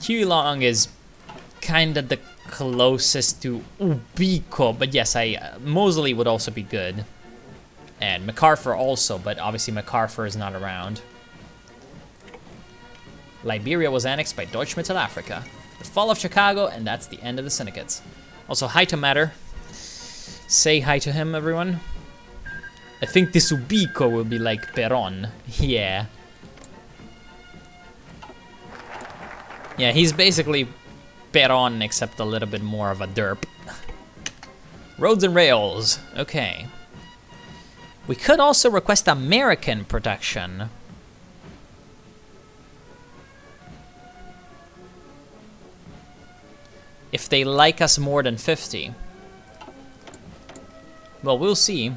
Huey Long is kind of the closest to Ubico. But yes, Mosley would also be good. And MacArthur also, but obviously MacArthur is not around. Liberia was annexed by Deutsche Mittelafrika. The fall of Chicago, and that's the end of the syndicates. Also, hi to Matter. Say hi to him, everyone. I think this Ubico will be like Peron. Yeah. Yeah, he's basically Peron, except a little bit more of a derp. Roads and rails. Okay. We could also request American protection. If they like us more than 50. Well, we'll see.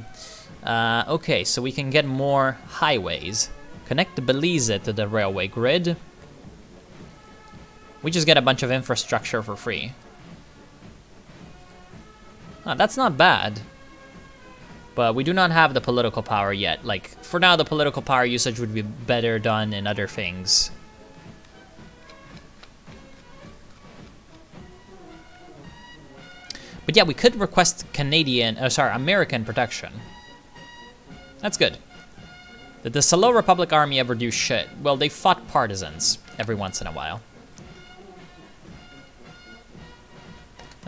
Okay, so we can get more highways. Connect the Belize to the railway grid. We just get a bunch of infrastructure for free. That's not bad. But we do not have the political power yet. Like, for now, the political power usage would be better done in other things. But yeah, we could request American protection. That's good. Did the Salo Republic Army ever do shit? Well, they fought partisans every once in a while.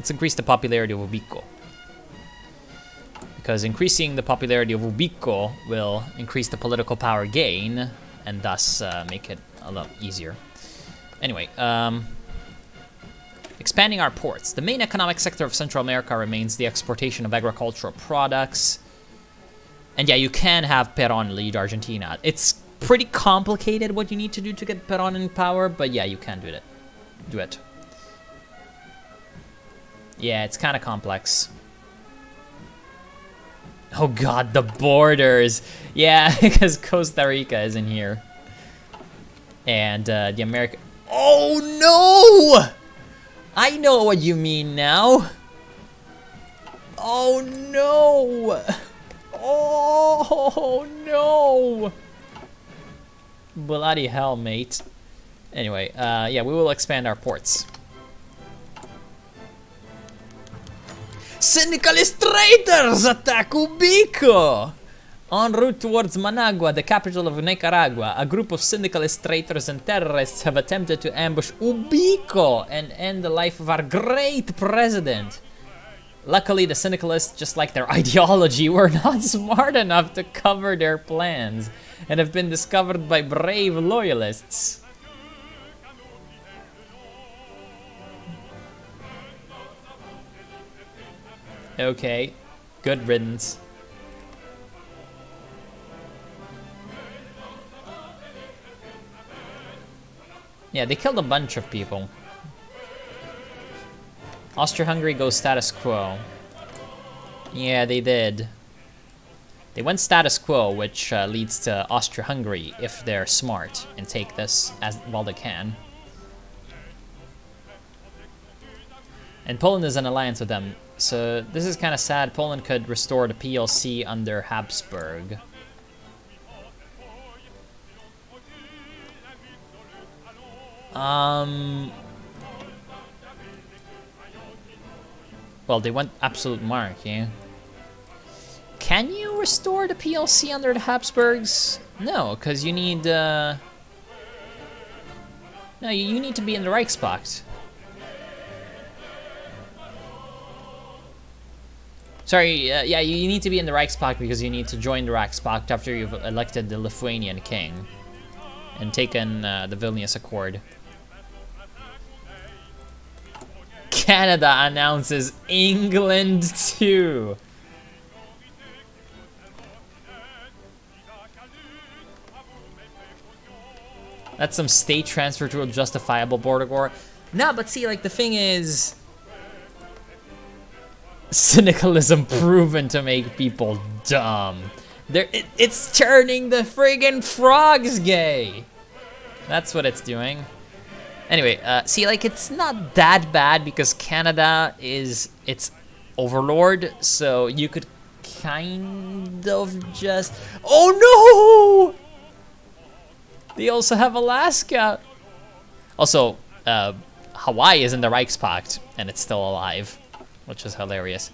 Let's increase the popularity of Ubico. Because increasing the popularity of Ubico will increase the political power gain, and thus make it a lot easier. Anyway, expanding our ports. The main economic sector of Central America remains the exportation of agricultural products. And yeah, you can have Perón lead Argentina. It's pretty complicated what you need to do to get Perón in power, but yeah, you can do it. Yeah, it's kind of complex. Oh god, the borders. Yeah, because Costa Rica isn't here. And the American... Oh no! I know what you mean now. Oh no! Oh no! Bloody hell, mate. Anyway, yeah, we will expand our ports. Syndicalist traitors attack Ubico! En route towards Managua, the capital of Nicaragua, a group of syndicalist traitors and terrorists have attempted to ambush Ubico and end the life of our great president. Luckily, the syndicalists, just like their ideology, were not smart enough to cover their plans and have been discovered by brave loyalists. Okay, good riddance. Yeah, they killed a bunch of people. Austria-Hungary goes status quo. Yeah, they did. They went status quo, which leads to Austria-Hungary if they're smart and take this as well they can. And Poland is in alliance with them, so this is kind of sad. Poland could restore the PLC under Habsburg. Well, they went absolute monarchy. Can you restore the PLC under the Habsburgs? No, because you need, no, you need to be in the Reichspakt. Sorry, yeah, you need to be in the Reichspakt because you need to join the Reichspakt after you've elected the Lithuanian king and taken the Vilnius Accord. Canada announces England too. That's some state transfer to a justifiable border war. No, but see, like, the thing is, syndicalism proven to make people dumb. It's turning the friggin' frogs gay. That's what it's doing. Anyway, see, like, it's not that bad because Canada is its overlord, so you could kind of just... Oh no! They also have Alaska. Also, Hawaii is in the Reichspakt, and it's still alive, which is hilarious.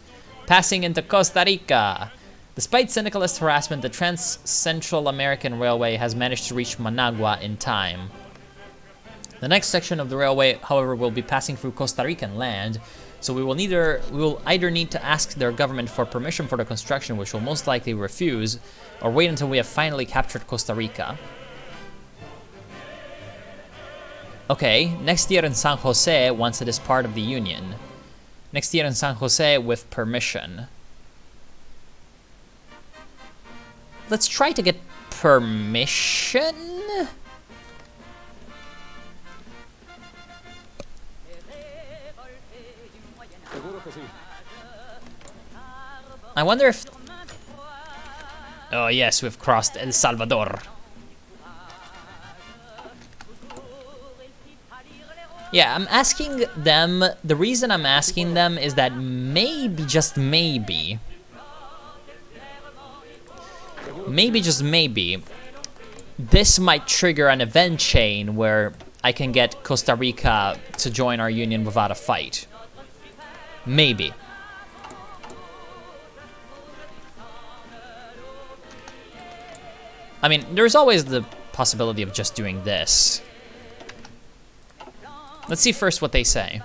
Passing into Costa Rica. Despite syndicalist harassment, the Trans-Central American Railway has managed to reach Managua in time. The next section of the railway, however, will be passing through Costa Rican land, so we will either need to ask their government for permission for the construction, which will most likely refuse, or wait until we have finally captured Costa Rica. Okay, next year in San Jose once it is part of the Union. Next year in San Jose with permission. Let's try to get permission? I wonder if... Oh yes, we've crossed El Salvador. Yeah, I'm asking them, the reason I'm asking them is that maybe, just maybe, just maybe, this might trigger an event chain where I can get Costa Rica to join our union without a fight. Maybe. I mean, there's always the possibility of just doing this. Let's see first what they say.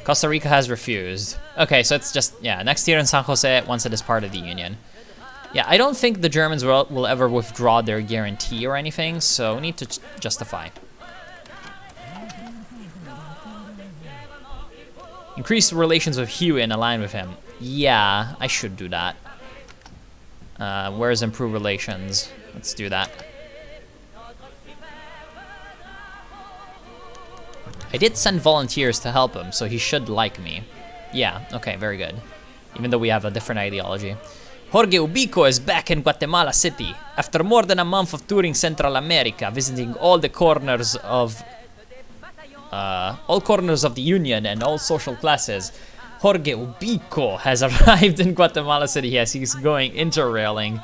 Costa Rica has refused. Okay, so it's just, yeah, next year in San Jose once it is part of the Union. Yeah, I don't think the Germans will ever withdraw their guarantee or anything, so we need to justify. Increase relations with Hue and align with him. Yeah, I should do that. Where's improve relations? Let's do that. I did send volunteers to help him, so he should like me. Yeah, okay, very good. Even though we have a different ideology. Jorge Ubico is back in Guatemala City. After more than a month of touring Central America, visiting all the corners of the Union and all social classes, Jorge Ubico has arrived in Guatemala City. Yes, he's going interrailing.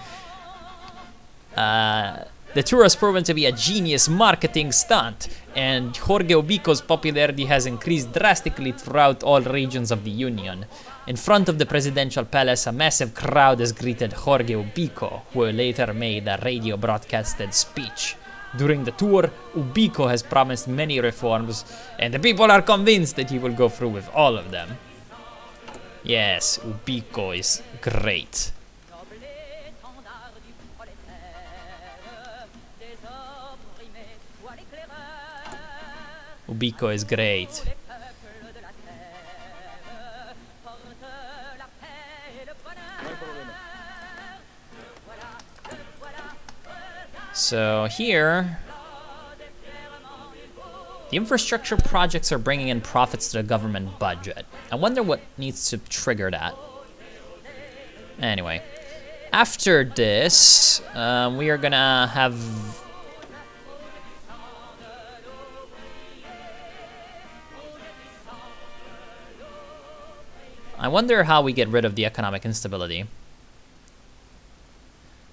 The tour has proven to be a genius marketing stunt, and Jorge Ubico's popularity has increased drastically throughout all regions of the Union. In front of the presidential palace, a massive crowd has greeted Jorge Ubico, who later made a radio broadcasted speech. During the tour, Ubico has promised many reforms, and the people are convinced that he will go through with all of them. Yes, Ubico is great. Ubico is great. So here, the infrastructure projects are bringing in profits to the government budget. I wonder what needs to trigger that. Anyway, after this, we are gonna have... I wonder how we get rid of the economic instability.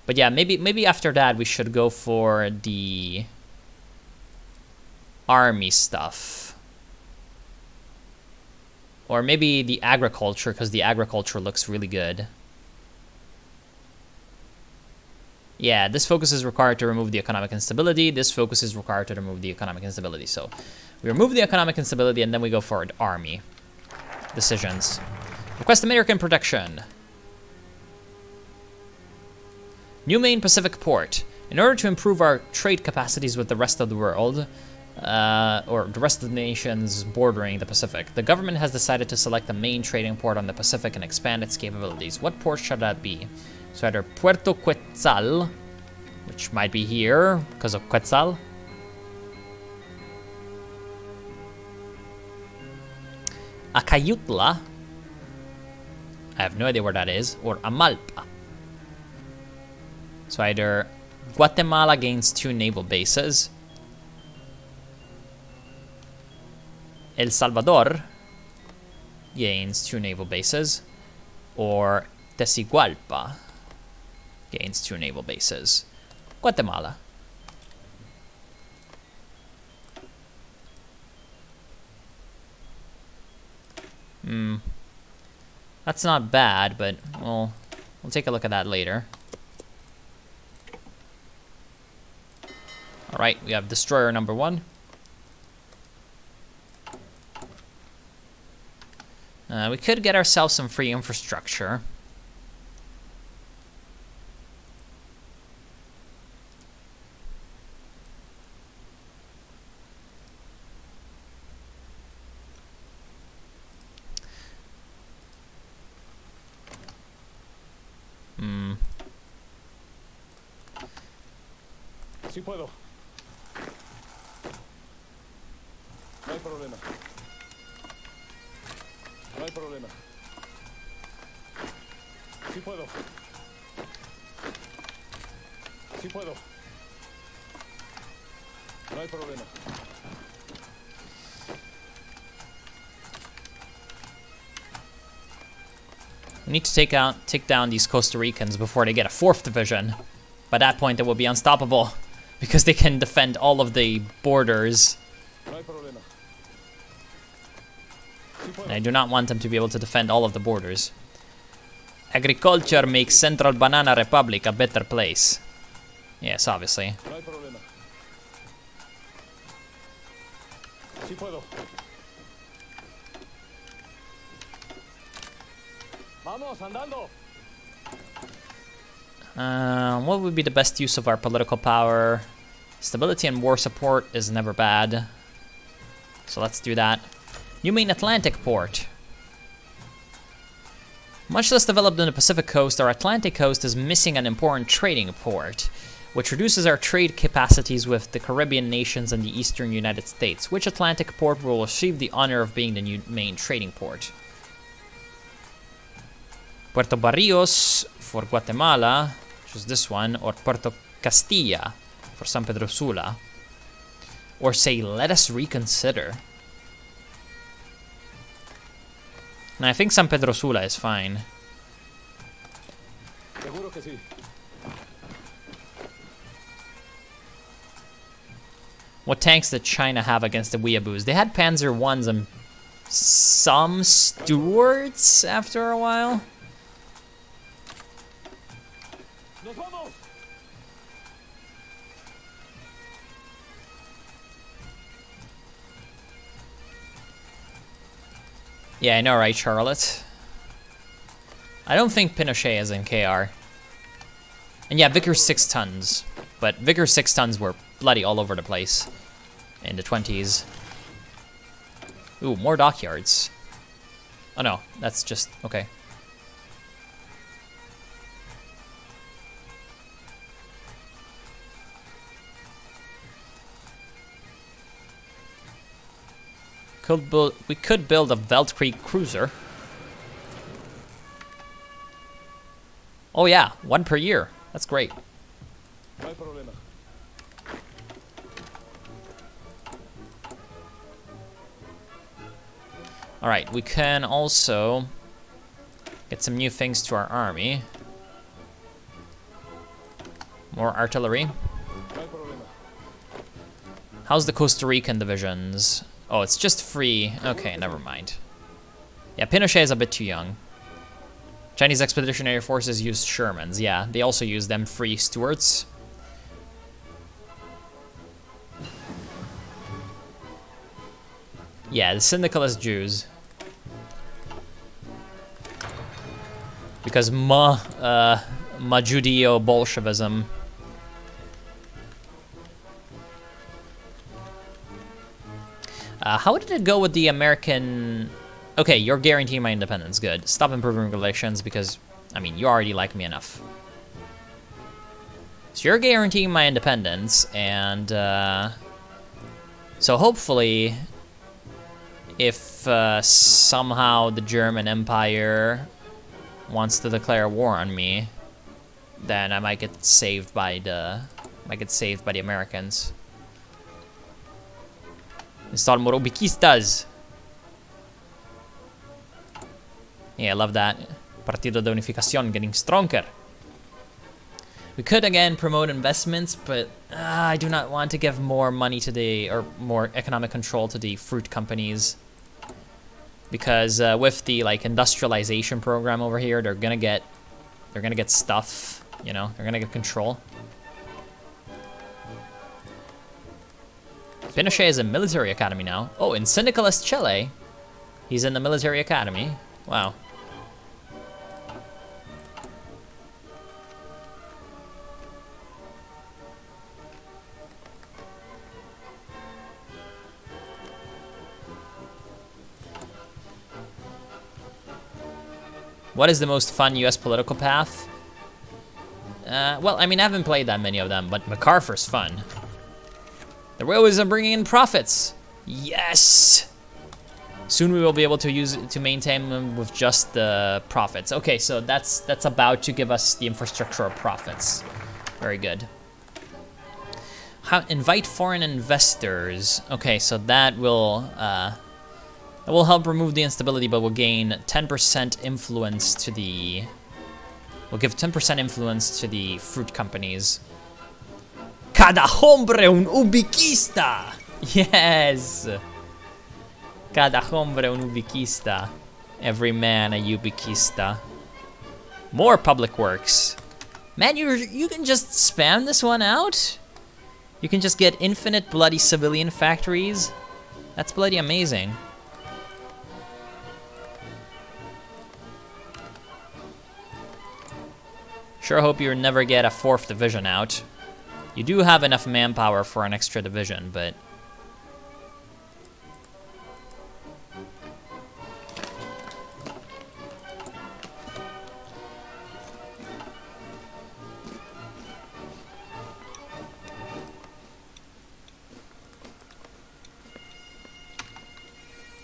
But yeah, maybe after that we should go for the army stuff. Or maybe the agriculture, because the agriculture looks really good. Yeah, this focus is required to remove the economic instability. This focus is required to remove the economic instability. So we remove the economic instability and then we go for the army. Decisions. Request American protection. New main Pacific port. In order to improve our trade capacities with the rest of the world, or the rest of the nations bordering the Pacific, the government has decided to select the main trading port on the Pacific and expand its capabilities. What port should that be? So either Puerto Quetzal, which might be here because of Quetzal. Acayutla. I have no idea where that is. Or Amalpa. So either Guatemala gains 2 naval bases. El Salvador gains 2 naval bases. Or Tegucigalpa gains 2 naval bases. Guatemala. That's not bad, but we'll take a look at that later. Alright, we have destroyer number 1. We could get ourselves some free infrastructure. Sí puedo. No hay problema. No hay problema. Sí puedo. Sí puedo. No hay problema. We need to take down these Costa Ricans before they get a 4th division. By that point, they will be unstoppable because they can defend all of the borders. No hay problema. And I do not want them to be able to defend all of the borders. Agriculture makes Central Banana Republic a better place. Yes, obviously. No hay problema. Sí puedo. Vamos, andando. What would be the best use of our political power? Stability and war support is never bad. So let's do that. You mean Atlantic port? Much less developed than the Pacific coast, our Atlantic coast is missing an important trading port, which reduces our trade capacities with the Caribbean nations and the eastern United States. Which Atlantic port will receive the honor of being the new main trading port? Puerto Barrios for Guatemala, which is this one, or Puerto Castilla for San Pedro Sula. Or say, let us reconsider. And I think San Pedro Sula is fine. Seguro que sí. What tanks did China have against the Weeaboos? They had Panzer Is and some Stuarts after a while. Nos vamos. Yeah, I know, right, Charlotte? I don't think Pinochet is in KR. And yeah, Vickers 6 tons. But Vickers 6 tons were bloody all over the place in the 20s. Ooh, more dockyards. Oh no, that's just, okay. We could build a Weltkrieg cruiser. Oh yeah, 1 per year. That's great. No hay problema. Alright, we can also get some new things to our army. More artillery. No hay problema. How's the Costa Rican divisions? Oh, it's just free. Okay, never mind. Yeah, Pinochet is a bit too young. Chinese Expeditionary Forces used Shermans. Yeah, they also used them free Stuarts. Yeah, the syndicalist Jews. Because ma Judeo-Bolshevism. How did it go with the American... Okay, you're guaranteeing my independence. Good. Stop improving relations because, I mean, you already like me enough. So you're guaranteeing my independence, and so hopefully, if somehow the German Empire wants to declare war on me, then I might get saved by the Americans. Install more UBICO'S. Yeah, I love that. Partido de Unificación getting stronger. We could again promote investments, but I do not want to give more money to the, or more economic control to the fruit companies. Because with the like industrialization program over here, they're gonna get stuff, you know, they're gonna get control. Pinochet is a military academy now. Oh, in Syndicalist Chile, he's in the military academy. Wow. What is the most fun US political path? Well, I mean, I haven't played that many of them, but MacArthur's fun. The railways are bringing in profits. Yes! Soon we will be able to use it to maintain them with just the profits. Okay, so that's about to give us the infrastructure of profits. Very good. Invite foreign investors. Okay, so that will help remove the instability, but will gain 10% influence to the... We'll give 10% influence to the fruit companies. Cada hombre un ubiquista! Yes! Cada hombre un ubiquista. Every man a ubiquista. More public works. Man, you can just spam this one out? You can just get infinite bloody civilian factories? That's bloody amazing. Sure hope you never get a 4th division out. You do have enough manpower for an extra division, but...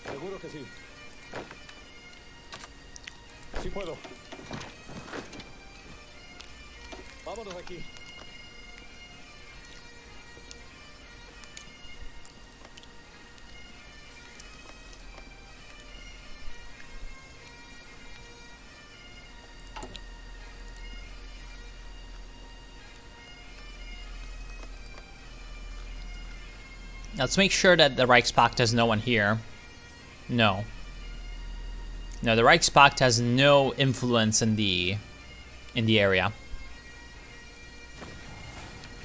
Seguro que sí. Sí puedo. Vámonos aquí. Now let's make sure that the Reichspakt has no one here. No. No, the Reichspakt has no influence in the area.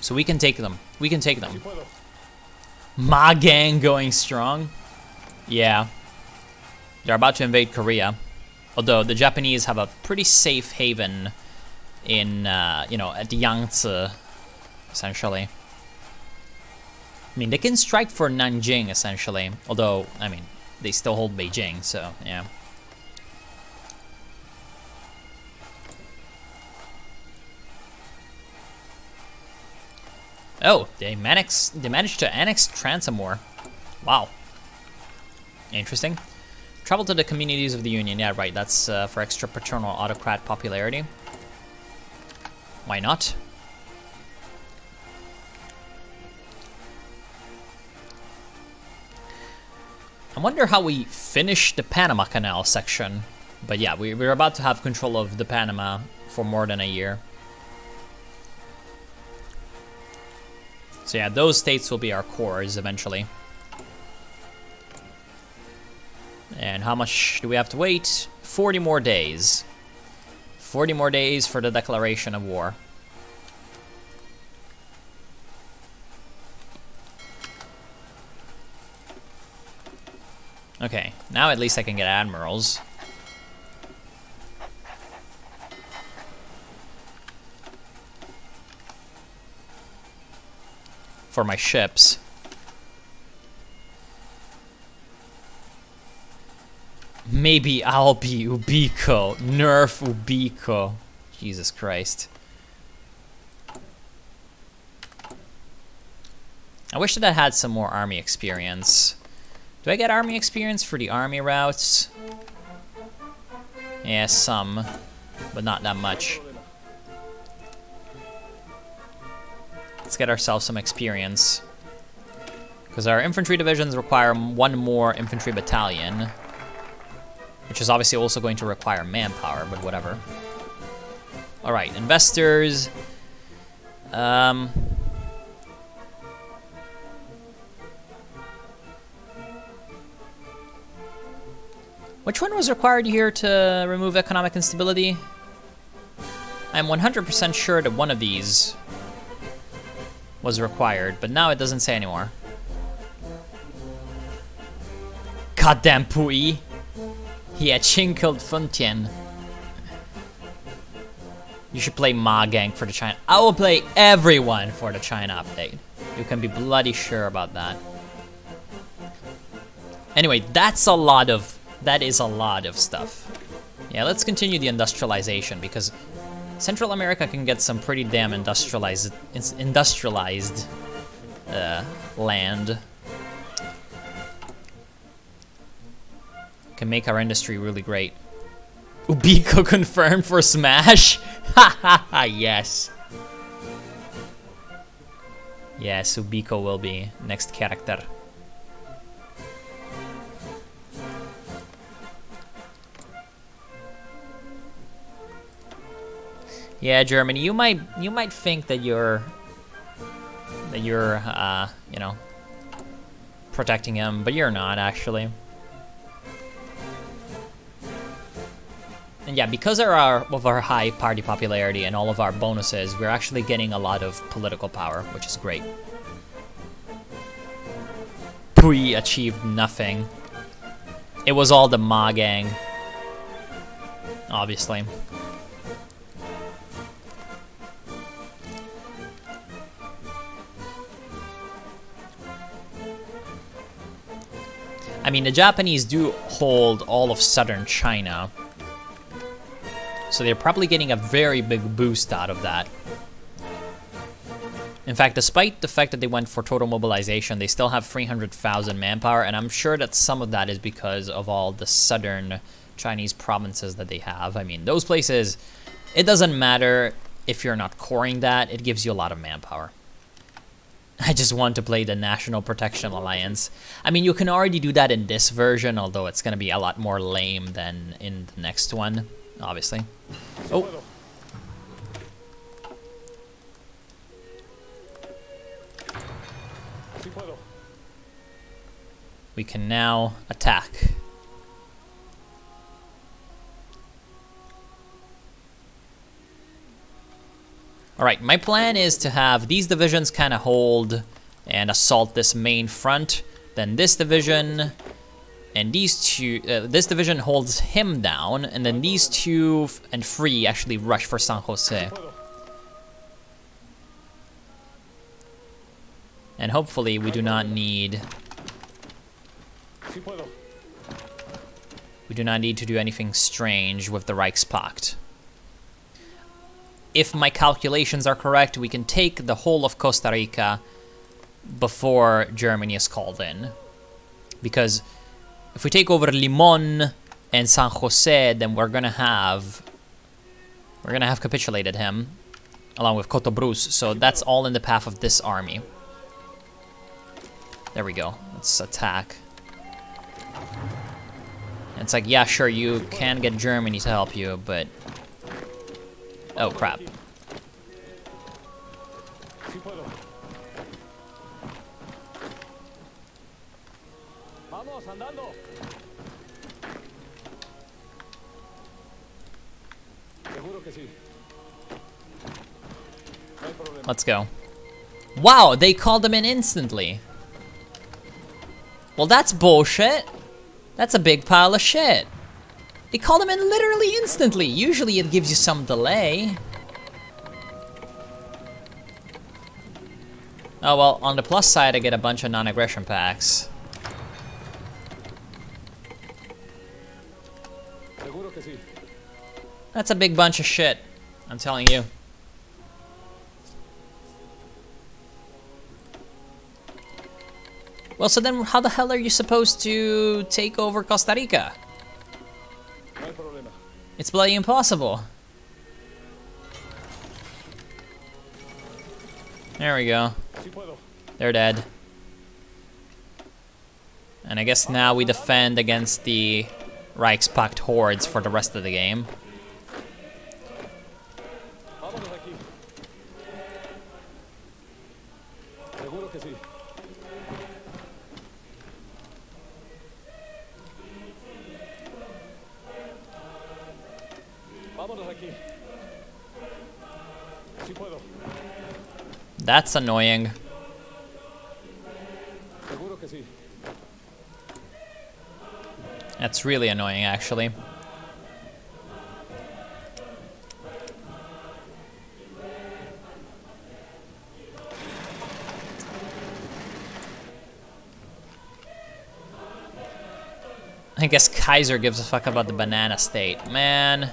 So we can take them. We can take them. Ma Gang going strong. Yeah. They're about to invade Korea. Although the Japanese have a pretty safe haven in, you know, at the Yangtze, essentially. I mean, they can strike for Nanjing, essentially. Although, I mean, they still hold Beijing, so, yeah. Oh, they managed to annex Transamore. Wow. Interesting. Travel to the communities of the Union. Yeah, right, that's for extra paternal autocrat popularity. Why not? I wonder how we finish the Panama Canal section. But yeah, we're about to have control of the Panama for more than a year. So yeah, those states will be our cores eventually. And how much do we have to wait? 40 more days. 40 more days for the declaration of war. Okay, now at least I can get admirals. For my ships. Maybe I'll be UBICO. Nerf UBICO. Jesus Christ. I wish that I had some more army experience. Do I get army experience for the army routes? Yeah, some, but not that much. Let's get ourselves some experience. Because our infantry divisions require one more infantry battalion. Which is obviously also going to require manpower, but whatever. Alright, investors. Which one was required here to remove economic instability? I'm 100% sure that one of these was required, but now it doesn't say anymore. Goddamn Pui! He had Chinkilled Funtian. You should play Ma Gang for the China. I will play everyone for the China update. You can be bloody sure about that. Anyway, that is a lot of stuff. Yeah, let's continue the industrialization because Central America can get some pretty damn industrialized land. Can make our industry really great. UBICO confirmed for Smash? Ha ha ha, yes. Yes, UBICO will be next character. Yeah, Germany, you might think that you're you know, protecting him, but you're not actually. And yeah, because of our high party popularity and all of our bonuses, we're actually getting a lot of political power, which is great. Pui achieved nothing. It was all the Ma Gang, obviously. I mean, the Japanese do hold all of southern China, so they're probably getting a very big boost out of that. In fact, despite the fact that they went for total mobilization, they still have 300,000 manpower, and I'm sure that some of that is because of all the southern Chinese provinces that they have. I mean, those places, it doesn't matter if you're not coring that, it gives you a lot of manpower. I just want to play the National Protection Alliance. I mean, you can already do that in this version, although it's going to be a lot more lame than in the next one, obviously. Oh. We can now attack. Alright, my plan is to have these divisions kind of hold and assault this main front. Then this division and these two, this division holds him down, and then these 2 and 3 actually rush for San Jose. And hopefully we do not need... We do not need to do anything strange with the Reichspakt. If my calculations are correct, we can take the whole of Costa Rica before Germany is called in. Because if we take over Limon and San Jose, then we're gonna have capitulated him, along with Cotobruz. So that's all in the path of this army. There we go. Let's attack. It's like, yeah, sure, you can get Germany to help you, but... Oh, crap. Let's go. Wow, they called them in instantly. Well, that's bullshit. That's a big pile of shit. They called them in literally instantly. Usually it gives you some delay. Oh, well, on the plus side, I get a bunch of non-aggression packs. That's a big bunch of shit, I'm telling you. Well, so then how the hell are you supposed to take over Costa Rica? It's bloody impossible. There we go. They're dead. And I guess now we defend against the Reichspakt hordes for the rest of the game. That's annoying. That's really annoying, actually. I guess Kaiser gives a fuck about the banana state. Man.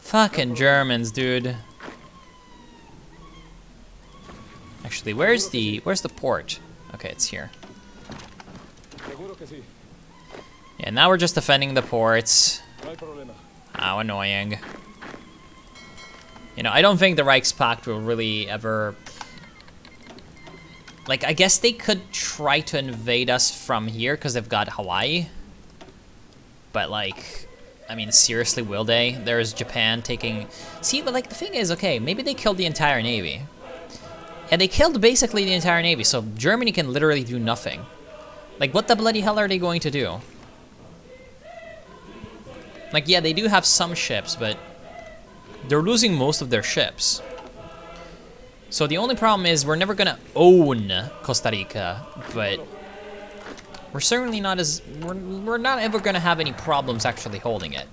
Fucking Germans, dude. Actually, where's the port? Okay, it's here. Yeah, now we're just defending the ports. How annoying. You know, I don't think the Reichspakt will really ever... Like, I guess they could try to invade us from here because they've got Hawaii. But, like... I mean, seriously, will they? There's Japan taking... See, but like, the thing is, okay, maybe they killed the entire Navy. And they killed basically the entire Navy, so Germany can literally do nothing. Like, what the bloody hell are they going to do? Like, yeah, they do have some ships, but they're losing most of their ships. So the only problem is we're never gonna own Costa Rica, but... We're certainly not as... We're not ever gonna have any problems actually holding it.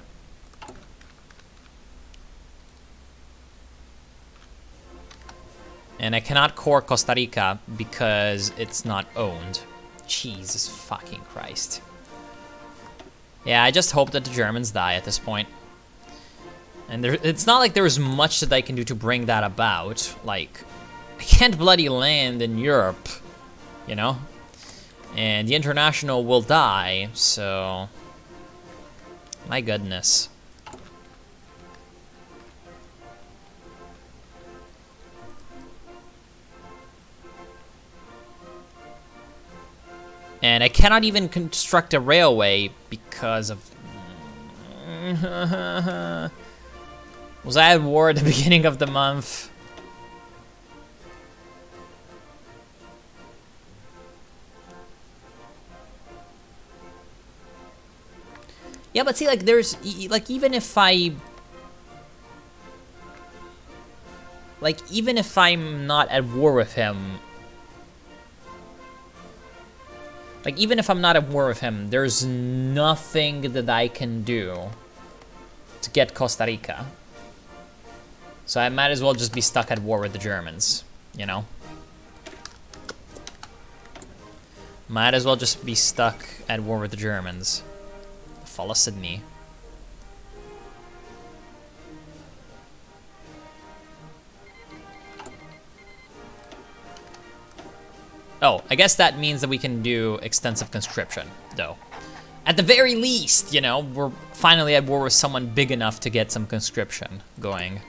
And I cannot core Costa Rica because it's not owned. Jesus fucking Christ. Yeah, I just hope that the Germans die at this point. And it's not like there's much that I can do to bring that about. Like, I can't bloody land in Europe, you know? And the International will die, so... My goodness. And I cannot even construct a railway because of... Was I at war at the beginning of the month? Yeah, but see, like, there's... Like, even if I... Like, even if I'm not at war with him... Like, even if I'm not at war with him, there's nothing that I can do to get Costa Rica. So I might as well just be stuck at war with the Germans, you know? Might as well just be stuck at war with the Germans. Follow Sydney. Oh, I guess that means that we can do extensive conscription, though. At the very least, you know, we're finally at war with someone big enough to get some conscription going.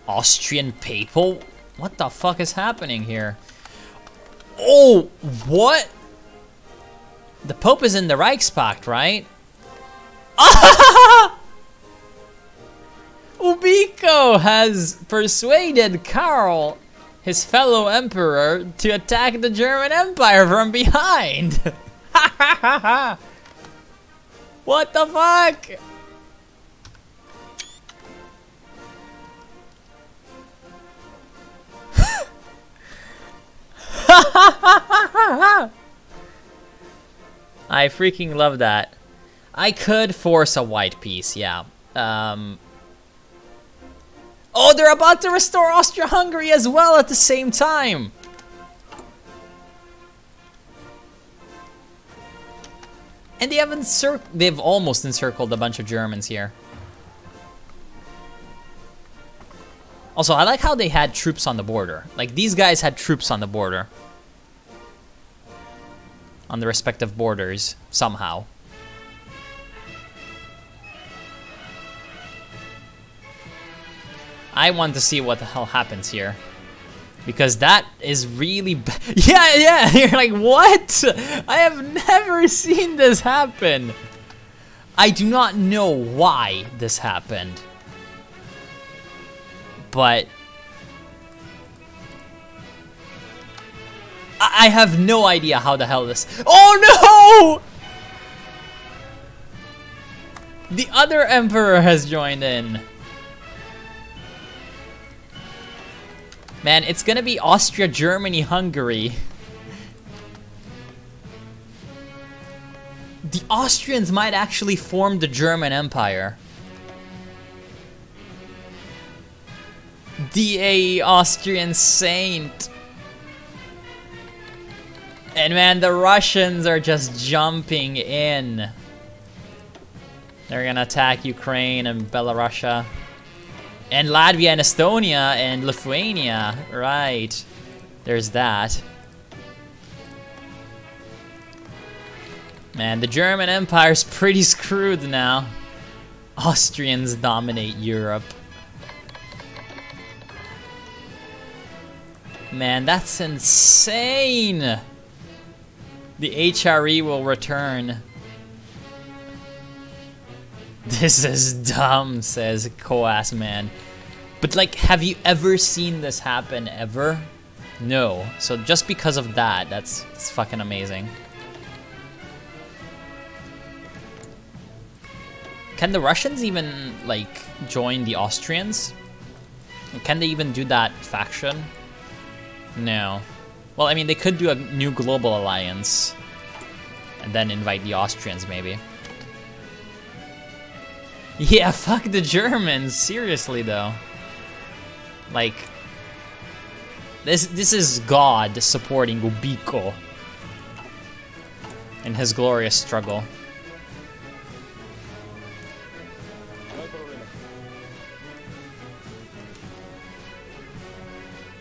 Austrian Papal? What the fuck is happening here? Oh, what? The Pope is in the Reichspakt, right? UBICO has persuaded Karl, his fellow emperor, to attack the German Empire from behind. What the fuck? I freaking love that. I could force a white peace, yeah. Oh, they're about to restore Austria-Hungary as well at the same time. And they've almost encircled a bunch of Germans here. Also, I like how they had troops on the border. Like, these guys had troops on the border. On the respective borders, somehow. I want to see what the hell happens here. Because that is really yeah, you're like, what? I have never seen this happen. I do not know why this happened. But I have no idea how the hell this... Oh no! The other emperor has joined in. Man, it's gonna be Austria, Germany, Hungary. The Austrians might actually form the German Empire. The Austrian saint. And man, the Russians are just jumping in. They're gonna attack Ukraine and Belarus. And Latvia and Estonia and Lithuania. Right. There's that. Man, the German Empire's pretty screwed now. Austrians dominate Europe. Man, that's insane! The HRE will return. This is dumb, says Coas Man. But like, have you ever seen this happen ever? No. So just because of that, that's fucking amazing. Can the Russians even like join the Austrians? Can they even do that faction? No. Well, I mean, they could do a new global alliance and then invite the Austrians, maybe. Yeah, fuck the Germans. Seriously, though. Like, this is God supporting UBICO in his glorious struggle.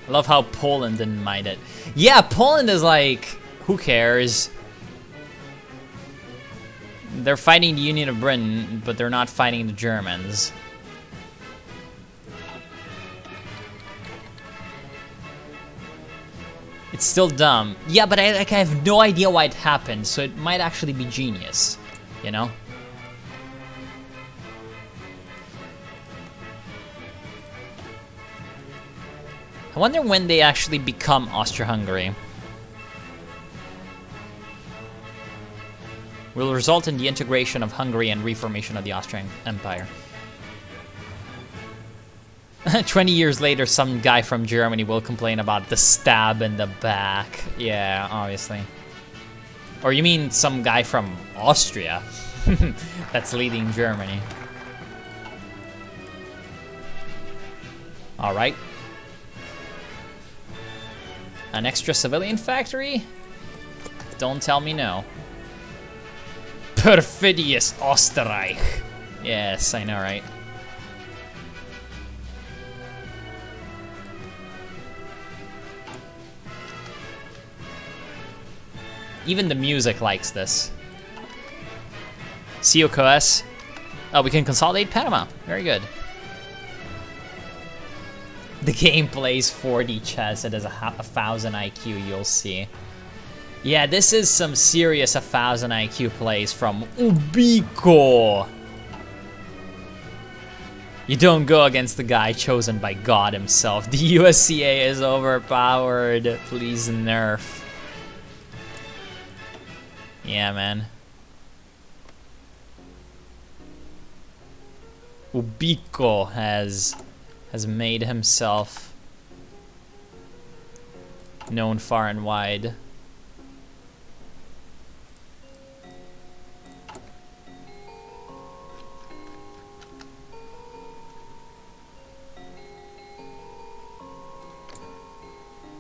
I love how Poland didn't mind it. Yeah, Poland is like, who cares? They're fighting the Union of Britain, but they're not fighting the Germans. It's still dumb. Yeah, but I have no idea why it happened, so it might actually be genius, you know? I wonder when they actually become Austria-Hungary. Will result in the integration of Hungary and reformation of the Austrian Empire. 20 years later, some guy from Germany will complain about the stab in the back. Yeah, obviously. Or you mean some guy from Austria that's leading Germany. All right. An extra civilian factory? Don't tell me no. Perfidious Österreich. Yes, I know, right? Even the music likes this. UBICO'S. Oh, we can consolidate Panama. Very good. The game plays 4D chess. It has 1,000 IQ, you'll see. Yeah, this is some serious 1,000 IQ plays from UBICO. You don't go against the guy chosen by God himself. The USCA is overpowered. Please nerf. Yeah, man. UBICO has made himself known far and wide.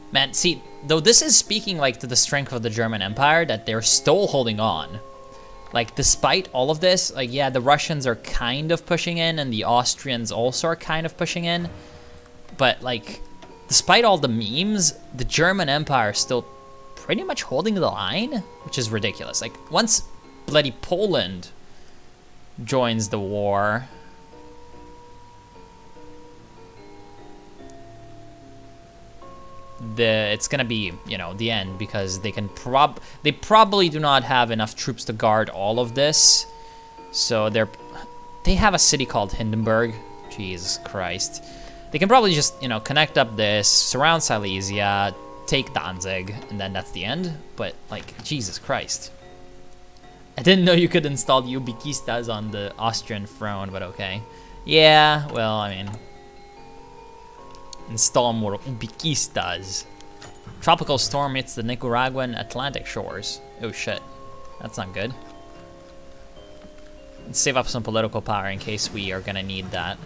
Man, see, though this is speaking like to the strength of the German Empire, that they're still holding on. Like, despite all of this, like, yeah, the Russians are kind of pushing in, and the Austrians also are kind of pushing in. But, like, despite all the memes, the German Empire is still pretty much holding the line, which is ridiculous. Like, once bloody Poland joins the war, it's gonna be, you know, the end, because they probably do not have enough troops to guard all of this. So they have a city called Hindenburg. Jesus Christ. They can probably just, you know, connect up this, surround Silesia, take Danzig, and then that's the end. But, like, Jesus Christ. I didn't know you could install the UBICO'S on the Austrian throne, but okay. Yeah, well, I mean, install more UBICO'S. Tropical storm hits the Nicaraguan Atlantic shores. Oh shit, that's not good. Let's save up some political power in case we are gonna need that.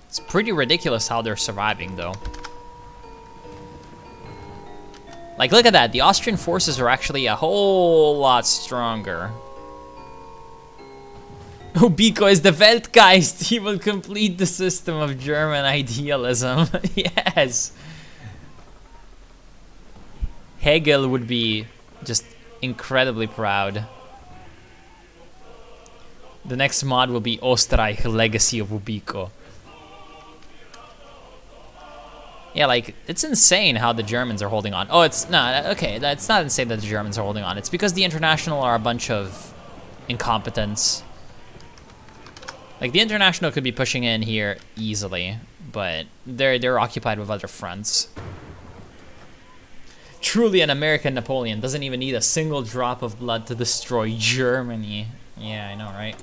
It's pretty ridiculous how they're surviving, though. Like, look at that. The Austrian forces are actually a whole lot stronger. UBICO is the Weltgeist. He will complete the system of German idealism. Yes. Hegel would be just incredibly proud. The next mod will be Österreich, Legacy of UBICO. Yeah, like, it's insane how the Germans are holding on. Oh, it's not, okay, it's not insane that the Germans are holding on. It's because the International are a bunch of incompetents. Like, the International could be pushing in here easily, but they're occupied with other fronts. Truly an American Napoleon. Doesn't even need a single drop of blood to destroy Germany. Yeah, I know, right?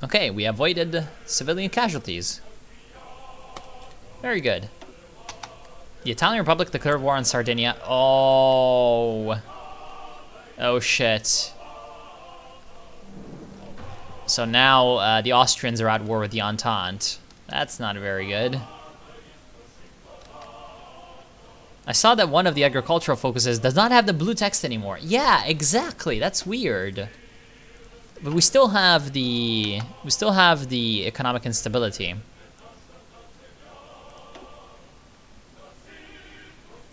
Okay, we avoided civilian casualties. Very good. The Italian Republic declared war on Sardinia. Oh. Oh shit. So now the Austrians are at war with the Entente. That's not very good. I saw that one of the agricultural focuses does not have the blue text anymore. Yeah, exactly. That's weird. But we still have the economic instability.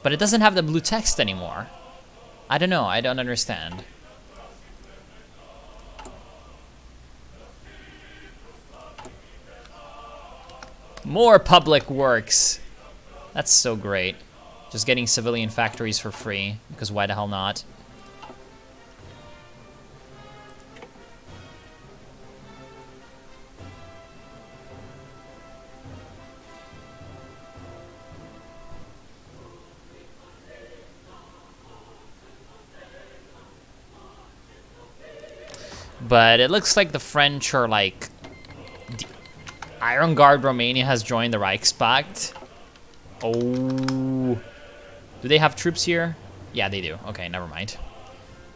But it doesn't have the blue text anymore. I don't know, I don't understand. More public works. That's so great. Just getting civilian factories for free, because why the hell not? But it looks like the French are like... The Iron Guard Romania has joined the Reichspakt. Oh. Do they have troops here? Yeah, they do. Okay, never mind.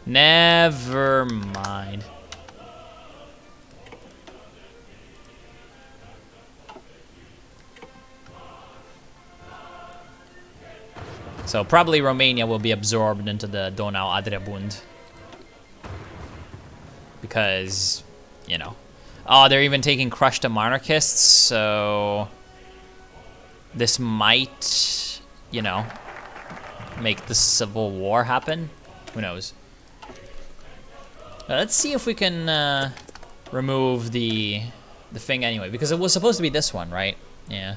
Never mind. So probably Romania will be absorbed into the Donau-Adria Bund. Because, you know. Oh, they're even taking Crush the Monarchists, so... This might, you know, make the Civil War happen. Who knows? Let's see if we can remove the thing anyway, because it was supposed to be this one, right? Yeah.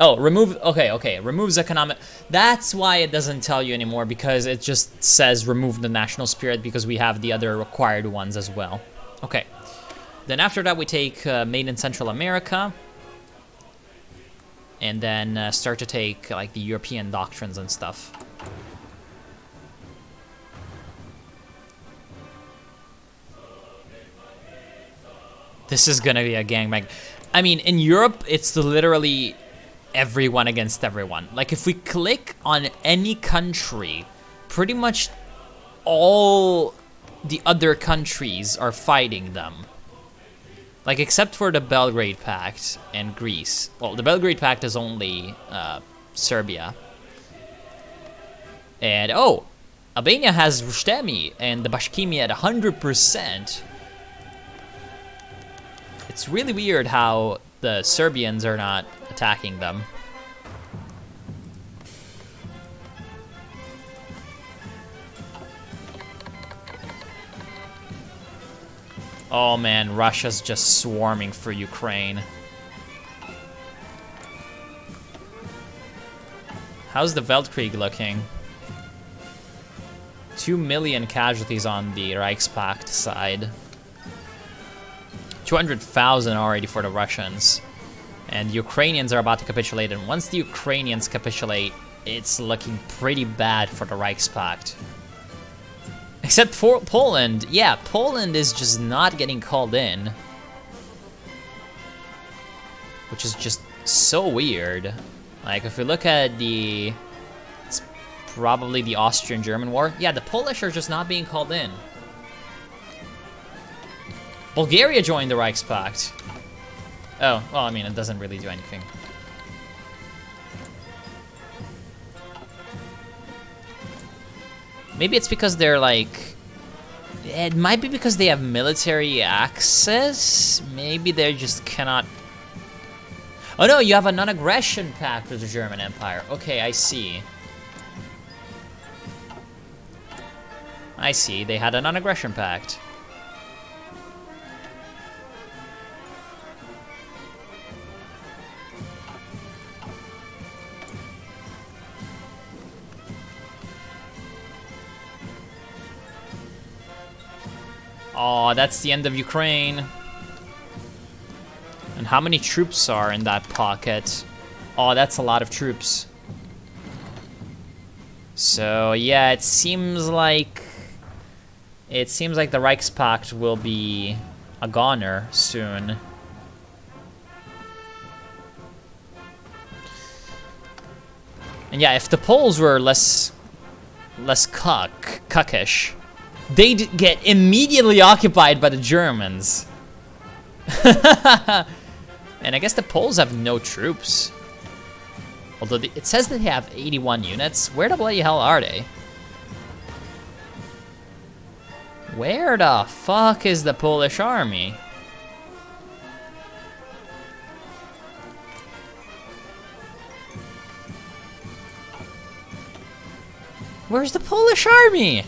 Oh, remove, okay, removes economic, that's why it doesn't tell you anymore, because it just says remove the national spirit, because we have the other required ones as well. Okay, then after that we take Made in Central America, and then start to take like the European doctrines and stuff. This is gonna be a gangbang. I mean, in Europe, it's literally everyone against everyone. Like, if we click on any country, pretty much all the other countries are fighting them. Like, except for the Belgrade Pact and Greece. Well, the Belgrade Pact is only Serbia. And, oh, Albania has Rustemi and the Bashkimi at 100%. It's really weird how the Serbians are not attacking them. Oh man, Russia's just swarming for Ukraine. How's the Weltkrieg looking? 2 million casualties on the Reichspakt side. 200,000 already for the Russians. And the Ukrainians are about to capitulate, and once the Ukrainians capitulate, it's looking pretty bad for the Reichspakt. Except for Poland. Yeah, Poland is just not getting called in. Which is just so weird. Like, if we look at the... It's probably the Austrian-German war. Yeah, the Polish are just not being called in. Bulgaria joined the Reichspakt. Oh, well, I mean, it doesn't really do anything. Maybe it's because they're like... It might be because they have military access? Maybe they just cannot... Oh no, you have a non-aggression pact with the German Empire. Okay, I see. I see, they had a non-aggression pact. Oh, that's the end of Ukraine. And how many troops are in that pocket? Oh, that's a lot of troops. So yeah, it seems like the Reichspakt will be a goner soon. And yeah, if the Poles were less cuckish, they'd get immediately occupied by the Germans. And I guess the Poles have no troops. Although it says that they have 81 units. Where the bloody hell are they? Where the fuck is the Polish army? Where's the Polish army?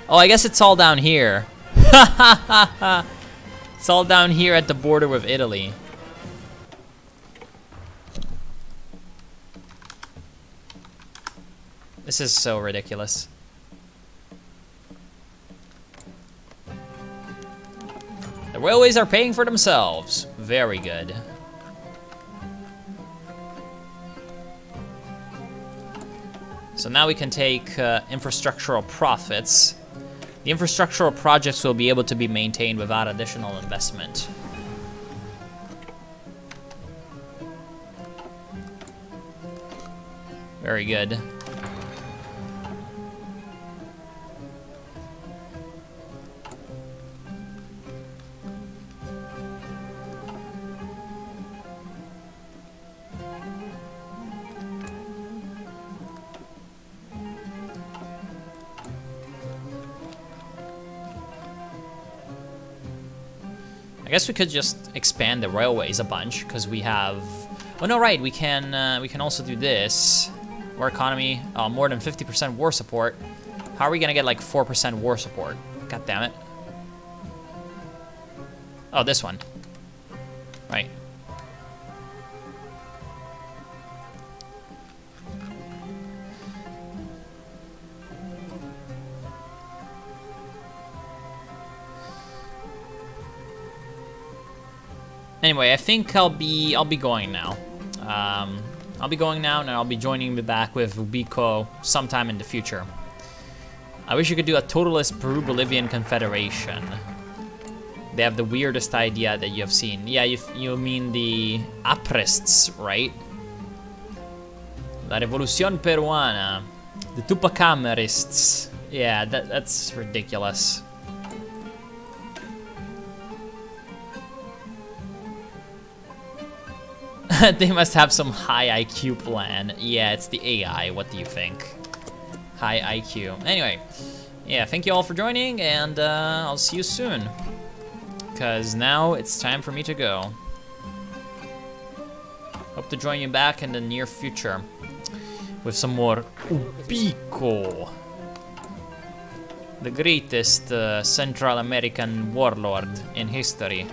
Oh, I guess it's all down here. It's all down here at the border with Italy. This is so ridiculous. The railways are paying for themselves. Very good. So now we can take infrastructural profits. The infrastructural projects will be able to be maintained without additional investment. Very good. I guess we could just expand the railways a bunch because we have. Oh no, right? We can also do this. War economy, more than 50% war support. How are we gonna get like 4% war support? God damn it! Oh, this one. Right. Anyway, I think I'll be going now. I'll be going now, and I'll be joining me back with UBICO sometime in the future. I wish you could do a totalist Peru-Bolivian confederation. They have the weirdest idea that you have seen. Yeah, you mean the Aprists, right? La Revolución Peruana. The Tupacamerists. Yeah, that's ridiculous. They must have some high IQ plan. Yeah, it's the AI. What do you think? High IQ. Anyway, yeah, thank you all for joining, and I'll see you soon. Because now it's time for me to go. Hope to join you back in the near future with some more UBICO. The greatest Central American warlord in history.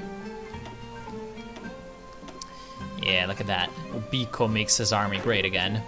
Yeah, look at that. UBICO makes his army great again.